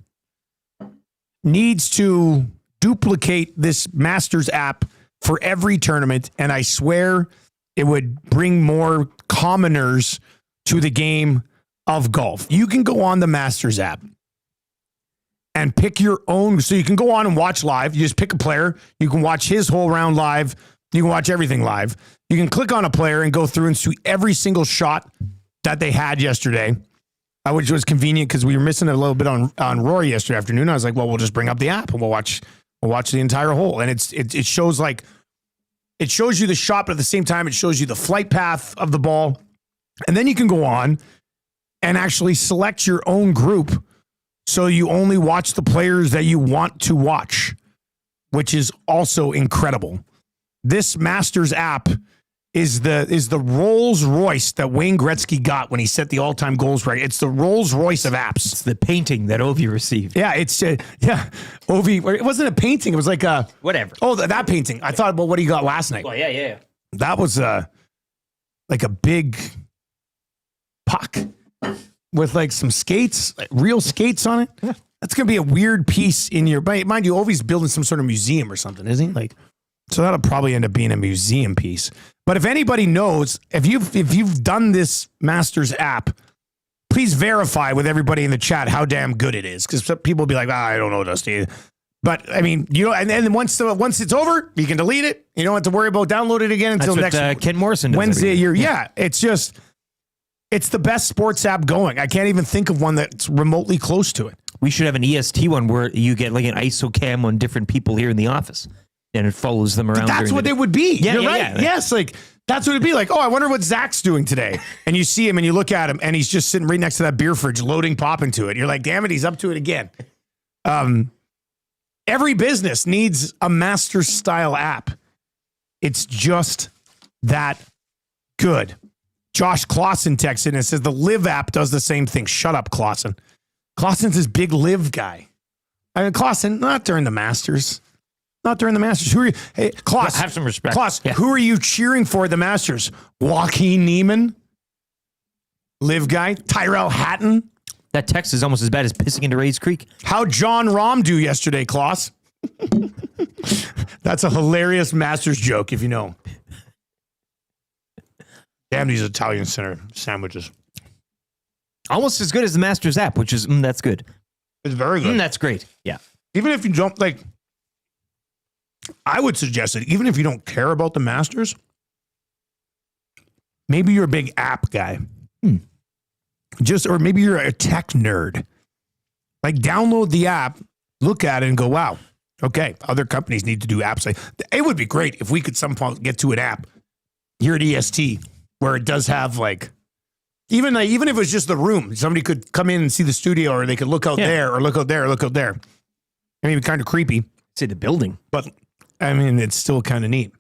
needs to duplicate this Masters app for every tournament. And I swear it would bring more commoners to the game of golf. You can go on the Masters app and pick your own. So you can go on and watch live. You just pick a player. You can watch his whole round live. You can watch everything live. You can click on a player and go through and see every single shot that they had yesterday, which was convenient because we were missing a little bit on Rory yesterday afternoon. I was like, well, we'll just bring up the app and we'll watch the entire hole. And it shows like, it shows you the shot, but at the same time, it shows you the flight path of the ball. And then you can go on and actually select your own group. So you only watch the players that you want to watch, which is also incredible. This Masters app is the Rolls Royce that Wayne Gretzky got when he set the all-time goals record. It's the Rolls Royce of apps. It's the painting that Ovi received. Yeah, Ovi. It wasn't a painting. It was like a whatever. Oh, that painting. I thought about what he got last night. Well, yeah. That was like a big puck with like some skates, like real skates on it. Yeah. That's gonna be a weird piece in your. Mind you, Ovi's building some sort of museum or something, isn't he? Like, so that'll probably end up being a museum piece. But if anybody knows, if you've done this Masters app, please verify with everybody in the chat how damn good it is, because people will be like, I don't know, Dusty. But I mean, and then once it's over, you can delete it. You don't have to worry about downloading it again until That's next what, Ken Morrison does Wednesday. every year. Yeah, it's the best sports app going. I can't even think of one that's remotely close to it. We should have an EST one where you get like an ISO cam on different people here in the office, and it follows them around. That's what it would be. Yeah, You're right. Yeah. Yes, like that's what it'd be like. Oh, I wonder what Zach's doing today. And you see him and you look at him and he's just sitting right next to that beer fridge, loading pop into it. You're like, damn it, he's up to it again. Every business needs a Masters style app. It's just that good. Josh Clausen texted in and says the Live app does the same thing. Shut up, Clausen. Clausen's this big Live guy. I mean, Clausen, not during the Masters. Not during the Masters. Who are you? Hey, Klaus. Have some respect. Klaus, Yeah. who are you cheering for at the Masters? Joaquin Neiman? Live guy? Tyrell Hatton? That text is almost as bad as pissing into Ray's Creek. How'd John Rahm do yesterday, Klaus? That's a hilarious Masters joke, if you know. Damn these Italian Center sandwiches. Almost as good as the Masters app, which is, that's good. It's very good. That's great. Yeah. Even if you don't, like, I would suggest that even if you don't care about the Masters, maybe you're a big app guy. Or maybe you're a tech nerd. Like, download the app, look at it, and go, wow, okay, other companies need to do apps. It would be great if we could somehow get to an app here at EST where it does have, like, even if it was just the room, somebody could come in and see the studio, or they could look out there, or look out there, or look out there. I mean, kind of creepy. See the building. But, I mean, it's still kind of neat.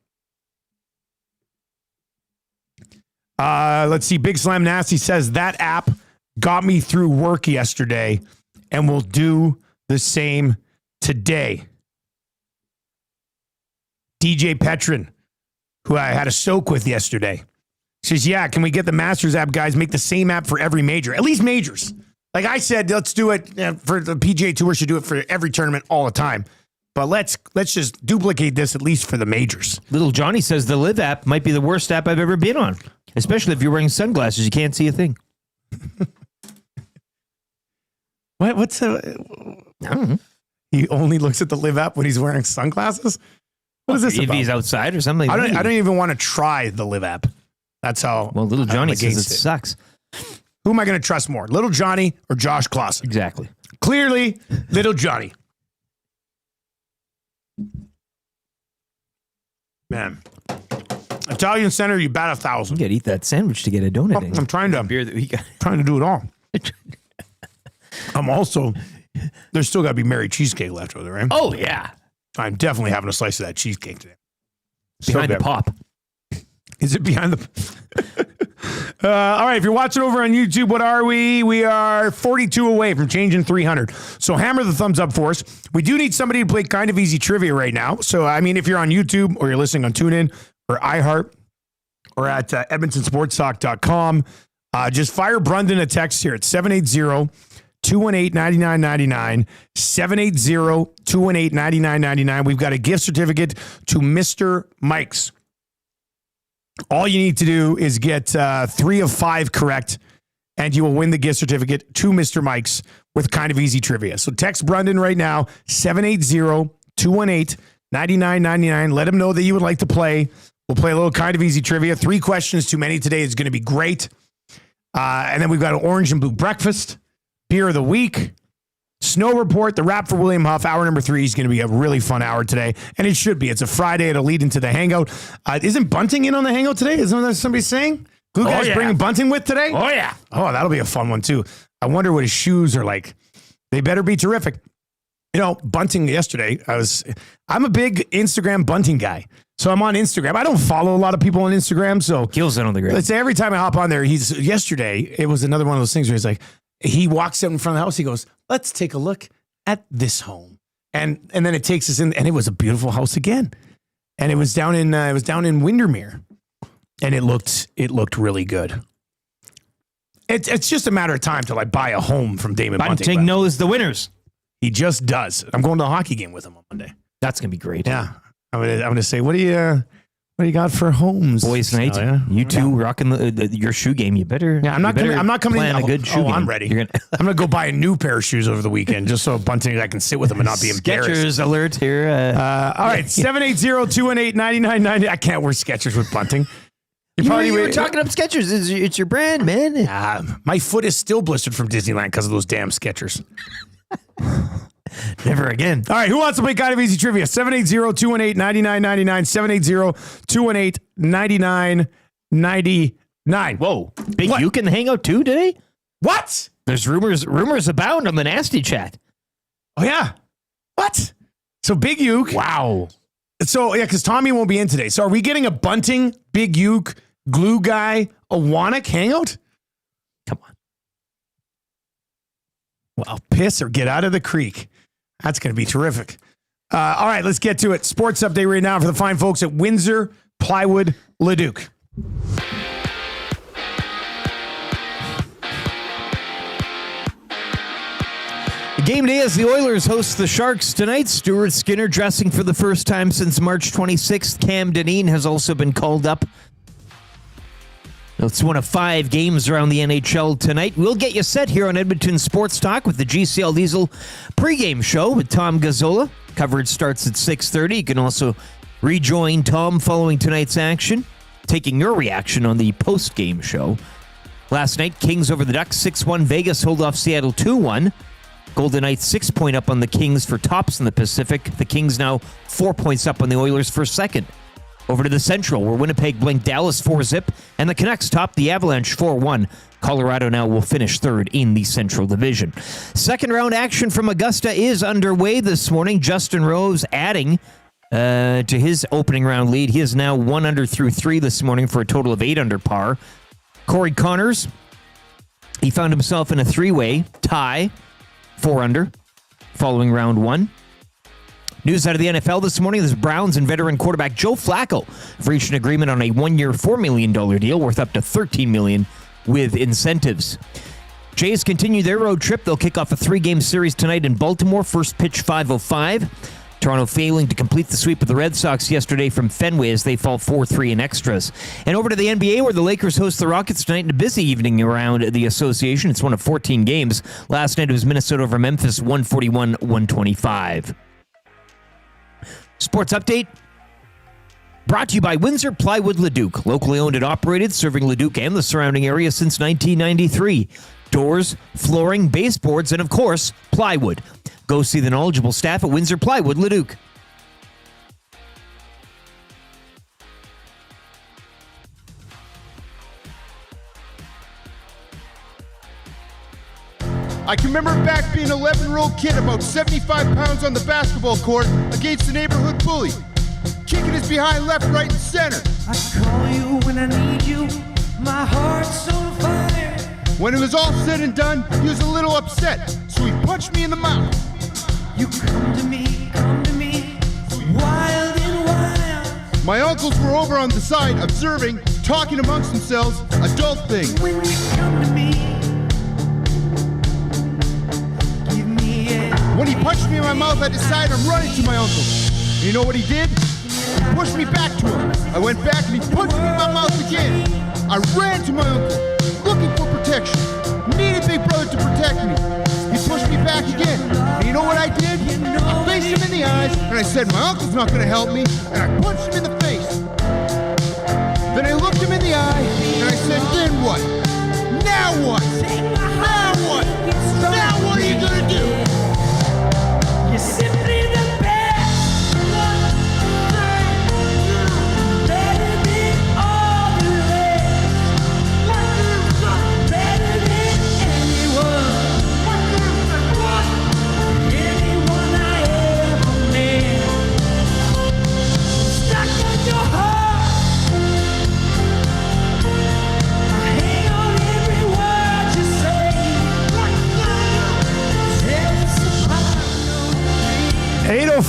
Let's see. Big Slam Nasty says that app got me through work yesterday and will do the same today. DJ Petrin, who I had a soak with yesterday, says, yeah, can we get the Masters app, guys? Make the same app for every major, at least majors. Like I said, let's do it for the PGA Tour. Should do it for every tournament all the time. But let's just duplicate this at least for the majors. Little Johnny says the Live app might be the worst app I've ever been on, especially if you're wearing sunglasses. You can't see a thing. What's I don't know. He only looks at the Live app when he's wearing sunglasses? What is this if about? he's outside or something. I don't even want to try the Live app. That's how. Well, Little Johnny I'm says against it sucks. Who am I going to trust more, Little Johnny or Josh Clausen? Exactly. Clearly, Little Johnny. Man, Italian Center, you bat 1,000. You got to eat that sandwich to get a donut. I'm trying to beer that we got. Trying to do it all. I'm also. There's still got to be Mary cheesecake left over there, right? Oh yeah, I'm definitely having a slice of that cheesecake today. Behind the pop. Is it behind the? All right, if you're watching over on YouTube, what are we? We are 42 away from changing 300. So hammer the thumbs up for us. We do need somebody to play kind of easy trivia right now. So, I mean, if you're on YouTube or you're listening on TuneIn or iHeart or at EdmontonSportsTalk.com, just fire Brundon a text here at 780-218-9999, 780-218-9999. We've got a gift certificate to Mr. Mike's. All you need to do is get 3 of 5 correct, and you will win the gift certificate to Mr. Mike's with kind of easy trivia. So text Brundon right now, 780-218-9999. Let him know that you would like to play. We'll play a little kind of easy trivia. 3 questions too many today is going to be great. And then we've got an orange and blue breakfast, beer of the week, snow report, the wrap for William Huff. Hour number 3 is going to be a really fun hour today. And it should be. It's a Friday. It'll lead into the hangout. Isn't Bunting in on the hangout today? Isn't that somebody saying? Who guys bringing Bunting with today? Oh, yeah. Oh, that'll be a fun one, too. I wonder what his shoes are like. They better be terrific. bunting yesterday. I'm a big Instagram bunting guy. So I'm on Instagram. I don't follow a lot of people on Instagram. So kills it on the grid. Let's say every time I hop on there, yesterday, it was another one of those things where he's like, he walks out in front of the house. He goes, let's take a look at this home. And then it takes us in, and it was a beautiful house again. And it was down in Windermere. And it looked really good. It's just a matter of time till I buy a home from Damon Bunting. Bunting knows the winners. He just does. I'm going to a hockey game with him on Monday. That's gonna be great. Yeah, I'm gonna say, what do you got for homes? Boys' night. You two rocking your shoe game. You better. Yeah, I'm not coming in. A good shoe game. I'm ready. I'm gonna go buy a new pair of shoes over the weekend just so Bunting I can sit with him and not be embarrassed. Skechers alert here. All right, 780-218-9990. I can't wear Skechers with Bunting. You were talking up Skechers. It's your brand, man. My foot is still blistered from Disneyland because of those damn Skechers. Never again. All right, who wants to play Kind of Easy Trivia? 780-218-9999. 780-218-9999. Whoa. Big you can hang out too today? What? There's rumors abound on the nasty chat. Oh, yeah. What? So Big Uke. Wow. So, yeah, because Tommy won't be in today. So are we getting a Bunting, Big Uke, Glue Guy, a Wannock hangout? Come on. Well, piss or get out of the creek. That's going to be terrific. All right, let's get to it. Sports update right now for the fine folks at Windsor Plywood Leduc. Game day as the Oilers host the Sharks tonight. Stuart Skinner dressing for the first time since March 26th. Cam Dineen has also been called up. It's one of 5 games around the NHL tonight. We'll get you set here on Edmonton Sports Talk with the GCL Diesel pregame show with Tom Gazzola. Coverage starts at 6:30. You can also rejoin Tom following tonight's action, taking your reaction on the postgame show. Last night, Kings over the Ducks 6-1. Vegas hold off Seattle 2-1. Golden Knights 6-point up on the Kings for tops in the Pacific. The Kings now 4 points up on the Oilers for second. Over to the Central, where Winnipeg blinked Dallas 4-zip, and the Canucks top the Avalanche 4-1. Colorado now will finish third in the Central Division. Second round action from Augusta is underway this morning. Justin Rose adding to his opening round lead. He is now 1 under through 3 this morning for a total of 8 under par. Corey Connors, he found himself in a 3-way tie, 4 under, following round 1. News out of the NFL this morning, the Browns and veteran quarterback Joe Flacco have reached an agreement on a 1-year, $4 million deal worth up to $13 million with incentives. Jays continue their road trip. They'll kick off a 3-game series tonight in Baltimore. First pitch 5:05. Toronto failing to complete the sweep of the Red Sox yesterday from Fenway as they fall 4-3 in extras. And over to the NBA where the Lakers host the Rockets tonight in a busy evening around the association. It's one of 14 games. Last night it was Minnesota over Memphis, 141-125. Sports update brought to you by Windsor Plywood Leduc, locally owned and operated, serving Leduc and the surrounding area since 1993. Doors, flooring, baseboards, and of course, plywood. Go see the knowledgeable staff at Windsor Plywood Leduc. I can remember back being an 11-year-old kid, about 75 pounds on the basketball court against the neighborhood bully, kicking his behind left, right, and center. I call you when I need you, my heart's on fire. When it was all said and done, he was a little upset, so he punched me in the mouth. You come to me, wild and wild. My uncles were over on the side, observing, talking amongst themselves, adult things. When you come to me, give me a... When he punched me in my mouth, I decided I'm running to my uncle. And you know what he did? He pushed me back to him. I went back and he punched me in my mouth again. I ran to my uncle, looking for protection. Needed Big Brother to protect me. He pushed me back again. And you know what I did? I faced him in the eyes and I said, my uncle's not going to help me. And I punched him in the face. Then I looked him in the eye and I said, then what? Now what? Now what? Now what are you going to do? You're simply the best. Better than all the rest. Better than anyone. Anyone I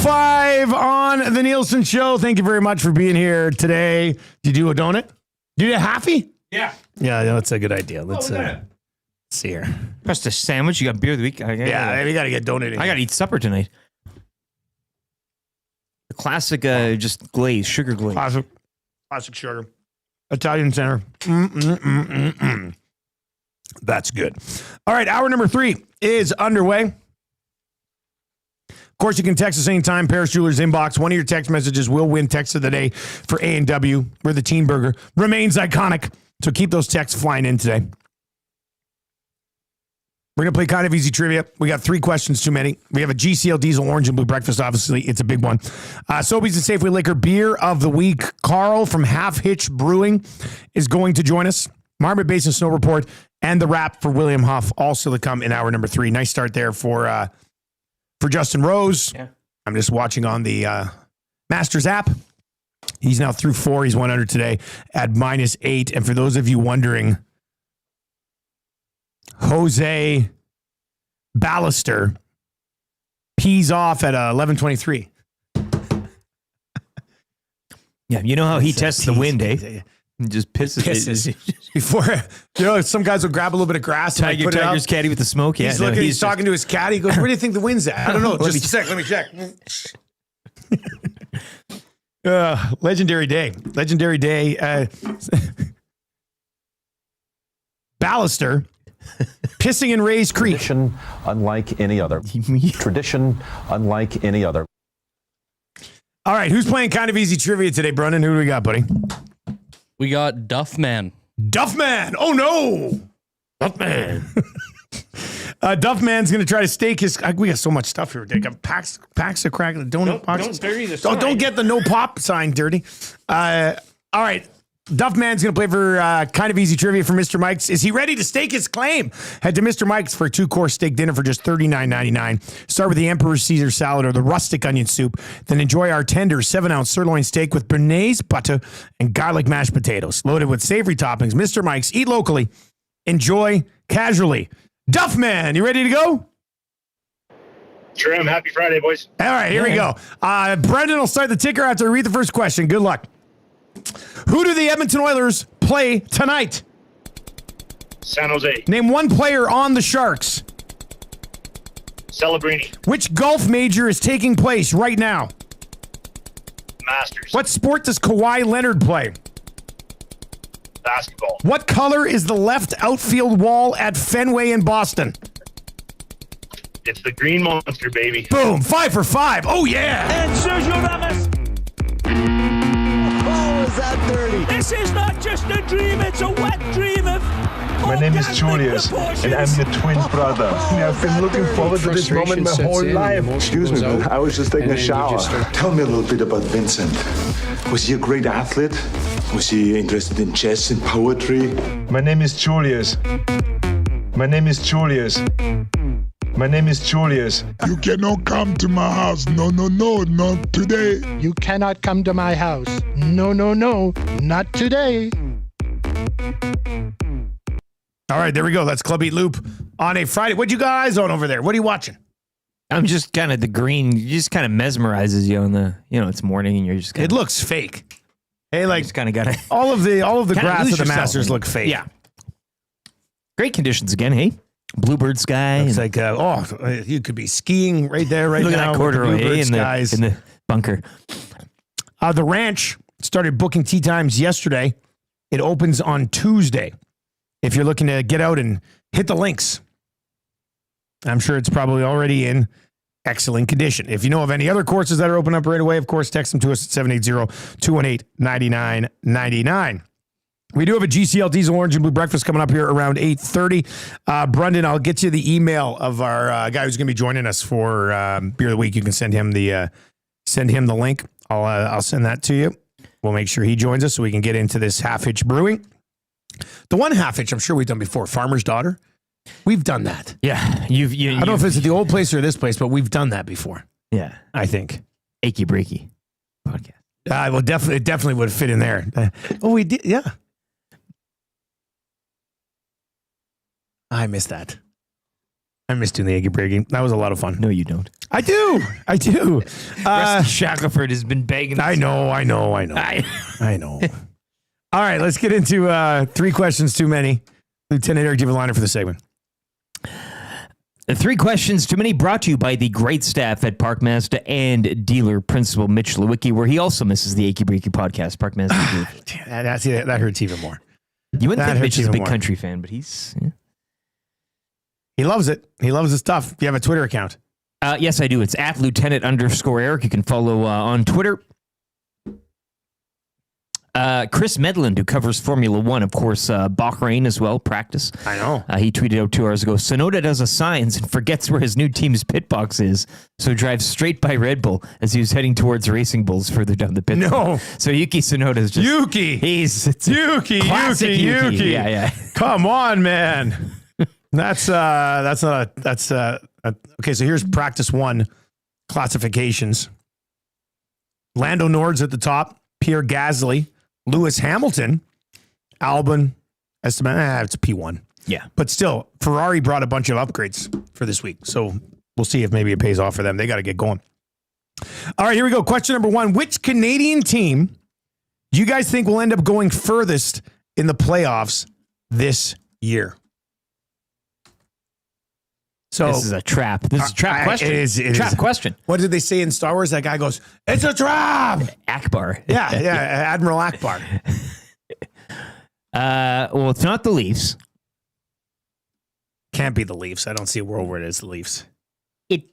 8:05 on the Nielson Show. Thank you very much for being here today. Did you do a donut? Did you do a halfie? Yeah. Yeah, that's a good idea. Let's see here. Just a sandwich. You got beer of the week. Yeah, we got to get donated. I got to eat supper tonight. The classic, just glaze, sugar glaze. Classic sugar. Italian center. That's good. All right, hour number 3 is underway. Of course, you can text us anytime. Paris Jewelers inbox. One of your text messages will win text of the day for A&W, where the Teen Burger remains iconic. So keep those texts flying in today. We're going to play kind of easy trivia. We got 3 questions too many. We have a GCL Diesel Orange and Blue Breakfast. Obviously, it's a big one. Sobeys and Safeway Liquor Beer of the Week. Carl from Half Hitch Brewing is going to join us. Marmot Basin Snow Report and the wrap for William Huff also to come in hour number 3. Nice start there for Justin Rose. Yeah. I'm just watching on the Masters app. He's now through 4. He's 1 under today at -8. And for those of you wondering, Jose Ballister pees off at 11:23. Yeah, you know how he tests the wind, eh? He just pisses. Before, some guys will grab a little bit of grass. Tiger's caddy with the smoke. Yeah, he's talking to his caddy. He goes, "Where do you think the wind's at?" I don't know. Just a sec. Let me check. Legendary day. Ballister pissing in Ray's Creek. Tradition unlike any other. Tradition unlike any other. All right, who's playing kind of easy trivia today, Brendan? Who do we got, buddy? We got Duffman. Duffman! Oh no! Duffman. Duffman's going to try to stake his. We got so much stuff here. They got packs of crack. Don't dirty the sign. Don't get the no pop sign dirty. All right. Duffman's going to play for kind of easy trivia for Mr. Mike's. Is he ready to stake his claim? Head to Mr. Mike's for a 2-course steak dinner for just $39.99. Start with the Emperor Caesar salad or the rustic onion soup. Then enjoy our tender 7-ounce sirloin steak with béarnaise butter and garlic mashed potatoes. Loaded with savory toppings. Mr. Mike's. Eat locally. Enjoy casually. Duffman, you ready to go? Sure am. Happy Friday, boys. All right, here we go. Brendan will start the ticker after I read the first question. Good luck. Who do the Edmonton Oilers play tonight? San Jose. Name one player on the Sharks. Celebrini. Which golf major is taking place right now? Masters. What sport does Kawhi Leonard play? Basketball. What color is the left outfield wall at Fenway in Boston? It's the Green Monster, baby. Boom. 5 for 5. Oh, yeah. And Sergio Ramos. Oh, is that dirty? This is not just a dream, it's a wet dream of. My name is Julius, and I'm your twin brother. I've been looking forward to this moment my whole life. Excuse me, but I was just taking a shower. Tell me a little bit about Vincent. Was he a great athlete? Was he interested in chess and poetry? My name is Julius. My name is Julius. My name is Julius. You cannot come to my house. No, not today. You cannot come to my house. No, not today. All right, there we go. That's Club Eat Loop on a Friday. What you guys on over there? What are you watching? I'm just kind of the green. It just kind of mesmerizes you on the. It's morning and you're just. It looks fake. Hey, like just kind of got to. all of the grass of the Masters look fake. Yeah. Great conditions again. Hey, bluebird sky. It's like you could be skiing right there right look now. Look at that corduroy in the bunker. The ranch started booking tee times yesterday. It opens on Tuesday. If you're looking to get out and hit the links, I'm sure it's probably already in excellent condition. If you know of any other courses that are open up right away, of course, text them to us at 780-218-9999. We do have a GCL Diesel Orange and Blue Breakfast coming up here around 8:30. Brendan, I'll get you the email of our guy who's going to be joining us for Beer of the Week. You can send him the link. I'll send that to you. We'll make sure he joins us so we can get into this Half Hitch Brewing. The one Half Hitch I'm sure we've done before, Farmer's Daughter. We've done that. Yeah. I don't know if it's at the old place or this place, but we've done that before. Yeah. I think. Achy Breaky podcast. Well, definitely would fit in there. We did. Yeah. I missed that. I miss doing the Eggy Breaking. That was a lot of fun. No, you don't. I do. Rusty Shackelford has been begging. I know. All right, let's get into 3 questions too many. Lieutenant Eric, do you have a liner for the segment? 3 questions too many, brought to you by the great staff at Park Mazda and dealer principal Mitch Lewicki, where he also misses the Achy Breaky podcast. Park Mazda. That hurts even more. You wouldn't think Mitch is a big country fan, but he's... Yeah. He loves it. He loves the stuff. You have a Twitter account? Yes, I do. It's at Lieutenant_Eric. You can follow on Twitter. Chris Medland, who covers Formula One, of course, Bahrain as well, practice. I know. He tweeted out 2 hours ago, Sonoda does a signs and forgets where his new team's pit box is, so drives straight by Red Bull as he was heading towards Racing Bulls further down the pit. No. So Yuki Tsunoda's just... Yuki. Yuki. Yeah. Come on, man. That's okay. So here's practice 1 classifications. Lando Norris at the top, Pierre Gasly, Lewis Hamilton, Albon, Esteban. It's a P1. Yeah. But still, Ferrari brought a bunch of upgrades for this week. So we'll see if maybe it pays off for them. They got to get going. All right, here we go. Question number 1. Which Canadian team do you guys think will end up going furthest in the playoffs this year? So this is a trap. This is a trap question. It is. Trap question. What did they say in Star Wars? That guy goes, "It's a trap." Akbar. Yeah, Admiral Akbar. Well, it's not the Leafs. Can't be the Leafs. I don't see a world where it is the Leafs. It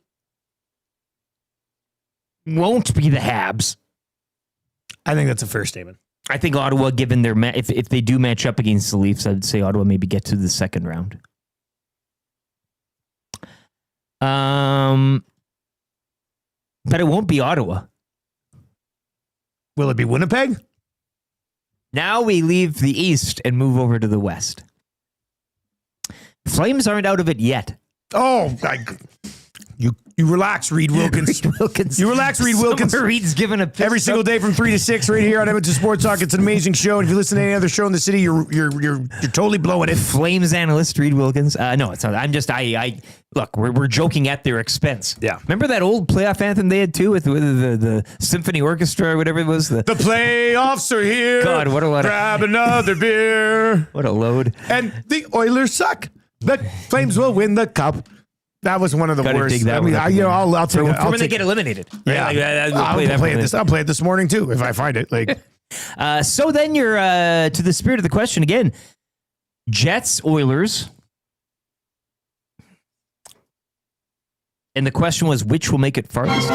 won't be the Habs. I think that's a fair statement. I think Ottawa, given their if they do match up against the Leafs, I'd say Ottawa maybe get to the second round. But it won't be Ottawa. Will it be Winnipeg? Now we leave the East and move over to the West. Flames aren't out of it yet. Oh, you relax, Reed Wilkins. You relax, Reed Wilkins. Reed's giving a every single day from 3 to 6 right here on Edmonton Sports Talk. It's an amazing show. And if you listen to any other show in the city, you're totally blowing it. Flames analyst Reed Wilkins. No, it's not. I'm just look. We're joking at their expense. Yeah. Remember that old playoff anthem they had too with the symphony orchestra or whatever it was. The playoffs are here. God, what a lot! Grab another beer. What a load! And the Oilers suck. The Flames will win the cup. That was one of the worst. Dig that I'll take it. When they get eliminated. Right? Yeah, I'll play it this morning too if I find it. So then you're to the spirit of the question again. Jets, Oilers, and the question was which will make it farthest.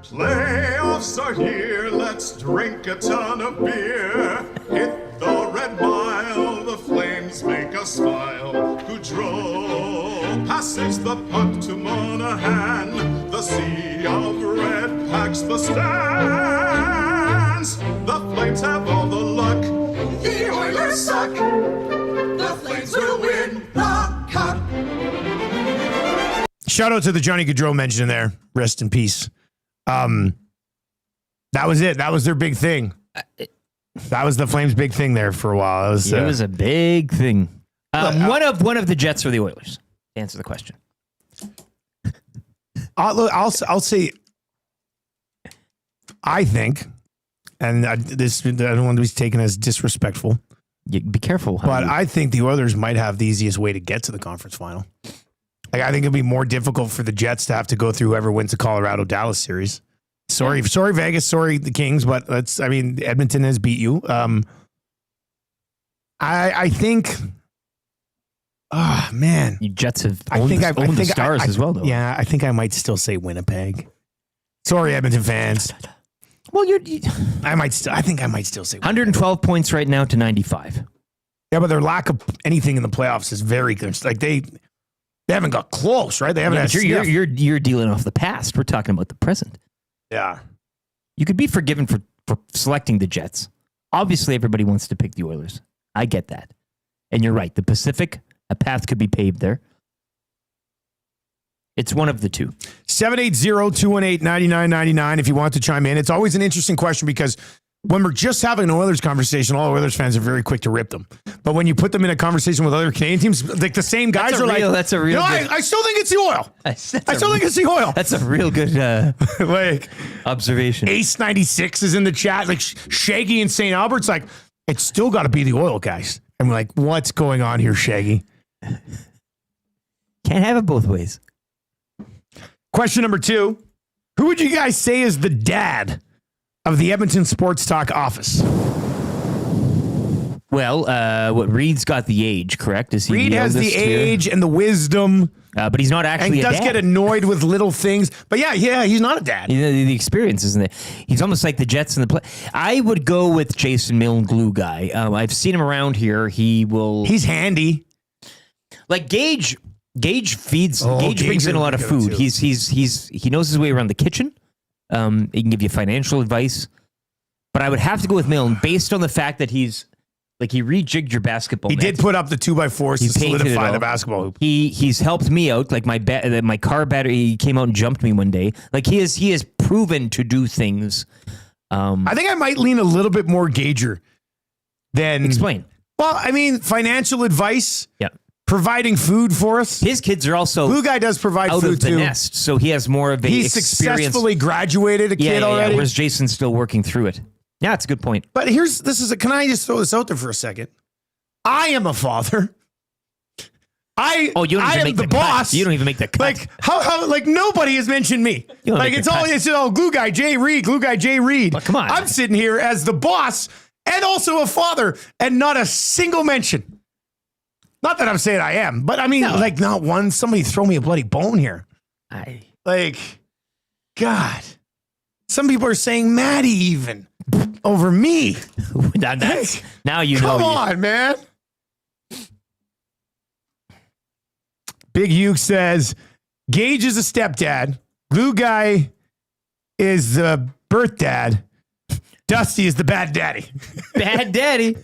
Playoffs are here. Let's drink a ton of beer. Hit the red mile. The Flames make us smile. Goudreau passes the puck to Monahan. The sea of red packs the stands. The Flames have all the luck. The Oilers suck. The Flames will win the cup. Shout out to the Johnny Gaudreau mention there. Rest in peace. That was it. That was their big thing. That was the Flames' big thing there for a while. It was a big thing. One of the Jets or the Oilers. Answer the question. I'll say. I think, and I don't want to be taken as disrespectful. Be careful. But I think the Oilers might have the easiest way to get to the conference final. I think it'll be more difficult for the Jets to have to go through whoever wins the Colorado-Dallas series. Sorry, Vegas. Sorry, the Kings. But Edmonton has beat you. I think. Oh man, you Jets have owned the Stars as well, though. Yeah, I think I might still say Winnipeg. Sorry, Edmonton fans. Well, I think I might still say 112 points right now to 95. Yeah, but their lack of anything in the playoffs is very good. Like they haven't got close, right? They haven't. Yeah, you're dealing off the past. We're talking about the present. Yeah, you could be forgiven for selecting the Jets. Obviously, everybody wants to pick the Oilers. I get that, and you're right. The Pacific. A path could be paved there. It's one of the two. 780-218-9999 if you want to chime in. It's always an interesting question because when we're just having an Oilers conversation, all Oilers fans are very quick to rip them. But when you put them in a conversation with other Canadian teams, like the same guys are like, that's a real. I still think it's the oil. I still think it's the oil. That's a real good like observation. Ace 96 is in the chat. Like Shaggy and St. Albert's like, it's still got to be the oil, guys. I'm like, what's going on here, Shaggy? Can't have it both ways. Question number 2. Who would you guys say is the dad of the Edmonton Sports Talk office? Well, Reed's got the age, correct? Is he Reed has the age and the wisdom. But he's not actually and he a does dad. get annoyed with little things. But yeah, he's not a dad. The experience, isn't it? He's almost like the Jets in the play. I would go with Jason Milne, glue guy. I've seen him around here. He's handy. Like Gage feeds. Gage brings in a lot of food. He knows his way around the kitchen. He can give you financial advice. But I would have to go with Milne based on the fact that he rejigged your basketball. He net. did put up the 2x4s to solidify the basketball hoop. He's helped me out. Like my car battery, he came out and jumped me one day. Like he has proven to do things. I think I might lean a little bit more Gager than explain. Well, I mean, financial advice. Yeah. Providing food for us. His kids are also Blue guy does provide out food of the too. nest, so he has more of a He's experience. Successfully graduated a kid already. Whereas Jason's still working through it. Yeah, it's a good point. But can I just throw this out there for a second? I am a father. I am the boss. You don't even make the cut. Like how like nobody has mentioned me. Like it's all glue guy Jay Reed, glue guy Jay Reed. Well, come on. I'm sitting here as the boss and also a father and not a single mention. Not that I'm saying I am, but I mean, not one. Somebody throw me a bloody bone here. God. Some people are saying Maddie even over me. Now you know. Come on, man. Big Uke says Gage is a stepdad. Glue guy is the birth dad. Dusty is the bad daddy. Bad daddy.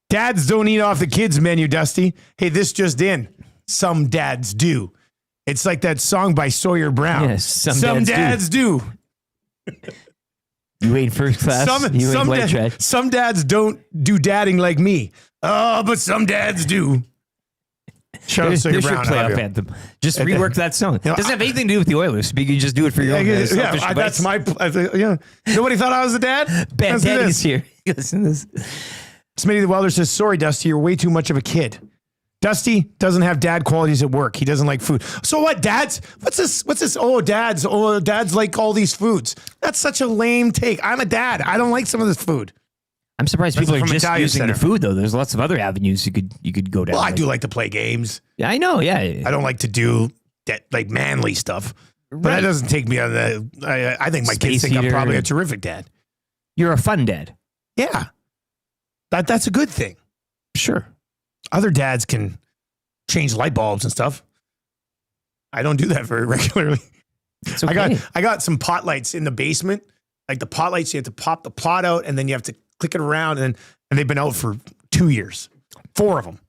Dads don't eat off the kids' menu, Dusty. Hey, this just in. Some dads do. It's like that song by Sawyer Brown. Yes, some dads do. You ain't first class. Some dads don't do dadding like me. Oh, but some dads do. Shout out Sawyer Brown. Playoff anthem. Just rework that song. It doesn't have anything to do with the Oilers. You can just do it for your own. That's my. Nobody thought I was a dad. Bad daddy's here. Listen to this. Smitty the Welder says, sorry, Dusty, you're way too much of a kid. Dusty doesn't have dad qualities at work. He doesn't like food. So what, dads? What's this? Oh, dads like all these foods. That's such a lame take. I'm a dad. I don't like some of this food. I'm surprised people are just Italian using Center. the food, though. There's lots of other avenues you could go down. Well, I do like to play games. Yeah, I know. Yeah. I don't like to do that, like manly stuff. But that doesn't take me on the. I think my kids think I'm probably a terrific dad. You're a fun dad. Yeah. That's a good thing. Sure. Other dads can change light bulbs and stuff. I don't do that very regularly. It's okay. I got some pot lights in the basement. Like the pot lights, you have to pop the pot out and then you have to click it around and they've been out for 2 years. 4 of them.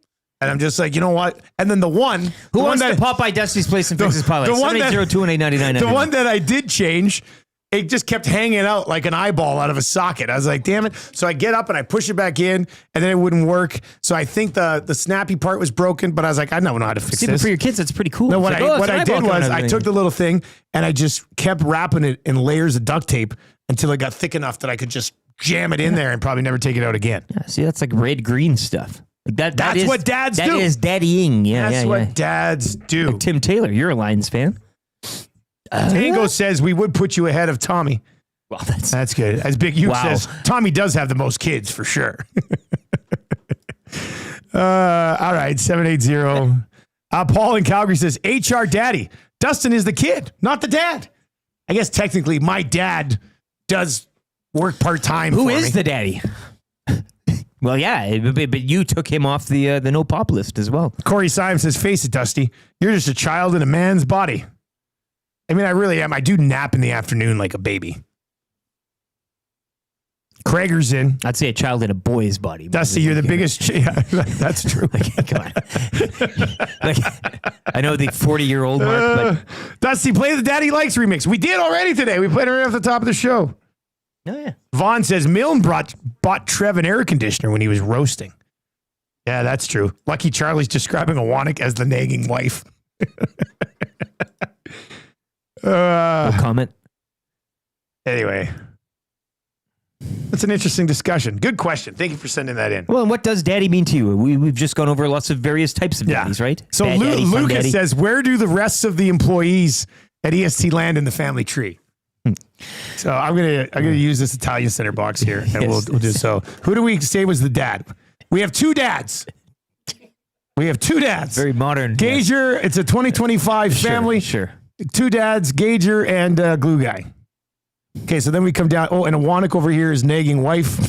And I'm just like, you know what? And then the one who wants to pop by Dusty's place and fix his pot lights? 780-218-9999. The one that I did change, it just kept hanging out like an eyeball out of a socket. I was like, damn it. So I get up and I push it back in and then it wouldn't work. So I think the snappy part was broken, but I was like, I don't know how to fix But this. for your kids, that's pretty cool. No, It's what I did was I everything. took the little thing and I just kept wrapping it in layers of duct tape until it got thick enough that I could just jam it in there and probably never take it out again. Yeah, see, that's like red green stuff. Like That's what dads do. That is daddying. Yeah, That's yeah, what yeah. dads do. Like Tim Taylor, you're a Lions fan. Tango says we would put you ahead of Tommy. Well, that's good. As Big U Wow. says, Tommy does have the most kids for sure. All right, 780. Paul in Calgary says, HR daddy. Dustin is the kid, not the dad. I guess technically my dad does work part-time. Who for is me. the daddy? Well, yeah, but you took him off the no pop list as well. Corey Symes says, face it, Dusty. You're just a child in a man's body. I mean, I really am. I do nap in the afternoon like a baby. Krager's in. I'd say a child in a boy's body. Dusty, you're the biggest. Yeah, that's true. Come on. I know the 40-year-old mark, but Dusty, play the Daddy Likes remix. We did already today. We played it right off the top of the show. Oh, yeah. Vaughn says Milne bought Trev an air conditioner when he was roasting. Yeah, that's true. Lucky Charlie's describing Awanik as the nagging wife. no comment. Anyway, that's an interesting discussion. Good question. Thank you for sending that in. Well, and what does daddy mean to you? We've just gone over lots of various types of daddies, right? So Bad daddy, fun Lucas daddy. says, where do the rest of the employees at EST land in the family tree? So I'm gonna use this Italian center box here, and we'll do so. Who do we say was the dad? We have two dads. Very modern. Gager, it's a 2025 family. Sure. Two dads, Gager and Glue Guy. Okay, so then we come down. Oh, and Awanik over here is nagging wife.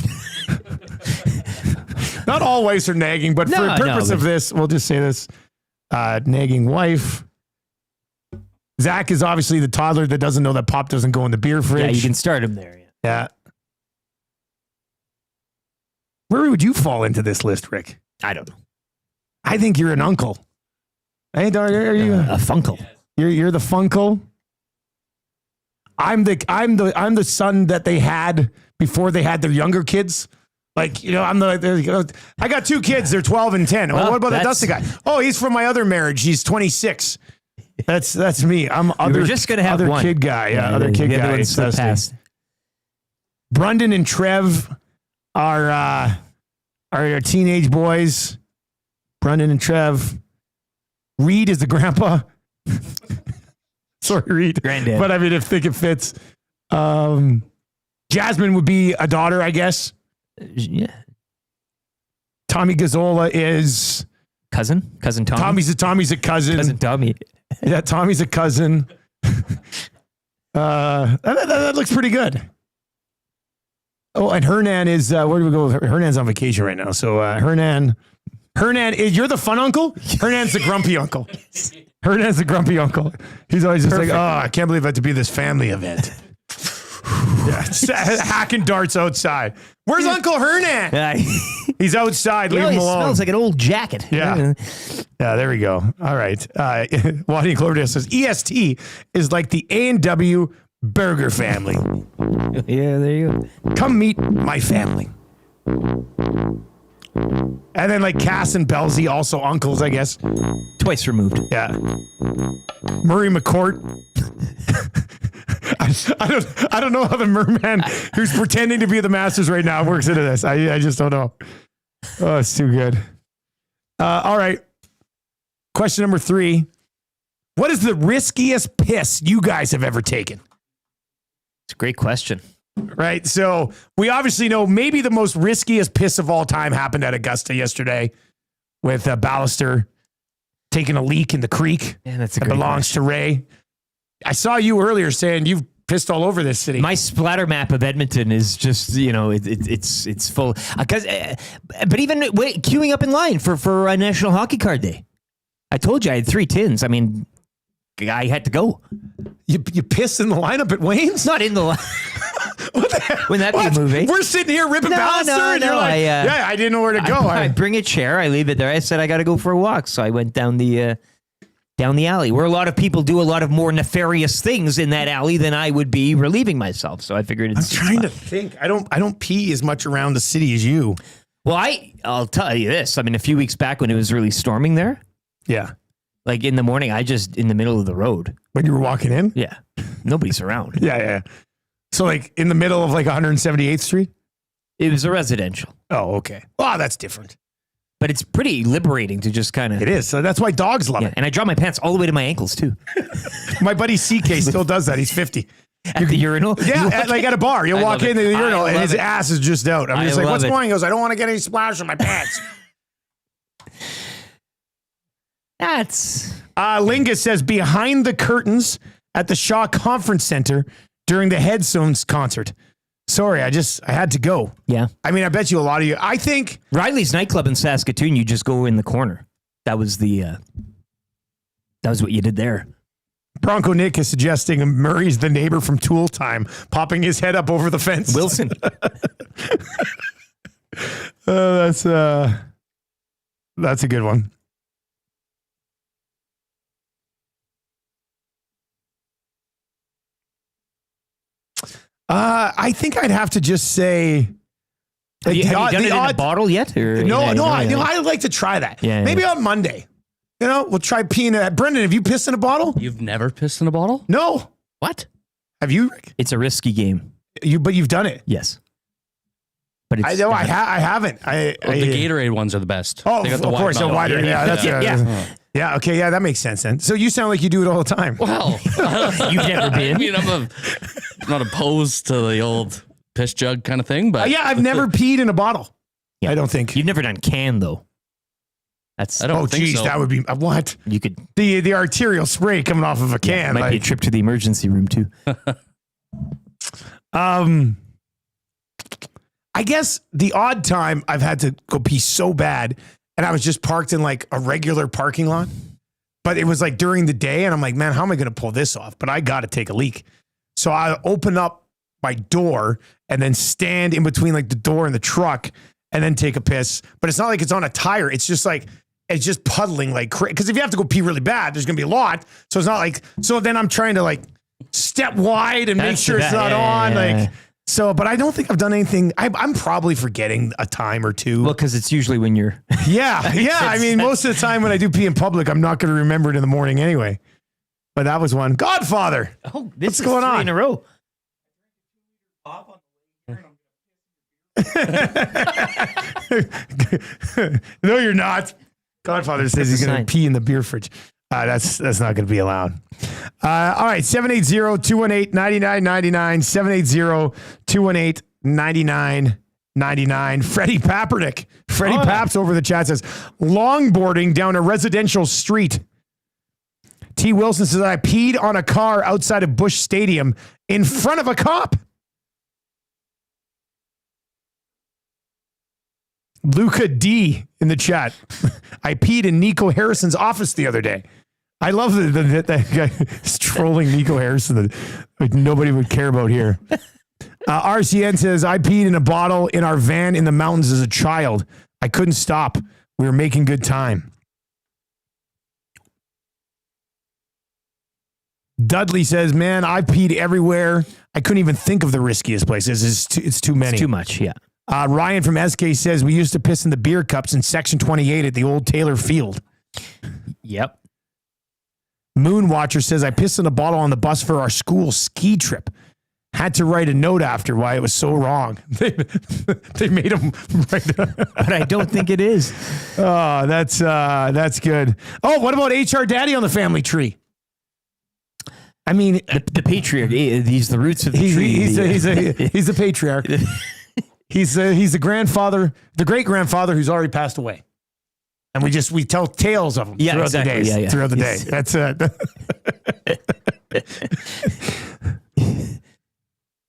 Not all wives are nagging, but for the purpose of this, we'll just say this. Nagging wife. Zach is obviously the toddler that doesn't know that pop doesn't go in the beer fridge. Yeah, you can start him there. Yeah. Where would you fall into this list, Rick? I don't know. I think you're an uncle. Hey, are you a funkle? You're the funkle. I'm the son that they had before they had their younger kids. Like, you know, I got two kids. They're 12 and 10. Well, what about the Dusty guy? Oh, he's from my other marriage. He's 26. That's me. I'm other. We're just gonna have other one kid guy. Yeah, other kid guy. It's Dusty. Brendan and Trev are our teenage boys. Brendan and Trev. Reed is the grandpa. Sorry, Reed. Granddad. But I mean, I think it fits. Jasmine would be a daughter, I guess. Yeah. Tommy Gazzola is cousin Tommy. Tommy's a cousin. Cousin Tommy. Yeah, Tommy's a cousin. That looks pretty good. Oh, and Hernan is where do we go? Hernan's on vacation right now. So Hernan, you're the fun uncle. Hernan's the grumpy uncle. Hernan's the grumpy uncle. He's always just like, oh, I can't believe I have to be at this family event. Yeah, hacking darts outside. Where's Uncle Hernan? He's outside. Leave him alone. Smells like an old jacket. Yeah. Yeah, there we go. All right. Waddy Cloverdale says EST is like the A&W burger family. Yeah, there you go. Come meet my family. And then like Cass and Belzy, also uncles, I guess. Twice removed. Yeah. Murray McCourt. I don't know how the merman who's pretending to be the Masters right now works into this. I just don't know. Oh, it's too good. All right. Question number 3. What is the riskiest piss you guys have ever taken? It's a great question. Right. So we obviously know maybe the most riskiest piss of all time happened at Augusta yesterday with Ballister taking a leak in the creek. Yeah, that's a that great belongs to Ray. I saw you earlier saying you've pissed all over this city. My splatter map of Edmonton is just, you know, it's full. But even queuing up in line for a National Hockey Card Day. I told you I had 3 tins. I mean, I had to go. You pissed in the lineup at Wayne's? Not in the line. Wouldn't that be a movie? We're sitting here ripping Ballister, and you're like, yeah, I didn't know where to go. I bring a chair, I leave it there. I said I got to go for a walk, so I went down the alley, where a lot of people do a lot of more nefarious things in that alley than I would be relieving myself. So I figured it's. I'm trying to think. I don't pee as much around the city as you. Well, I'll tell you this. I mean, a few weeks back when it was really storming there. Yeah. Like in the morning, I just in the middle of the road. When you were walking in? Yeah. Nobody's around. Yeah. So like in the middle of like 178th Street? It was a residential. Oh, okay. Oh, that's different. But it's pretty liberating to just kind of... It is. So that's why dogs love it. And I draw my pants all the way to my ankles, too. My buddy CK still does that. He's 50. At the urinal? Yeah, like at a bar. You walk into the urinal and his ass is just out. I'm just like, what's going on? He goes, I don't want to get any splash on my pants. That's... Lingus says, behind the curtains at the Shaw Conference Center during the Headstones concert. Sorry, I had to go. Yeah. I mean, I bet you a lot of you. I think Riley's nightclub in Saskatoon, you just go in the corner. That was what you did there. Bronco Nick is suggesting Murray's the neighbor from Tool Time, popping his head up over the fence. Wilson. That's a good one. I think I'd have to just say. Have you done it in a bottle yet? Or I'd like to try that. Yeah, Maybe on Monday. We'll try peeing. Brendan, have you pissed in a bottle? You've never pissed in a bottle? No. What? Have you, Rick? It's a risky game. But you've done it. Yes. But it's, I know I haven't. The Gatorade ones are the best. Oh, They got the of course, bottle. a wider. Yeah, that's yeah. Okay, yeah, that makes sense then. So you sound like you do it all the time. Well, you've never been. I mean, I'm not opposed to the old piss jug kind of thing, but I've never peed in a bottle. Yeah. I don't think you've never done can though. That's I don't think so. That would be what you could the arterial spray coming off of a can. Might be a trip to the emergency room too. I guess the odd time I've had to go pee so bad, and I was just parked in like a regular parking lot, but it was like during the day, and I'm like, man, how am I going to pull this off? But I got to take a leak, so I open up my door and then stand in between like the door and the truck, and then take a piss. But it's not like it's on a tire; it's just like. It's just puddling like crazy. Because if you have to go pee really bad, there's going to be a lot. So it's not like, so then I'm trying to like step wide and make sure it's not on. Like, so, but I don't think I've done anything. I'm probably forgetting a time or two. Well, because it's usually when you're. Yeah. I mean, most of the time when I do pee in public, I'm not going to remember it in the morning anyway. But that was one. Godfather. Oh, this What's going on? In a row. No, you're not. Godfather says he's going to pee in the beer fridge. That's not going to be allowed. All right, 780-218-9999, 780-218-9999. Freddie Papernick. Freddie Paps over the chat says, longboarding down a residential street. T. Wilson says, I peed on a car outside of Busch Stadium in front of a cop. Luca D in the chat. I peed in Nico Harrison's office the other day. I love that guy is trolling Nico Harrison. Like nobody would care about here. RCN says, I peed in a bottle in our van in the mountains as a child. I couldn't stop. We were making good time. Dudley says, man, I peed everywhere. I couldn't even think of the riskiest places. It's too many. It's too much, yeah. Ryan from SK says, we used to piss in the beer cups in Section 28 at the old Taylor Field. Yep. Moonwatcher says, I pissed in a bottle on the bus for our school ski trip. Had to write a note after why it was so wrong. They made him write But I don't think it is. Oh, that's good. Oh, what about HR Daddy on the family tree? I mean, the patriarch. He's the roots of the tree. He's the patriarch. He's the grandfather, the great grandfather who's already passed away, and we tell tales of him throughout the days. Throughout the day. That's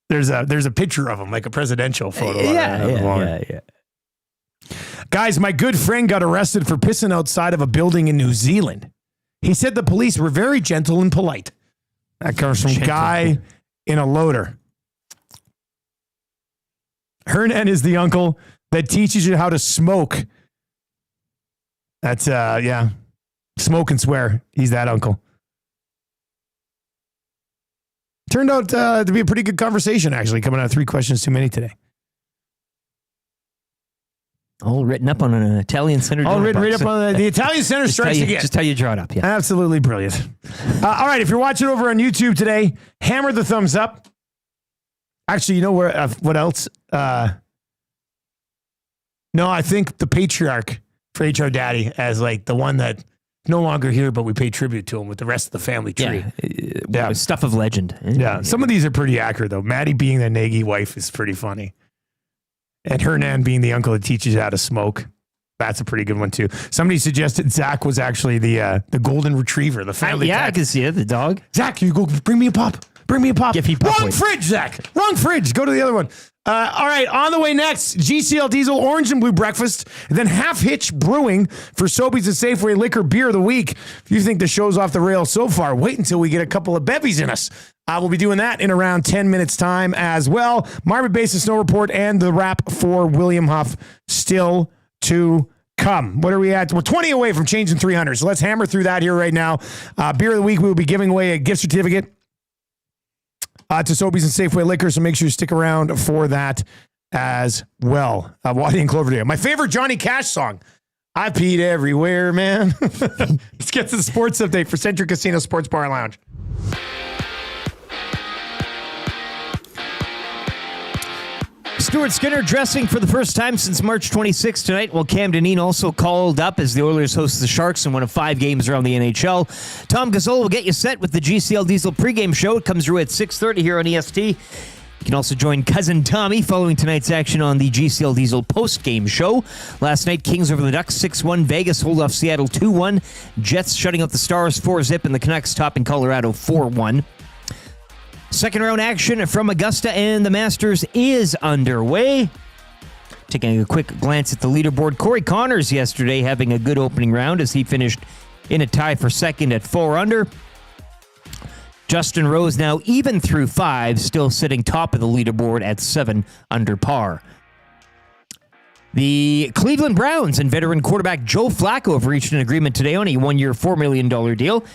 there's a picture of him, like a presidential photo. Yeah. Guys, my good friend got arrested for pissing outside of a building in New Zealand. He said the police were very gentle and polite. That comes from Guy in a loader. Hernan is the uncle that teaches you how to smoke. That's, smoke and swear. He's that uncle. Turned out to be a pretty good conversation, actually, coming out of 3 questions too many today. All written up on an Italian center. All written right up on the Italian center strikes again. Just how you draw it up, yeah. Absolutely brilliant. All right, if you're watching over on YouTube today, hammer the thumbs up. Actually, you know what else? No, I think the patriarch for HR Daddy as like the one that no longer here, but we pay tribute to him with the rest of the family tree. Yeah. Stuff of legend. Yeah. Some of these are pretty accurate, though. Maddie being the Nagy wife is pretty funny. And Hernan being the uncle that teaches you how to smoke. That's a pretty good one, too. Somebody suggested Zach was actually the golden retriever, the family cat. I can see it, the dog. Zach, you go bring me a pup. Bring me a pop. Wrong weight. fridge, Zach. Wrong fridge. Go to the other one. All right, on the way next, GCL Diesel Orange and Blue Breakfast, then Half Hitch Brewing for Sobeys and Safeway Liquor Beer of the Week. If you think the show's off the rails so far, wait until we get a couple of bevies in us. We'll be doing that in around 10 minutes' time as well. Marvin Basin Snow Report and the wrap for William Huff still to come. What are we at? We're 20 away from changing 300, so let's hammer through that here right now. Beer of the Week, we will be giving away a gift certificate to Sobeys and Safeway Liquor, so make sure you stick around for that as well. Waddy and Cloverdale. My favorite Johnny Cash song. I peed everywhere, man. Let's get to the sports update for Century Casino Sports Bar and Lounge. Stuart Skinner dressing for the first time since March 26th tonight, while Cam Dineen also called up as the Oilers host the Sharks in one of 5 games around the NHL. Tom Gazzola will get you set with the GCL Diesel pregame show. It comes through at 6:30 here on EST. You can also join Cousin Tommy following tonight's action on the GCL Diesel postgame show. Last night, Kings over the Ducks 6-1. Vegas hold off Seattle 2-1. Jets shutting out the Stars 4-0, and the Canucks topping Colorado 4-1. Second round action from Augusta and the Masters is underway. Taking a quick glance at the leaderboard, Corey Connors yesterday having a good opening round as he finished in a tie for second at 4 under. Justin Rose now even through 5, still sitting top of the leaderboard at 7 under par. The Cleveland Browns and veteran quarterback Joe Flacco have reached an agreement today on a 1-year, $4 million deal.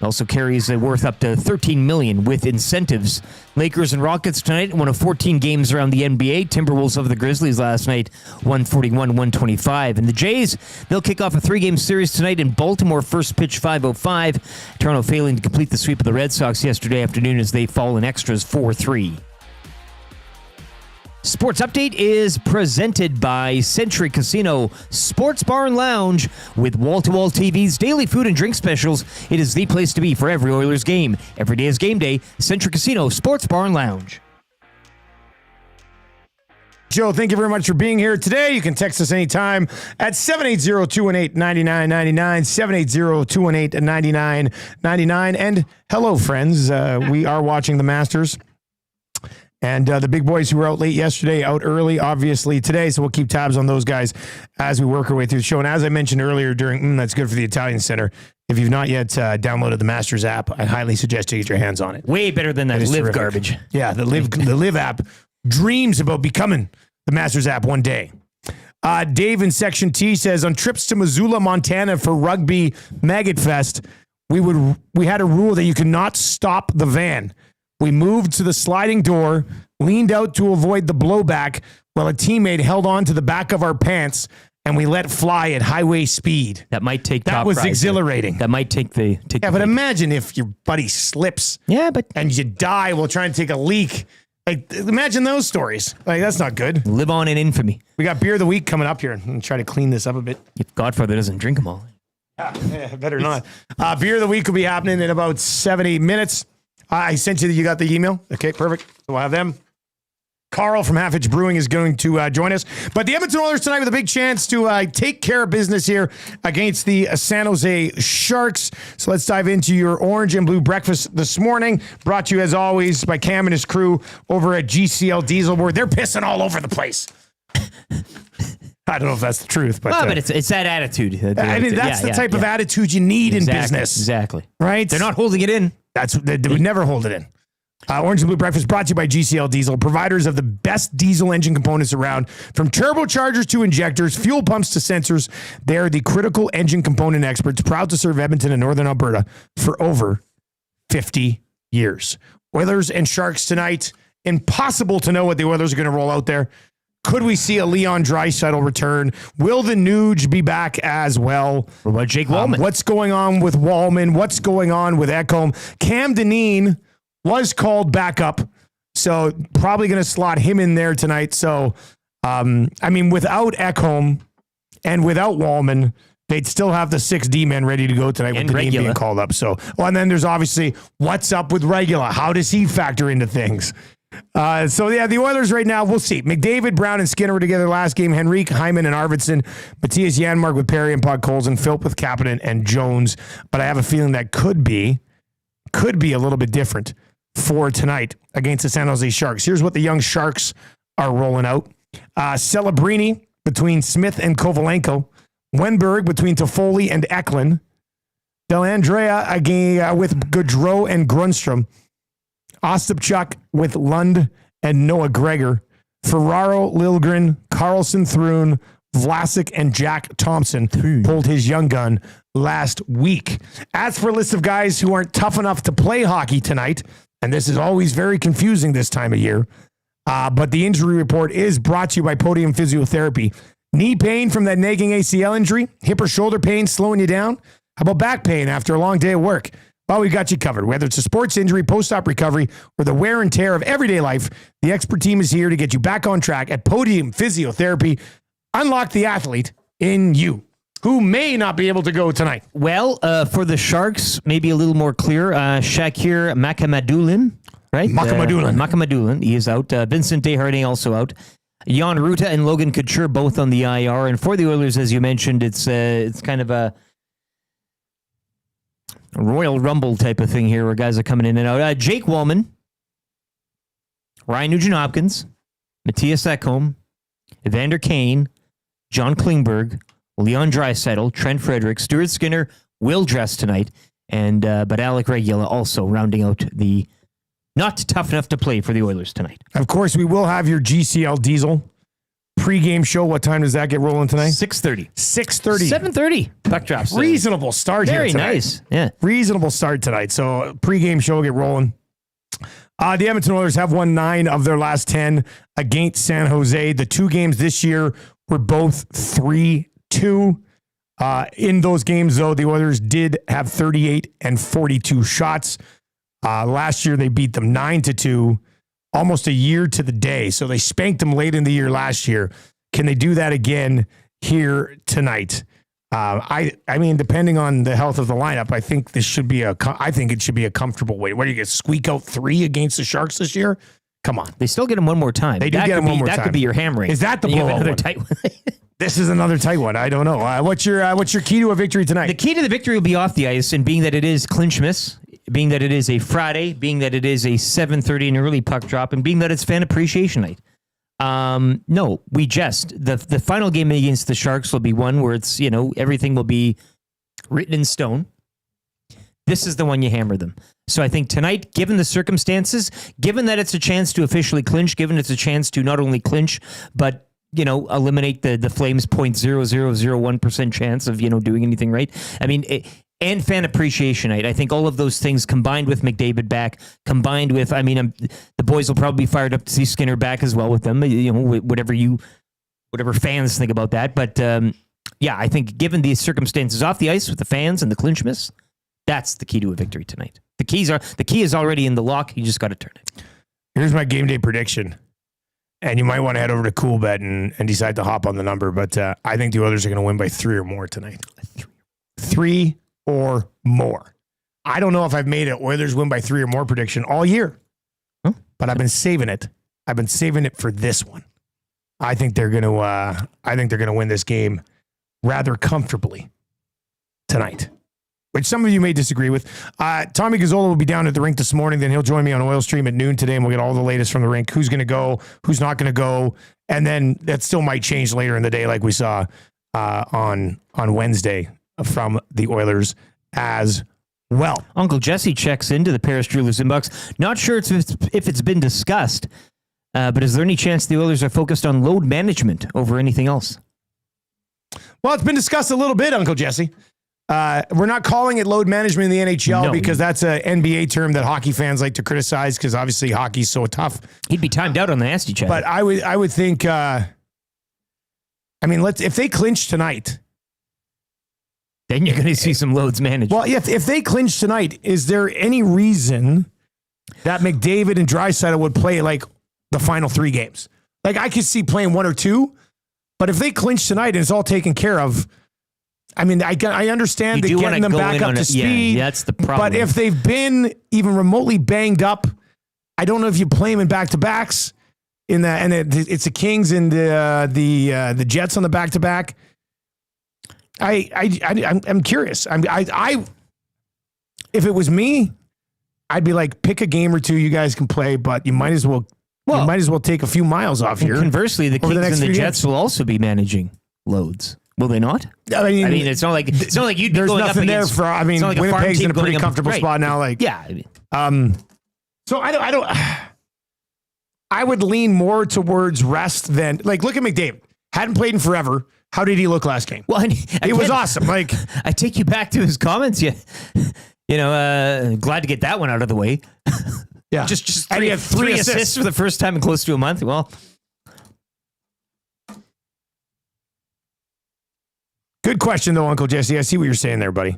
Also carries a worth up to $13 million with incentives. Lakers and Rockets tonight, one of 14 games around the NBA. Timberwolves over the Grizzlies last night, 141-125. And the Jays, they'll kick off a 3-game series tonight in Baltimore, first pitch 5:05. Toronto failing to complete the sweep of the Red Sox yesterday afternoon as they fall in extras 4-3. Sports Update is presented by Century Casino Sports Bar and Lounge with wall-to-wall TVs, daily food and drink specials. It is the place to be for every Oilers game. Every day is game day. Century Casino Sports Bar and Lounge. Joe, thank you very much for being here today. You can text us anytime at 780-218-9999, 780-218-9999. And hello, friends. We are watching the Masters. And the big boys who were out late yesterday, out early, obviously, today. So we'll keep tabs on those guys as we work our way through the show. And as I mentioned earlier that's good for the Italian Center. If you've not yet downloaded the Masters app, I highly suggest you get your hands on it. Way better than that Live terrific. garbage. Yeah, the Live app dreams about becoming the Masters app one day. Dave in Section T says, on trips to Missoula, Montana for Rugby Maggot Fest, we had a rule that you could not stop the van. We moved to the sliding door, leaned out to avoid the blowback while a teammate held on to the back of our pants, and we let fly at highway speed. That might take That top was prize. exhilarating. That might take the... But imagine if your buddy slips. Yeah, but... And you die while trying to take a leak. Like, imagine those stories. Like, that's not good. Live on in infamy. We got Beer of the Week coming up here and try to clean this up a bit. If Godfather doesn't drink them all. Yeah, better not. Beer of the Week will be happening in about 70 minutes. I sent you got the email. Okay, perfect. So we'll have them. Carl from Half Hitch Brewing is going to join us. But the Edmonton Oilers tonight with a big chance to take care of business here against the San Jose Sharks. So let's dive into your orange and blue breakfast this morning. Brought to you, as always, by Cam and his crew over at GCL Diesel, where they're pissing all over the place. I don't know if that's the truth, but... but it's that attitude. I mean, that's the type of attitude you need in business. Exactly. Right? They're not holding it in. They would never hold it in. Orange and Blue Breakfast brought to you by GCL Diesel, providers of the best diesel engine components around. From turbochargers to injectors, fuel pumps to sensors, they are the critical engine component experts, proud to serve Edmonton and Northern Alberta for over 50 years. Oilers and Sharks tonight. Impossible to know what the Oilers are going to roll out there. Could we see a Leon Draisaitl return? Will the Nuge be back as well? What about Jake Wallman? What's going on with Wallman? What's going on with Ekholm? Cam Dineen was called back up, so probably going to slot him in there tonight. So, I mean, without Ekholm and without Wallman, they'd still have the 6 D-men ready to go tonight with Dineen being called up. So, and then there's obviously what's up with Regula. How does he factor into things? The Oilers right now, we'll see. McDavid, Brown, and Skinner were together last game. Henrique, Hyman, and Arvidsson. Matthias Janmark with Perry and Podkolzin. Philp with Kapanen and Jones. But I have a feeling that could be a little bit different for tonight against the San Jose Sharks. Here's what the young Sharks are rolling out. Celebrini between Smith and Kovalenko. Wenberg between Toffoli and Eklund. Delandrea again with Gaudreau and Grunstrom. Ostapchuk with Lund and Noah Gregor. Ferraro, Liljegren, Carlson, Thrun, Vlasic, and Jack Thompson pulled his young gun last week. As for a list of guys who aren't tough enough to play hockey tonight, and this is always very confusing this time of year, but the injury report is brought to you by Podium Physiotherapy. Knee pain from that nagging ACL injury? Hip or shoulder pain slowing you down? How about back pain after a long day at work? Well, we got you covered. Whether it's a sports injury, post-op recovery, or the wear and tear of everyday life, the expert team is here to get you back on track at Podium Physiotherapy. Unlock the athlete in you, who may not be able to go tonight. Well, for the Sharks, maybe a little more clear. Shakir Makamadullin, right? Makamadullin, he is out. Vincent Desharnais also out. Jan Ruta and Logan Couture both on the IR. And for the Oilers, as you mentioned, it's kind of a Royal Rumble type of thing here where guys are coming in and out. Jake Wallman, Ryan Nugent-Hopkins, Matthias Ekholm, Evander Kane, John Klingberg, Leon Draisaitl, Trent Frederick, Stuart Skinner will dress tonight, and but Alec Regula also rounding out the not tough enough to play for the Oilers tonight. Of course, we will have your GCL Diesel pregame show. What time does that get rolling tonight? 6:30. 6:30. 7:30. Puck drops. Reasonable start here tonight. Very nice. Yeah. Reasonable start tonight. So pregame show will get rolling. The Edmonton Oilers have won 9 of their last 10 against San Jose. The 2 games this year were both 3-2. In those games, though, the Oilers did have 38 and 42 shots. Last year, they beat them 9-2, almost a year to the day. So they spanked them late in the year last year. Can they do that again here tonight? I mean, depending on the health of the lineup, I think it should be a comfortable way. What are you going to squeak out 3 against the Sharks this year? Come on. They still get them one more time. They do get them one more time. That could be your hammering. Is that the blowout one? Tight one. This is another tight one. I don't know. What's your key to a victory tonight? The key to the victory will be off the ice, and being that it is Clinchmas, being that it is a Friday, being that it is a 7:30 and early puck drop, and being that it's fan appreciation night. No, we jest. The final game against the Sharks will be one where it's, everything will be written in stone. This is the one you hammer them. So I think tonight, given the circumstances, given that it's a chance to officially clinch, given it's a chance to not only clinch, but eliminate the Flames' 0.0001% chance of, doing anything right. I mean, and fan appreciation night. I think all of those things combined with McDavid back, combined with, the boys will probably be fired up to see Skinner back as well with them, whatever fans think about that. But I think given these circumstances off the ice with the fans and the Clinchmas, that's the key to a victory tonight. The key is already in the lock. You just got to turn it. Here's my game day prediction. And you might want to head over to CoolBet and decide to hop on the number. But I think the Oilers are going to win by 3 or more tonight. 3 or more. I don't know if I've made an Oilers win by 3 or more prediction all year. Huh? But I've been saving it. I've been saving it for this one. I think they're going to win this game rather comfortably tonight, which some of you may disagree with. Tommy Gazzola will be down at the rink this morning. Then he'll join me on Oil Stream at noon today, and we'll get all the latest from the rink. Who's going to go? Who's not going to go? And then that still might change later in the day, like we saw on Wednesday from the Oilers as well. Uncle Jesse checks into the Paris Jewelers inbox. Not sure if it's been discussed, but is there any chance the Oilers are focused on load management over anything else? Well, it's been discussed a little bit, Uncle Jesse. We're not calling it load management in the NHL because that's an NBA term that hockey fans like to criticize because obviously hockey's so tough. He'd be timed out on the nasty chat. But I would think, if they clinch tonight, then you're going to see some loads managed. Well, if they clinch tonight, is there any reason that McDavid and Draisaitl would play like the final 3 games? Like I could see playing 1 or 2, but if they clinch tonight and it's all taken care of, I understand that getting them back up to speed. Yeah, that's the problem. But if they've been even remotely banged up, I don't know if you play them in back-to-backs it's the Kings and the Jets on the back-to-back. I'm curious. If it was me, I'd be like, pick a game or two you guys can play, but you might as well take a few miles off here. Conversely, the Kings and the few Jets games. will also be managing loads. Will they not? I mean, it's not like you'd be there's going nothing up there against, for. I mean, it's not like a farm Winnipeg's team in a pretty going up- comfortable right. spot now. Like, Yeah. So I don't. I would lean more towards rest than like. Look at McDavid. Hadn't played in forever. How did he look last game? Well, it was awesome. Like, I take you back to his comments. You know, glad to get that one out of the way. Yeah, just And he had three assists for the first time in close to a month. Well, good question though, Uncle Jesse. I see what you're saying there, buddy.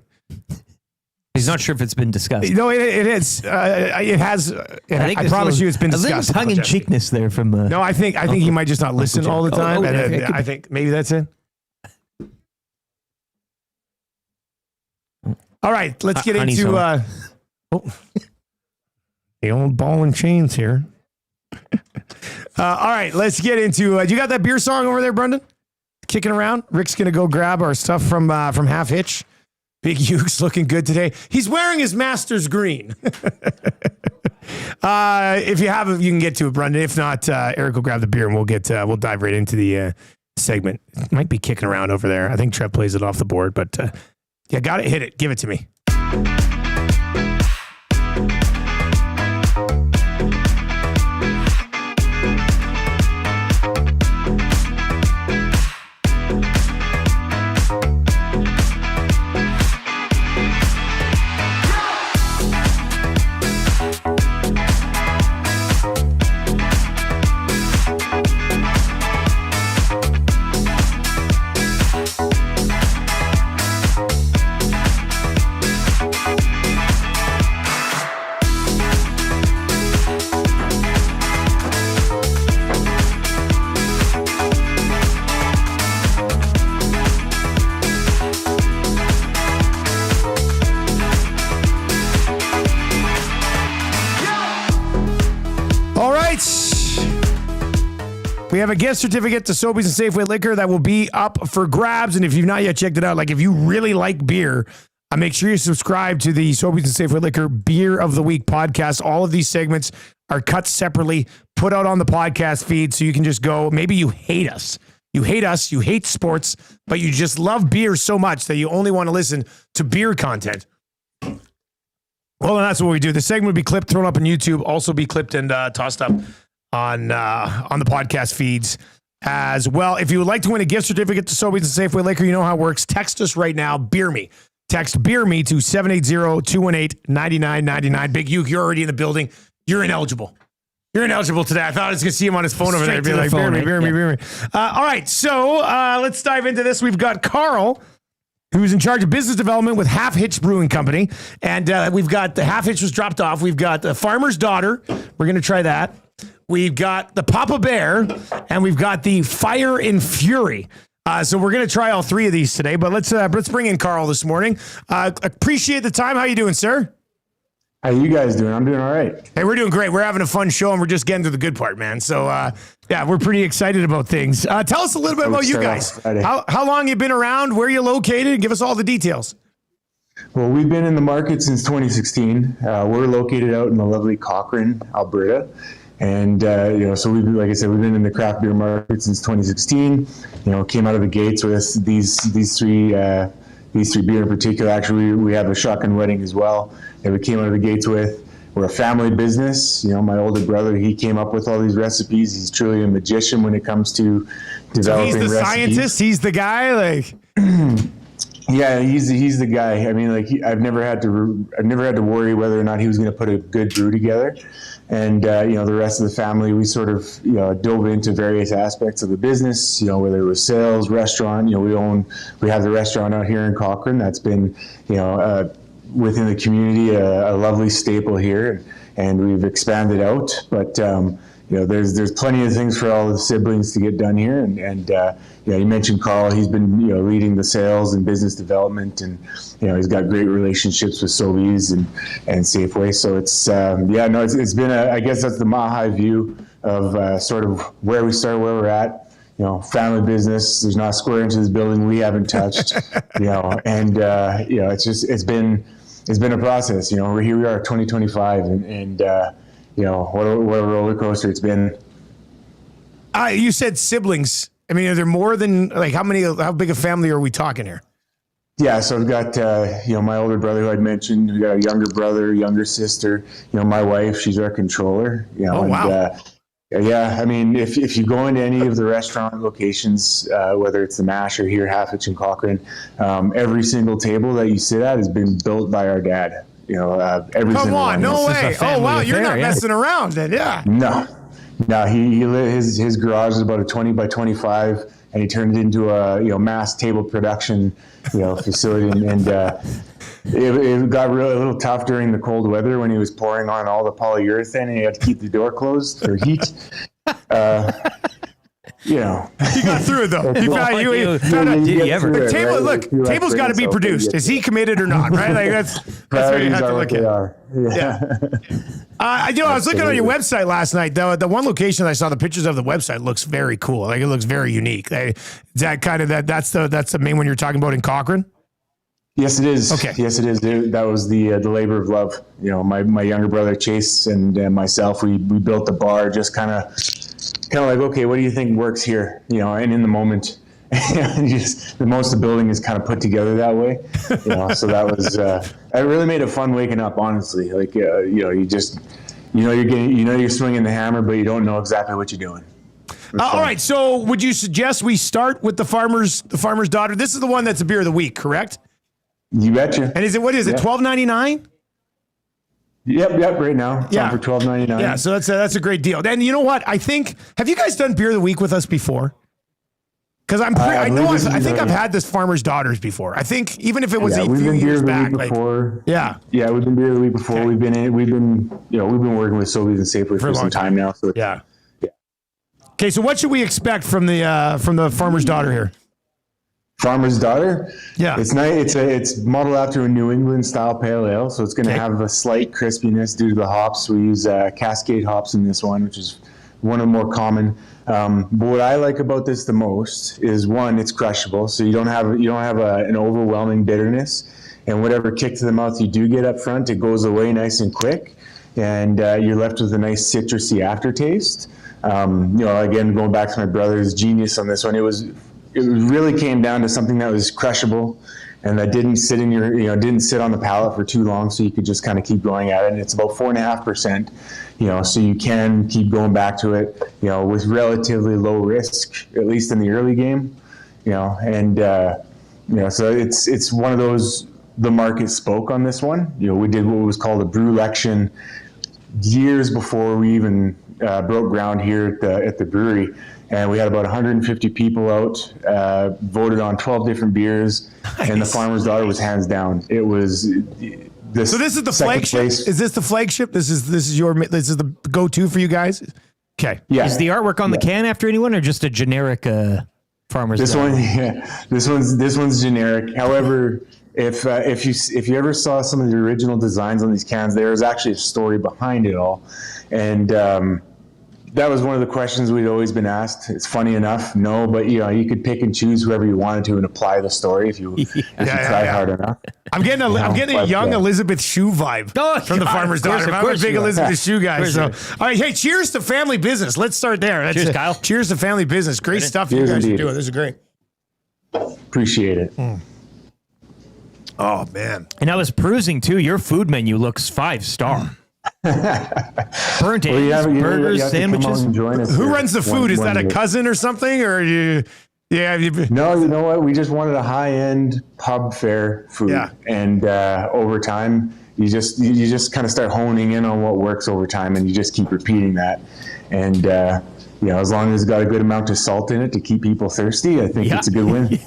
he's not sure if it's been discussed. No, it is. It has. I promise you, it's been discussed. Tongue in cheekness there from. No, I think he might just not listen all the time. okay. I think maybe that's it. All right, let's get into the old ball and chains here. All right, let's get into. You got that beer song over there, Brendan? Kicking around. Rick's gonna go grab our stuff from Half Hitch. Big Hugh's looking good today. He's wearing his Masters green. If you have it, you can get to it, Brendan. If not, Eric will grab the beer and we'll dive right into the segment. It might be kicking around over there. I think Trev plays it off the board, but yeah, got it. Hit it. Give it to me. We have a gift certificate to Sobeys and Safeway Liquor that will be up for grabs. And if you've not yet checked it out, like if you really like beer, make sure you subscribe to the Sobeys and Safeway Liquor Beer of the Week podcast. All of these segments are cut separately, put out on the podcast feed, so you can just go. Maybe you hate us. You hate sports, but you just love beer so much that you only want to listen to beer content. Well, and that's what we do. The segment will be clipped, thrown up on YouTube, also be clipped and tossed up on the podcast feeds as well. If you would like to win a gift certificate to Sobeys and Safeway Liquor, you know how it works. Text us right now, Beer Me. Text Beer Me to 780-218-9999. Big Uke, you're already in the building. You're ineligible. You're ineligible today. I thought I was going to see him on his phone over there. Be like, Beer Me, Beer Me, Beer Me. All right, so let's dive into this. We've got Carl, who's in charge of business development with Half Hitch Brewing Company. And we've got the Half Hitch was dropped off. We've got the Farmer's Daughter. We're going to try that. We've got the Papa Bear, and we've got the Fire and Fury. So we're going to try all three of these today, but let's bring in Carl this morning. Appreciate the time. How you doing, sir? How you guys doing? I'm doing all right. Hey, we're doing great. We're having a fun show, and we're just getting to the good part, man. So, yeah, we're pretty excited about things. Tell us a little bit about you guys. How long you been around? Where you located? Give us all the details. Well, we've been in the market since 2016. We're located out in the lovely Cochrane, Alberta. And, so we've, like I said, we've been in the craft beer market since 2016, came out of the gates with these three beer in particular. Actually, we have a shotgun wedding as well that we came out of the gates with. We're a family business. My older brother, he came up with all these recipes. He's truly a magician when it comes to developing So he's the recipes. scientist. He's the guy. Like, yeah, he's the guy. I mean, I've never had to worry whether or not he was going to put a good brew together. And, the rest of the family, we sort of, dove into various aspects of the business, whether it was sales, restaurant, we have the restaurant out here in Cochrane. That's been, within the community, a lovely staple here, and we've expanded out. But, there's plenty of things for all the siblings to get done here. And you mentioned Carl. He's been, leading the sales and business development, and, he's got great relationships with Sobeys and Safeway. So it's been I guess that's the mile high view of sort of where we start, where we're at. Family business. There's not a square inch of this building we haven't touched. It's been it's been a process. You know, here we are, 2025, and you know, what a roller coaster it's been. You said siblings. I mean, are there more than like how big a family are we talking here? Yeah, so we've got you know, my older brother who I'd mentioned. We got a younger brother, younger sister. You know, my wife, she's our controller. You know, yeah, I mean, if you go into any of the restaurant locations, whether it's the Mash or here, Halfwich and Cochrane, every single table that you sit at has been built by our dad. You know, every Come single on, one. no way! Oh wow, you're not messing around then, yeah. No, his garage is about a 20 by 25, and he turned it into a mass table production facility, and it got a little tough during the cold weather when he was pouring on all the polyurethane, and he had to keep the door closed for heat. He got through it though. Table's got to be produced. Is he committed or not? Right? Like that's where you have to look at. Yeah. I was looking on your website last night. The one location I saw the pictures of the website looks very cool. Like it looks very unique. Is that kind of that's the main one you're talking about in Cochrane? Yes, it is. Okay. Yes, it is. That was the labor of love. You know, my younger brother Chase and myself, we built the bar just kind of like, okay, what do you think works here? You know, and in the moment, just most of the building is kind of put together that way. You know, so that was it really made it fun waking up. Honestly, like you just you're swinging the hammer, but you don't know exactly what you're doing. All right. So, would you suggest we start with the farmer's daughter? This is the one that's a beer of the week, correct? You betcha. And what is it? $12.99? Yep. Right now, it's on for $12.99. Yeah, so that's a great deal. And you know what? I think have you guys done beer of the week with us before? Because I think I've had this farmer's daughters before. I think even if it was a few years back, we've been beer of the week before. Okay. We've been working with Sobeys and Safeway for some time now. So yeah. Okay, so what should we expect from the farmer's daughter here? Farmer's daughter. Yeah, it's nice. It's modeled after a New England style pale ale, so it's going to have a slight crispiness due to the hops. We use Cascade hops in this one, which is one of the more common. But what I like about this the most is one, it's crushable, so you don't have an overwhelming bitterness, and whatever kick to the mouth you do get up front, it goes away nice and quick, and you're left with a nice citrusy aftertaste. Again, going back to my brother's genius on this one, it really came down to something that was crushable and that didn't sit didn't sit on the palate for too long, so you could just kind of keep going at it. And it's about 4.5%, so you can keep going back to it, with relatively low risk, at least in the early game, so it's one of those, the market spoke on this one. We did what was called a brew-lection years before we even broke ground here at the brewery. And we had about 150 people out, voted on 12 different beers, and the farmer's daughter was hands down. It was this. So this is the flagship. Place. Is this the flagship? This is the go-to for you guys. Okay. Yeah. Is the artwork on the can after anyone, or just a generic farmer's daughter? This one's generic. However, if you ever saw some of the original designs on these cans, there was actually a story behind it all, and. That was one of the questions we'd always been asked. It's funny enough, no, but you could pick and choose whoever you wanted to and apply the story if you try hard enough. I'm getting a young Elizabeth Shue vibe from the farmer's daughter. I'm a big Elizabeth Shue guy. So, all right, hey, cheers to family business. Let's start there. Cheers, Kyle. Cheers to family business. Great stuff you guys are doing. This is great. Appreciate it. Oh man! And I was perusing too. Your food menu looks 5-star. Burnt eggs, burgers, sandwiches. Who runs the food? Is that a cousin or something, or you? Yeah. No, you know what? We just wanted a high-end pub fare food, and over time, you just kind of start honing in on what works over time, and you just keep repeating that, and as long as it's got a good amount of salt in it to keep people thirsty, I think it's a good win.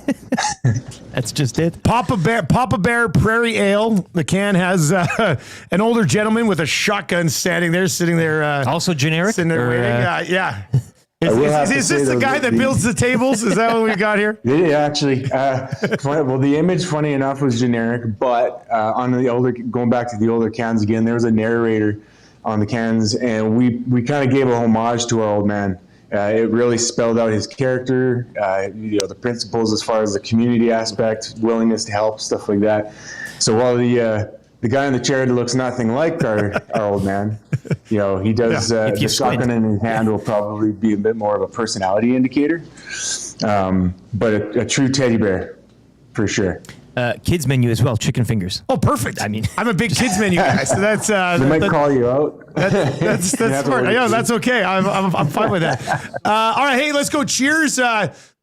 That's just it. Papa Bear Prairie Ale. The can has an older gentleman with a shotgun sitting there. Also generic? Sitting there waiting. Yeah. Is this the guy that builds the tables? Is that what we got here? Yeah, actually. Well, the image, funny enough, was generic, but going back to the older cans again, there was a narrator on the cans, and we kind of gave a homage to our old man. It really spelled out his character, the principles as far as the community aspect, willingness to help, stuff like that. So while the the guy in the chair that looks nothing like our old man. You know, he does the shotgun in his hand will probably be a bit more of a personality indicator, but a true teddy bear for sure. Kids menu as well, chicken fingers. Oh, perfect. I mean, I'm a big kids menu guy, so that's. They might call you out. That's smart. Yeah, that's okay. I'm fine with that. All right, hey, let's go. Cheers.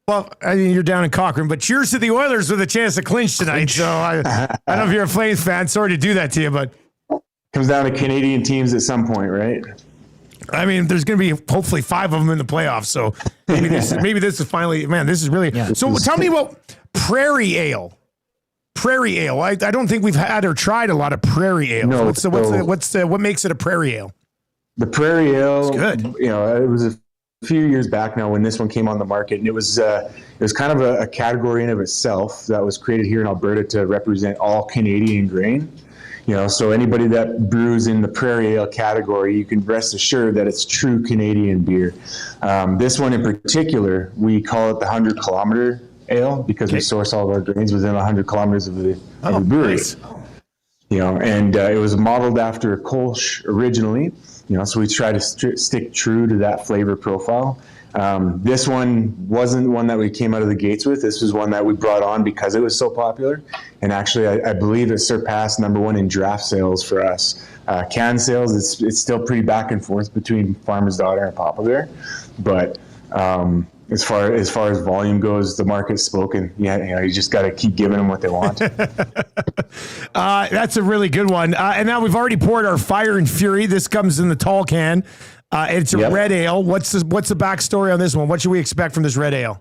Well, I mean, you're down in Cochrane, but cheers to the Oilers with a chance to clinch tonight. So I don't know if you're a Flames fan. Sorry to do that to you, but comes down to Canadian teams at some point, right? I mean, there's going to be hopefully 5 of them in the playoffs. So maybe this is finally, man, this is really. Yeah. So tell me about Prairie Ale. Prairie Ale. I don't think we've had or tried a lot of Prairie Ale. No, what makes it a Prairie Ale? The Prairie Ale. It's good. You know, it was a few years back now when this one came on the market, and it was kind of a category in of itself that was created here in Alberta to represent all Canadian grain. You know, so anybody that brews in the Prairie Ale category, you can rest assured that it's true Canadian beer. This one in particular, we call it the 100-kilometer ale because we source all of our grains within 100 kilometers of the brewery. Nice. You know, and it was modeled after a Kolsch originally. You know, so we try to stick true to that flavor profile. This one wasn't one that we came out of the gates with. This was one that we brought on because it was so popular. And actually, I believe it surpassed -- in draft sales for us. Can sales, it's still pretty back and forth between Farmer's Daughter and Papa Bear. But as far as volume goes, the market's spoken. Yeah, you know, you just got to keep giving them what they want. That's a really good one. And now we've already poured our Fire and Fury. This comes in the tall can. It's a red ale. What's the backstory on this one? What should we expect from this red ale?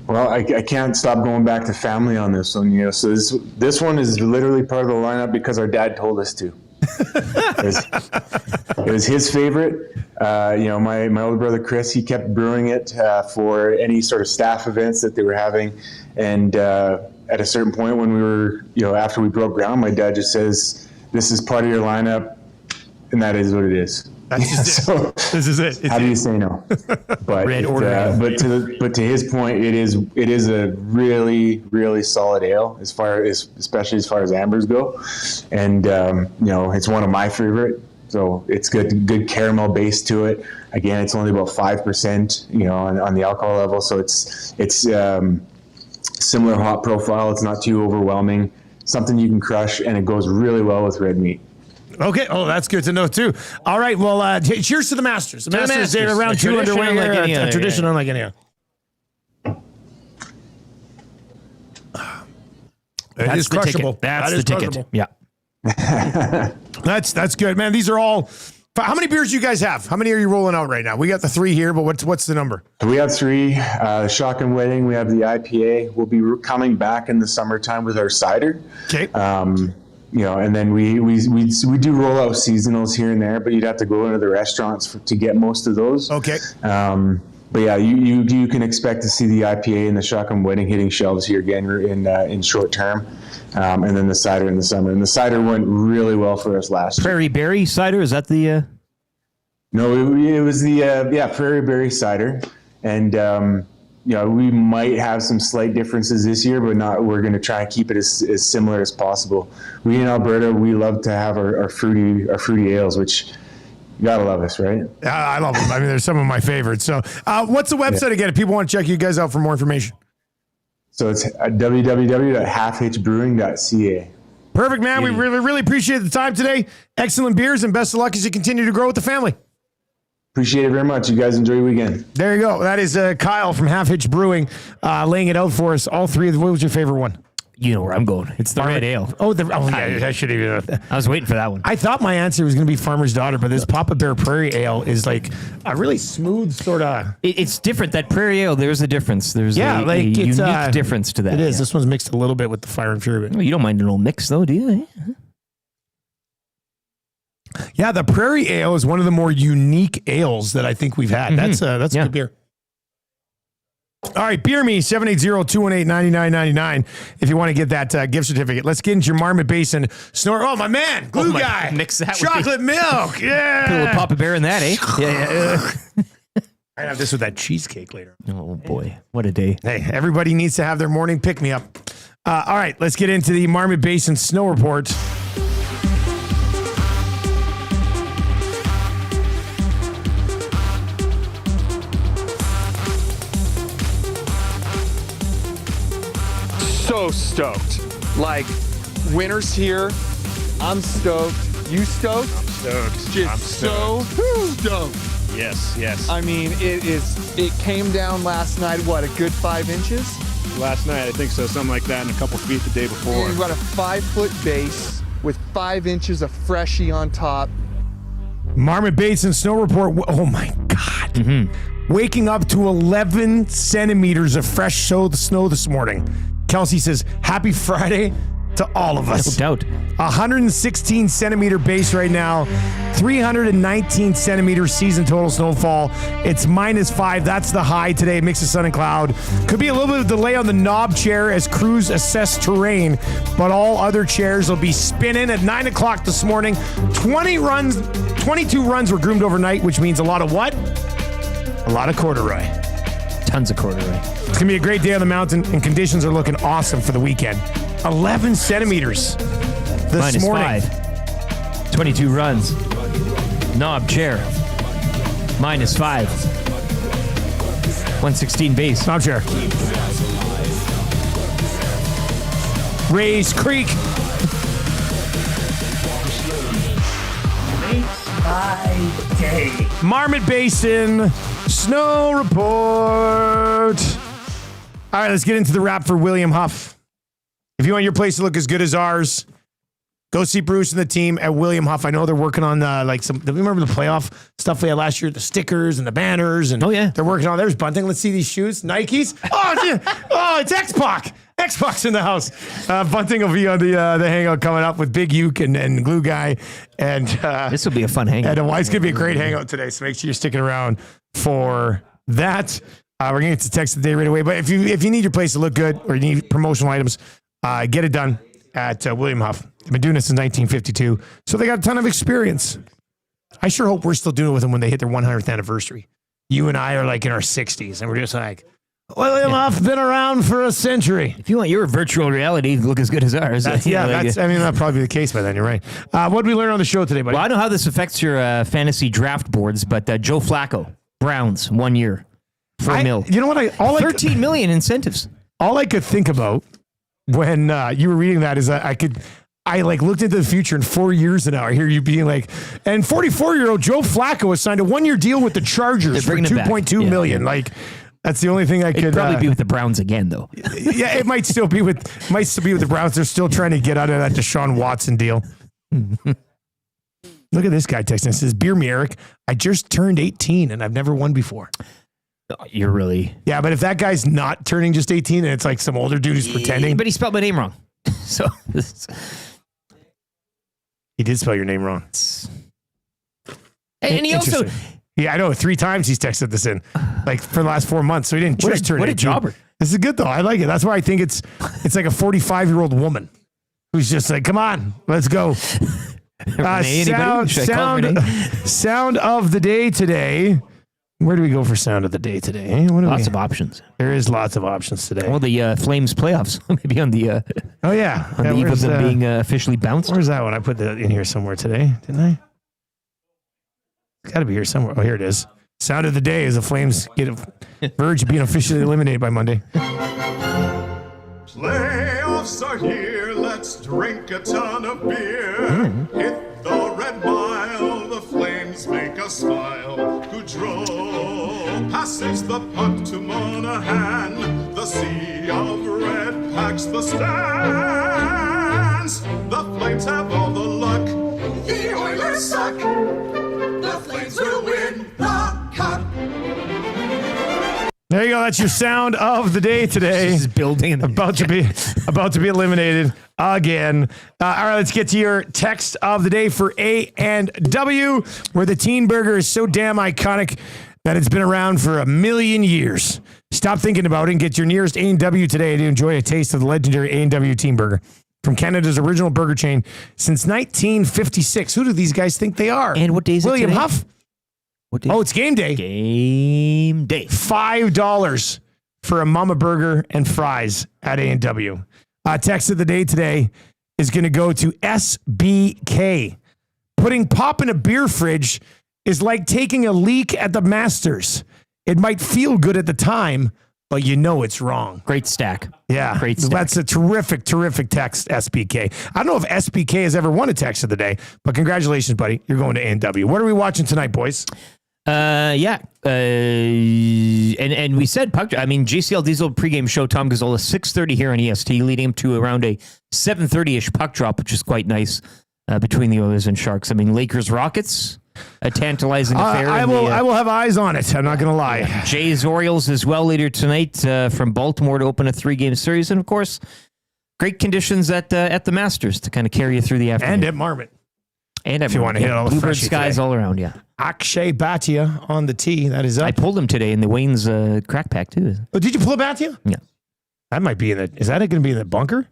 Well, I can't stop going back to family on this one. You know, so this one is literally part of the lineup because our dad told us to. It was his favorite. You know, my older brother Chris, he kept brewing it for any sort of staff events that they were having. And at a certain point when we were, you know, after we broke ground, my dad just says, "This is part of your lineup," and that is what it is. That's just it. This is it. How do you say no? But but to his point, it is a really, really solid ale especially as far as ambers go, and you know, it's one of my favorite. So it's good caramel base to it. Again, it's only about 5%, you know, on the alcohol level. So it's similar hop profile. It's not too overwhelming. Something you can crush, and it goes really well with red meat. Okay. Oh, that's good to know too. All right. Well, cheers to the Masters. The Masters, they're around 2 underway here. A tradition unlike any other. It is crushable. That's the ticket. Yeah. That's good, man. These are all. How many beers do you guys have? How many are you rolling out right now? We got the 3 here, but what's the number? We have 3. Shotgun Wedding. We have the IPA. We'll be coming back in the summertime with our cider. Okay. You know, and then we do roll out seasonals here and there, but you'd have to go into the restaurants to get most of those. Okay. But yeah, you can expect to see the IPA and the Shotgun Wedding hitting shelves here again in short term, and then the cider in the summer. And the cider went really well for us last year. Prairie Berry cider, is that the? No, it was the Prairie Berry cider, and you know, we might have some slight differences this year, but not. We're going to try and keep it as similar as possible. We in Alberta, we love to have our fruity ales, which you gotta love us, right? I love them. I mean, they're some of my favorites. So, what's the website again if people want to check you guys out for more information? So it's www.halfhbrewing.ca. Perfect, man. We really appreciate the time today. Excellent beers, and best of luck as you continue to grow with the family. Appreciate it very much. You guys enjoy your weekend. There you go. That is Kyle from Half Hitch Brewing laying it out for us. All 3 of them. What was your favorite one? You know where I'm going. It's the red ale. Yeah, I should have. I was waiting for that one. I thought my answer was going to be Farmer's Daughter, but this Papa Bear Prairie Ale is like a really smooth sort of. It's different. That Prairie Ale, there's a difference. There's a unique difference to that. It is. This one's mixed a little bit with the Fire and Fury. Well, you don't mind an old mix, though, do you? Yeah, the Prairie Ale is one of the more unique ales that I think we've had. Mm-hmm. That's a good beer. All right, Beer Me, 780-218-9999 if you want to get that gift certificate. Let's get into your Marmot Basin snore. Oh, my man, glue guy. Mix that chocolate milk. Yeah. Put a little Papa Bear in that, eh? Yeah. I have this with that cheesecake later. Oh, boy. What a day. Hey, everybody needs to have their morning pick-me-up. All right, let's get into the Marmot Basin snow report. so stoked. Like, winter's here. I'm stoked. You stoked? I'm stoked. Just I'm so stoked. Yes. I mean, it came down last night, what, a good 5 inches? Last night, I think so. Something like that, and a couple feet the day before. You've got a 5-foot base with 5 inches of freshie on top. Marmot Basin snow report. Oh my God. Mm-hmm. Waking up to 11 centimeters of fresh snow this morning. Kelsey says, happy Friday to all of us. No doubt. 116 centimeter base right now, 319 centimeter season total snowfall. It's -5. That's the high today. Mix of sun and cloud. Could be a little bit of delay on the knob chair as crews assess terrain, but all other chairs will be spinning at 9 o'clock this morning. 22 runs were groomed overnight, which means a lot of what? A lot of corduroy. Tons of corduroy. It's going to be a great day on the mountain, and conditions are looking awesome for the weekend. 11 centimeters this morning. -5. 22 runs. Knob chair. -5. 116 base. Knob chair. Rays Creek. Marmot Basin snow report. All right, let's get into the wrap for William Huff. If you want your place to look as good as ours, go see Bruce and the team at William Huff. I know they're working on do you remember the playoff stuff we had last year? The stickers and the banners. And they're working on, there's Bunting. Let's see these shoes. Nikes. Oh, it's X-Pac. X-Pac's in the house. Bunting will be on the hangout coming up with Big Uke and Glue Guy. And this will be a fun hangout. And it's going to be a great hangout today. So make sure you're sticking around for that. We're going to get to text of the day right away. But if you need your place to look good or you need promotional items, get it done at William Huff. They've been doing this since 1952, so they got a ton of experience. I sure hope we're still doing it with them when they hit their 100th anniversary. You and I are like in our 60s, and we're just like, William Huff's been around for a century. If you want your virtual reality to look as good as ours. That'll probably be the case by then. You're right. What did we learn on the show today, buddy? Well, I know how this affects your fantasy draft boards, but Joe Flacco, Browns, 1 year, $4 million. You know what? 13 million incentives. All I could think about when you were reading that is that I looked into the future in 4 years and now I hear you being like, and 44-year-old Joe Flacco has signed a 1-year deal with the Chargers for $2.2 million. Like, that's the only thing I could. It'd probably be with the Browns again, though. Yeah, it might still be with the Browns. They're still trying to get out of that Deshaun Watson deal. Look at this guy texting. It says, "Beer me, Eric. I just turned 18 and I've never won before." You're really... Yeah, but if that guy's not turning just 18 and it's like some older dude who's pretending. But he spelled my name wrong. So he did spell your name wrong. And he also... Yeah, I know. 3 times he's texted this in, like for the last 4 months. So he didn't just turn 18. What a jobber. This is good though. I like it. That's why I think it's like a 45-year-old woman who's just like, come on, let's go. Sound of the day today. Where do we go for sound of the day today? Lots of options. There is lots of options today. Well, the Flames playoffs. Maybe on the oh yeah, on the eve of them being officially bounced. Where's that one? I put that in here somewhere today, didn't I? It's got to be here somewhere. Oh, here it is. Sound of the day is the Flames verge of being officially eliminated by Monday. Playoffs are here. Let's drink a ton of beer. Hit the red mile. The Flames make us smile. Goudreau passes the puck to Monahan. The sea of red packs the stands. The Flames have all the luck. The Oilers suck. The Flames will win the cup. There you go. That's your sound of the day today. This is building about to be eliminated again. All right, let's get to your text of the day for A&W, where the teen burger is so damn iconic that it's been around for 1,000,000 years. Stop thinking about it and get your nearest A&W today to enjoy a taste of the legendary A&W teen burger. From Canada's original burger chain since 1956. Who do these guys think they are? And what day is it William today? Huff. What day? Oh, it's game day. Game day. $5 for a Mama Burger and fries at A&W. Text of the day today is going to go to SBK. Putting pop in a beer fridge is like taking a leak at the Masters. It might feel good at the time, but you know it's wrong. Great stack. Yeah. Great stack. That's a terrific, terrific text, SPK. I don't know if SPK has ever won a text of the day, but congratulations, buddy. You're going to NW. What are we watching tonight, boys? And we said puck. I mean, JCL Diesel pregame show. Tom Gazzola 6:30 here on EST, leading him to around a 7:30ish puck drop, which is quite nice between the Oilers and Sharks. I mean, Lakers Rockets, a tantalizing affair. I will have eyes on it. I'm not going to lie. Jays Orioles as well later tonight from Baltimore to open a 3-game series, and of course, great conditions at the Masters to kind of carry you through the afternoon. And at Marmot. And if you want to hit all the Bluebird skies all around, yeah. Akshay Bhatia on the tee. That is up. I pulled him today in the Wayne's crack pack too. Oh, did you pull a Bhatia? Yeah. That might be in the. Is that going to be in the bunker?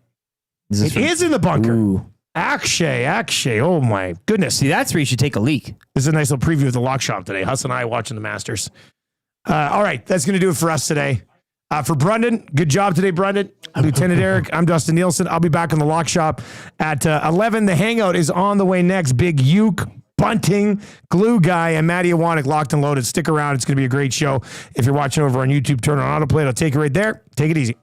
It is in the bunker. Ooh. Akshay. Oh my goodness. See, that's where you should take a leak. This is a nice little preview of the lock shop today. Huss and I watching the Masters. All right, that's going to do it for us today. For Brendan, good job today, Brendan. Lieutenant Eric, I'm Dustin Nielsen. I'll be back on the lock shop at 11. The Hangout is on the way next. Big Uke, Bunting, Glue Guy, and Matty Iwanek locked and loaded. Stick around. It's going to be a great show. If you're watching over on YouTube, turn on autoplay. I'll take it right there. Take it easy.